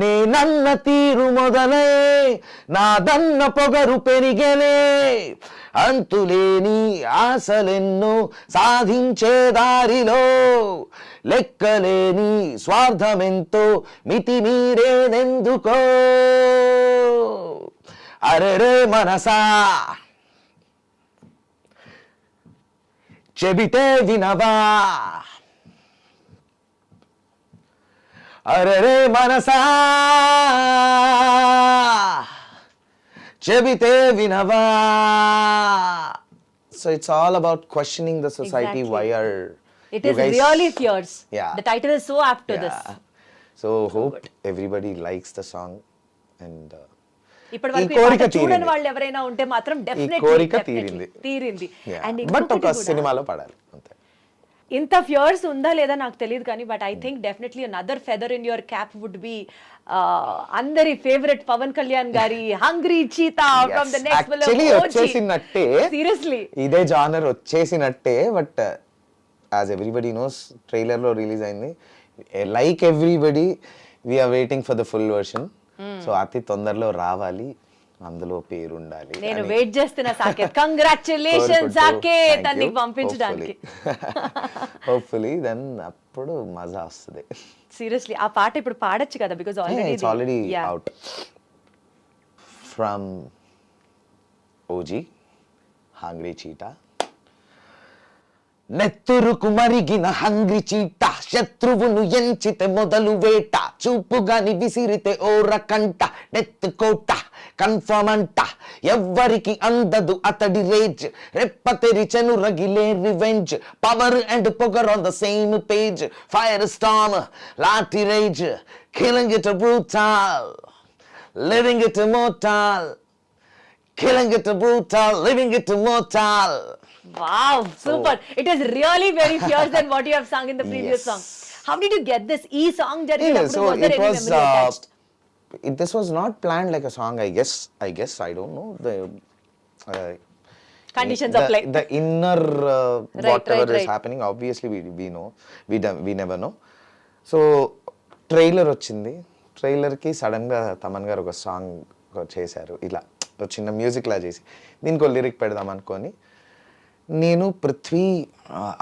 నేనన్న తీరు మొదలే నాదన్న పొగరు పెరిగెలే, అంతులేని ఆశలెన్నో సాధించే దారిలో, లెక్కలేని స్వార్థమెంతో మితిమీరేదెందుకో, అరెరే మనసా చెబితే వినవా, అరెరే మనసా చెబితే వినవా. So it's all about questioning the society. Exactly. Why are It you is guys... really fierce. Yeah. The title is so apt to this. So hope everybody likes the song, and ఇప్పటి ఈ వరకు కోరిక చూడని తీరింది. వాళ్ళు ఎవరైనా ఉంటే మాత్రం ఈ డెఫినెట్లీ కోరిక తీరింది. తీరింది. అండ్ బట్ ఒక సినిమాలో పడాలి అంతే. ఇంత ఫ్యూర్స్ ఉందా లేదా నాకు తెలియదు కానీ, but I think definitely another feather in your cap would be అందరి ఫేవరెట్ పవన్ కళ్యాణ్ గారి hungry cheetah from the next film. Actually వచ్చేసినట్టే, సీరియస్లీ ఇదే జానర్ వచ్చేసినట్టే. But as everybody knows, trailer లో రిలీజ్ అయింది. Like everybody we're waiting for the full version. So అతి తొందరలో రావాలి. అందులో పేరు ఉండాలి నేను వెయిట్ చేస్తున్నా సాకేత్. కంగ్రాచులేషన్ సాకేత్ అని నీకు పంపించడానికి. హోప్ఫుల్లీ దెన్ అప్పుడు మజా వస్తుంది. సీరియస్లీ ఆ పాట ఇప్పుడు పాడొచ్చు కదా, because already out from OG hungry cheetah. నెత్తురుకు మరిగిన హంగ్రీ చీట, శత్రువును ఎంచితే మొదలు వేట, చూపుగాని విసిరితే ఓరకంట, నెత్తు కోట కన్ఫర్మ్ అంట, ఎవ్వరికి అందదు అతడి రేజ్, రెప్ప తెరిచెను రగిలే రివెంజ్, పవర్ అండ్ పొగర్ on the same page, fire storm లాటి rage, killing it brutal, living it immortal, killing it brutal, living it immortal. Wow, super. It is really very fierce than what you have sung in the previous song. How did you get this song So was there it any was memory attached? this was not planned like a song, I guess I don't know the Conditions of play. the inner whatever is right. happening, obviously we know, we never know. So trailer వచ్చింది, ట్రైలర్కి సడన్గా తమన్ గారు ఒక song చేశారు, ఇలా ఒక చిన్న music లా చేసి దీనికి ఒక లిరిక్ పెడదాం అనుకొని నేను పృథ్వీ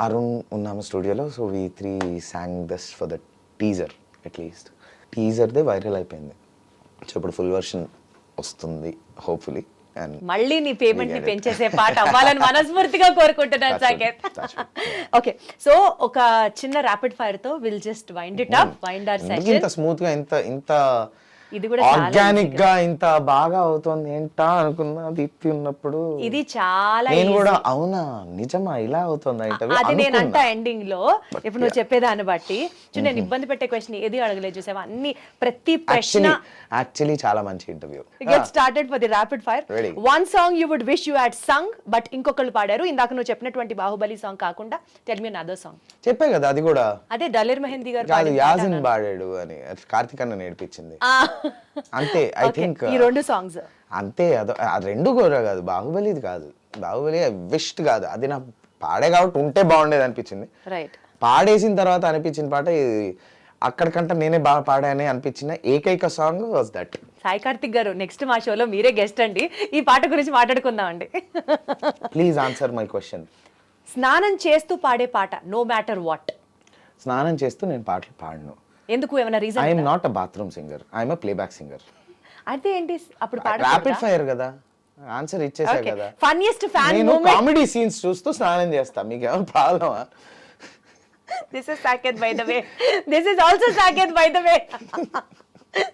అరుణ్ ఉన్నాము స్టూడియోలో. So we three sang this for the teaser. At least టీజర్దే వైరల్ అయిపోయింది. సో ఇప్పుడు ఫుల్ వర్షన్ వస్తుంది హోప్ఫుల్లీ. అండ్ మళ్ళీ నీ పేమెంట్ ని పెంచేసే పాట అవ్వాలని మనస్ఫూర్తిగా కోరుకుంటున్నాను సాకేత్. ఓకే, సో ఒక చిన్న ర్యాపిడ్ ఫైర్ తో will just wind it up, wind our session. ఇంత స్మూత్ గా ఇంత ఇది కూడా ఆర్గానిక్ గా ఇంత బాగా అవుతుంది ఏంటా అనుకున్నా దీప్తి ఉన్నప్పుడు. ఇది చాలా నేను కూడా అవునా నిజమా ఇలా అవుతుందా అది నేను అంట ఎండింగ్ లో. ఇప్పుడు నువ్వు చెప్పేదాన్ని బట్టి నేను ఇబ్బంది పెట్టే క్వశ్చన్ ఏది అడగలేదు చూసావా, అన్ని ప్రతి ప్రశ్న యాక్చువల్లీ చాలా మంచి interview. Get started for the rapid fire. One song you would wish you had sung but ఇంకొకళ్ళు పాడారు. ఇందాక నువ్వు చెప్పినటువంటి బాహుబలి సాంగ్ కాకుండా టెల్ మీ అనదర్ సాంగ్. చెప్పే కదా అది కూడా, అదే డలేర్ మెహందీ గారు కాదు యాజిన్ పాడాడు అని కార్తిక్ అన్న నేర్పించింది అంతే. ఐ థింక్ ఈ రెండు సాంగ్స్ అంతే. అది రెండు కూడా కాదు, బాహుబలిది కాదు, బాహుబలి విష్ట్ కాదు, అది నా పాడే కాబట్టి ఉంటే బాగుండేది అనిపించింది. రైట్, పాడేసిన తర్వాత అనిపించిన పాట అక్కడికంటే నేనే బాగా పాడానే అనిపించిన ఏకైక song was that. Sai Karthik గారు నెక్స్ట్ మా షోలో మీరే గెస్ట్ అండి, ఈ పాట గురించి మాట్లాడుకుందాం అండి. Please answer my question. స్నానం చేస్తూ పాడే పాట నో మ్యాటర్ వాట్. స్నానం చేస్తూ నేను పాటలు పాడను. ఎందుకు, ఏమైనా reason? I'm not a bathroom singer, I'm a playback singer. అంటే ఏంటి అప్పుడు ర్యాపిడ్ ఫైర్ కదా, ఆన్సర్ ఇచ్చేసా కదా. ఫన్నీయెస్ట్ ఫ్యాన్ నేను మూమెంట్. కామెడీ సీన్స్ చూస్తూ స్నానం చేస్తా, మీకు ఏమైనా ప్రాబ్లమా? This is Saketh by the way, this is also Saketh by the way.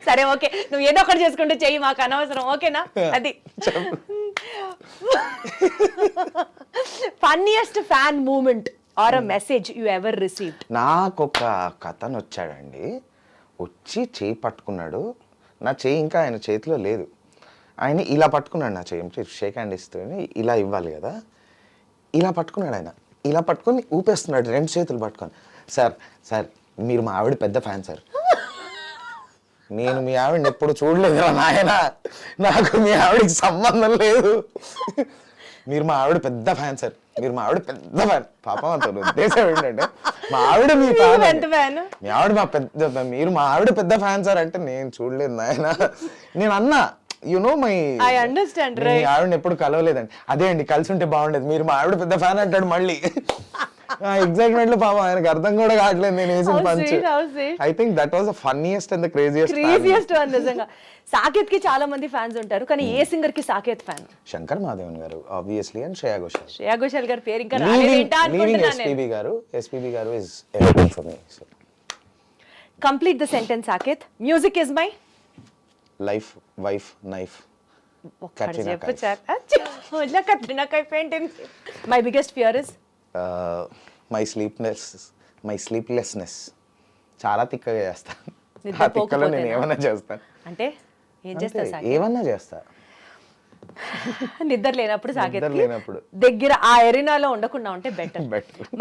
సరే ఓకే, నువ్వు ఏదో ఒకటి చేసుకుంటే చెయ్యి, మాకు అనవసరం, ఓకేనా? అది funniest fan moment or a message you ever received. నాకు ఒక కథను వచ్చాడండి, వచ్చి చేయి పట్టుకున్నాడు, నా చేయి ఇంకా ఆయన చేతిలో లేదు, ఆయన ఇలా పట్టుకున్నాడు నా చేయి, షేక్ హ్యాండ్ ఇస్తే ఇలా ఇవ్వాలి కదా, ఇలా పట్టుకున్నాడు ఆయన, ఇలా పట్టుకొని ఊపేస్తున్నాడు రెండు చేతులు పట్టుకొని. సార్ సార్ మీరు మా ఆవిడ పెద్ద ఫ్యాన్ సార్. నేను మీ ఆవిడని ఎప్పుడు చూడలేదు నాయన, నాకు మీ ఆవిడకి సంబంధం లేదు, మీరు మా ఆవిడ పెద్ద ఫ్యాన్ సార్, మీరు మా ఆవిడ పెద్ద ఫ్యాన్. పాపం అంత ఉద్దేశం ఏంటంటే మా ఆవిడ మీ ఫ్యాన్, మీ ఆవిడ మా పెద్ద, మీరు మా ఆవిడ పెద్ద ఫ్యాన్ సార్ అంటే నేను చూడలేదు నాయన. నేను అన్నా మై ఐ అండర్స్టాండ్, మీ ఆవిడని ఎప్పుడు కలవలేదండి. అదే అండి కలిసి ఉంటే బాగుండేది, మీరు మా ఆవిడ పెద్ద ఫ్యాన్ అంటాడు మళ్ళీ. ఎగ్జైట్మెంట్ లో పాపం ఆయనకు అర్థం కూడా కావట్లేదు నేను వేసిన punch. I think that was the funniest and the craziest one. నిజంగా సాకేత్ కి చాలా మంది ఫ్యాన్స్ ఉంటారు, కానీ ఏ సింగర్ కి Saketh fan? Shankar Madhavan garu obviously, and Shreya Ghoshal. Shreya Ghoshal గారి పేరు ఇంకా రాలేదేంటా అనుకుంటున్నాను నేను. SPB garu is everything for me. Complete the sentence Saketh. Music is my life, wife, knife. Katrina Kaif ఏంటి? My biggest fear is my sleeplessness. చాలా తిక్కగా చేస్తాను, ఆ తిక్కలో నేను ఏమన్నా చేస్తాను. అంటే ఏం చేస్తా? ఏమన్నా చేస్తా. నిద్ర లేనప్పుడు సాకేత్ లేనప్పుడు దగ్గర ఆ ఎరీనాలో ఉండకుండా ఉంటే better.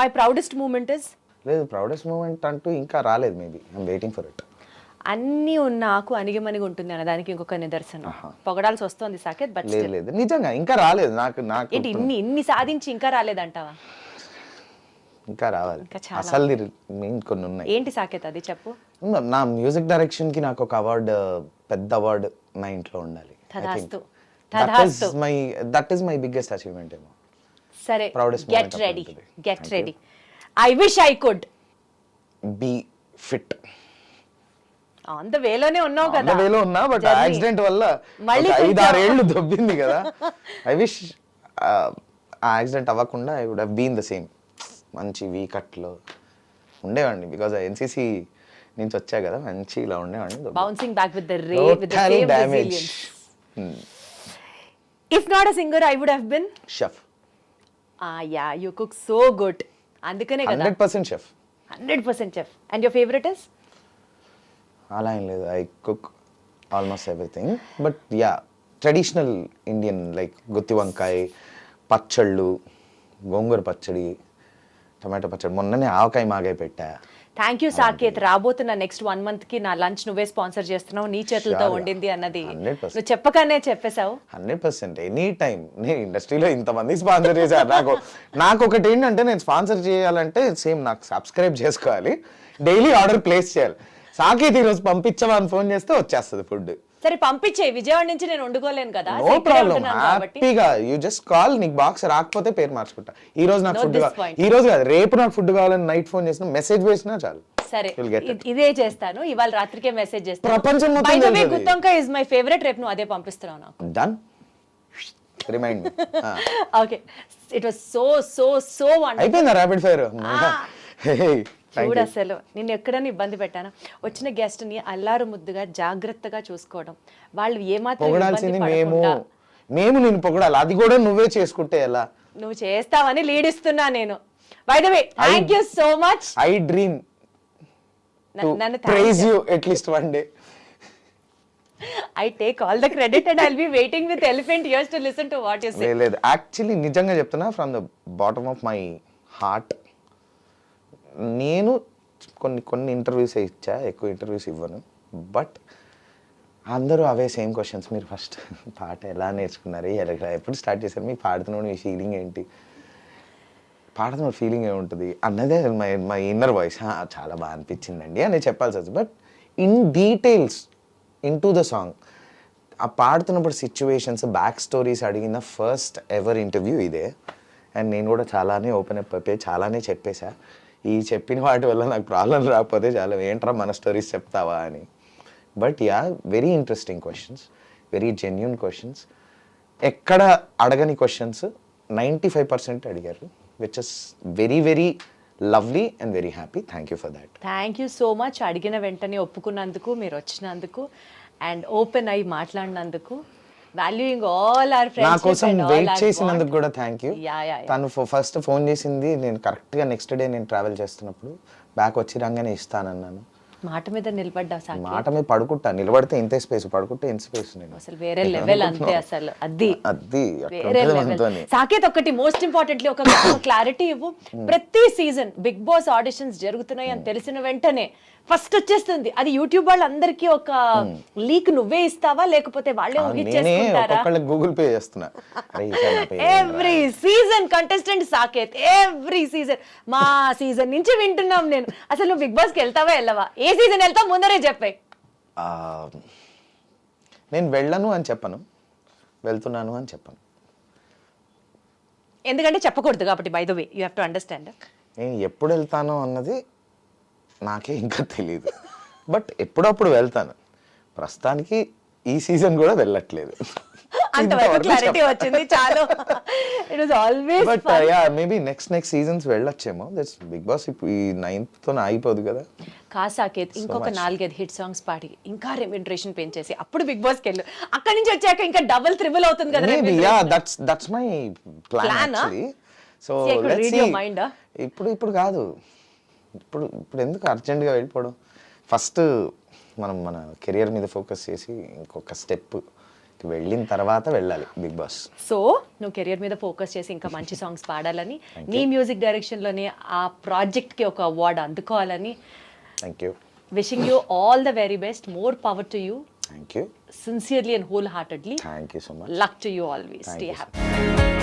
My proudest moment is? లేదు, ప్రౌడెస్ట్ మూమెంట్ అంటూ ఇంకా రాలేదు, maybe I'm waiting for it. అన్నీ నాకు అణిగిమణిగి ఉంటుంది అన్న దానికి ఇంకొక నిదర్శనం. పొగడాల్సి వస్తుంది సాకేత్, బట్ లేదు నిజంగా ఇంకా రాలేదు. నాకు ఏంటి ఇన్ని సాధించి ఇంకా రాలేదంటావా? ఇంకా రావాలి, అసలు కొన్ని ఉన్నాయి. ఏంటి సాకేత్ అది చెప్పు. నా మ్యూజిక్ డైరెక్షన్ కి నాకు ఒక అవార్డు, పెద్ద అవార్డు నా ఇంట్లో ఉండాలి. తథాస్తు. That is my biggest achievement ఏమో. సరే, Proudest గెట్ moment రెడీ, అప్పుడు ఉంటుంది. Get Thank ready. I wish I could. Be fit on the వేలోనే ఉన్నావు కదా. వేలో ఉన్నా, బట్ Journey. యాక్సిడెంట్ వల్ల మళ్ళీ 5-6 ఏళ్ళు దొబ్బింది కదా. ఐ విష్ ఆ యాక్సిడెంట్ అవ్వకుండా I would have been the same. మంచి వీకట్లో ఉండేవాడిని, బికాజ్ ఎన్సీసీ నుంచి వచ్చా కదా, మంచి ఇలా ఉండేవాడిని. Bouncing back with the same damage. Resilience. If not a singer I would have been chef. Yeah, you cook so good. అందుకనే కదా 100% chef. 100% chef. And your favourite is? అలా ఏం లేదు, I cook almost everything. But yeah, traditional Indian like gutti vankaya, పచ్చళ్ళు, గోంగూర పచ్చడి, tomato పచ్చడి, మొన్ననే ఆవకాయ మాగాయ పెట్టా. Thank you Saketh. రాబోతున్న నెక్స్ట్ 1 month కి నా లంచ్ నువ్వే స్పాన్సర్ చేస్తున్నావు, నీ చేతులతో Sure. వండింది అన్నది 100%. నువ్వు చెప్పగానే చెప్పేశావు. 100% ఎనీ టైం. నేను ఇండస్ట్రీలో ఇంతమంది స్పాన్సర్ చేశారు. నాకు ఒకటి ఏంటంటే, నేను స్పాన్సర్ చేయాలంటే సేమ్ నాకు సబ్స్క్రైబ్ చేసుకోవాలి, డైలీ ఆర్డర్ ప్లేస్ చేయాలి. సాకేత్ ఈరోజు పంపించవా అని ఫోన్ చేస్తే వచ్చేస్తుంది ఫుడ్. సరే పంపించే, విజయవాడ నుంచి నేను వండుకోలేను కదా, నో సో ఇక్కడే ప్రాబ్లం, ఉంటున్నాను కాబట్టి. హ్యాపీగా యూ జస్ట్ కాల్. నీకు బాక్స్ రాకపోతే పేరు మార్చుకుంటా. ఈ రోజు నాకు Note ఫుడ్ this point. ఈ రోజు కాదు, రేపు నాకు ఫుడ్ కావాలని నైట్ ఫోన్ చేసిన, మెసేజ్ వేసినా చాలు. సరే, You'll get it. ఇదే చేస్తాను. ఇవాళ రాత్రికే మెసేజ్ చేస్తాను. ప్రపంచం మొత్తం బై ద వే, తెలుసు అది. Guttonkaya is my favourite. రేపు నువ్వు అదే పంపిస్తున్నావు నాకు. Done, remind me. Okay, it was so so so wonderful. అయిపోయిందా ర్యాపిడ్ ఫైర్? చూడు, అసలు నిన్ను ఎక్కడైనా ఇబ్బంది పెట్టానా? వచ్చిన గెస్ట్ ని అల్లారు ముద్దుగా జాగ్రత్తగా చూసుకోవడం, వాళ్ళు ఏమాత్రం ఇబ్బంది పొగడాల్సింది పడకుండా. మేము నిన్ను పొగడాలి, అది కూడా నువ్వే చేసుకుంటే ఎలా? నువ్వు చేస్తావని లీడ్ ఇస్తున్నా నేను. By the way, thank you so much. I dream నన్ను praise you at least one day. I take all the credit and I'll be waiting with elephant ears to listen to what you say. లేదు, actually నిజంగా చెప్తున్నా, from the bottom of my heart. నేను కొన్ని interviews ఇచ్చా, ఎక్కువ interviews ఇవ్వను. But అందరూ అవే సేమ్ క్వశ్చన్స్. మీరు ఫస్ట్ పాట ఎలా నేర్చుకున్నారు, ఎప్పుడు స్టార్ట్ చేశారు, మీకు పాడుతున్నాడు మీ ఫీలింగ్ ఏంటి, పాడుతున్న ఫీలింగ్ ఏముంటుంది అన్నదే మై ఇన్నర్ వాయిస్. చాలా బాగా అనిపించిందండి అని చెప్పాల్సి వస్తుంది. But in details in to the song, ఆ పాడుతున్నప్పుడు సిచ్యువేషన్స్, బ్యాక్ స్టోరీస్ అడిగిన ఫస్ట్ ఎవర్ ఇంటర్వ్యూ ఇదే. అండ్ నేను కూడా చాలానే ఓపెన్ అప్ అయిపోయి చాలానే చెప్పేశా. ఈ చెప్పిన వాటి వల్ల నాకు ప్రాబ్లం రాకపోతే చాలా, ఏంట్రా మన స్టోరీస్ చెప్తావా అని. But yeah, very interesting questions, very genuine questions. ఎక్కడ అడగని క్వశ్చన్స్ 95% అడిగారు, which is very very lovely and very happy. Thank you for that. Thank you so much. అడిగిన వెంటనే ఒప్పుకున్నందుకు, మీరు వచ్చినందుకు, అండ్ ఓపెన్ అయి మాట్లాడినందుకు, వాల్యూయింగ్ ఆల్ అవర్ నా ఫ్రెండ్స్. కోసం వెయిట్ చేసినందుకు కూడా థ్యాంక్ యూ. యా. తను ఫస్ట్ ఫోన్ చేసింది, నేను కరెక్ట్గా నెక్స్ట్ డే నేను ట్రావెల్ చేస్తున్నప్పుడు, బ్యాక్ వచ్చి రాగానే ఇస్తానన్నాను. మాట మీద నిలబడ్డావు సాకేత్. మాట మీద పడుకుంటా, నిలబడితే ఇంతే స్పేస్, పడుకుంటే ఇంత స్పేస్. నేను అసలు వేరే లెవెల్ అంతే. అసలు అది వేరే లెవెల్. మనతోని. సాకేత్, ఒకటి మోస్ట్ ఇంపార్టెంట్లీ ఒక క్లారిటీ ఇవ్వు. ప్రతి సీజన్ బిగ్ బాస్ ఆడిషన్స్ జరుగుతున్నాయి అని తెలిసిన వెంటనే ఫస్ట్ వచ్చేస్తుంది అది. యూట్యూబ్ వాళ్ళందరికీ ఒక లీక్ నువ్వే ఇస్తావా, లేకపోతే వాళ్ళే నేనే ఊహించేసుకుంటారా? ఒక్కొక్కళ్ళకి గూగుల్ పే చేస్తున్నా. Every season contestant Saketh, every season. మా సీజన్ నుంచి వింటున్నాం నేను. అసలు నువ్వు బిగ్ బాస్ కి వెళ్తావా వెళ్ళవా? ఏ సీజన్ వెళ్తావు ముందరే చెప్పాయి. నేను వెళ్ళను అని చెప్పను, వెళ్తున్నాను అని చెప్పను. ఎందుకంటే చెప్పకూడదు కాబట్టి. By the way, you have to understand. నేను ఎప్పుడు వెళ్తానో అన్నది నాకే ఇంకా తెలియదు. బట్ ఎప్పుడప్పుడు వెళ్తాను. ప్రస్తుతానికి ఈ సీజన్ కూడా వెళ్ళట్లేదు. అంతవరకు క్లారిటీ వచ్చింది చాలు. It was always but yeah, maybe next seasons వెళ్ళొచ్చేమో. That's Bigg Boss. ఇప్పుడు ఈ 9th తో ఆగిపోదు కదా. సాకేత్, ఇంకొక 4-5 హిట్ సాంగ్స్ పాడి ఇంకా రెమ్యూనరేషన్ పెంచేసి అప్పుడు బిగ్ బాస్ కి వెళ్ళు. అక్కడి నుంచి వచ్చాక ఇంకా డబుల్ త్రిబుల్ అవుతుంది కదా. Maybe yeah, that's my plan actually. So let's see. ఇప్పుడు కాదు, ఇప్పుడు ఎందుకు అర్జెంట్గా వెళ్ళిపోవడం. ఫస్ట్ మనం మన కెరియర్ మీద ఫోకస్ చేసి ఇంకొక స్టెప్ వెళ్ళిన తర్వాత వెళ్ళాలి బిగ్ బాస్. సో నువ్వు కెరియర్ మీద ఫోకస్ చేసి ఇంకా మంచి సాంగ్స్ పాడాలని, నీ మ్యూజిక్ డైరెక్షన్లోనే ఆ ప్రాజెక్ట్కి ఒక అవార్డు అందుకోవాలని. Thank you. Wishing you all the very best. More power to you. Thank you. Sincerely and wholeheartedly. Thank you so much. Luck to you always. Stay happy.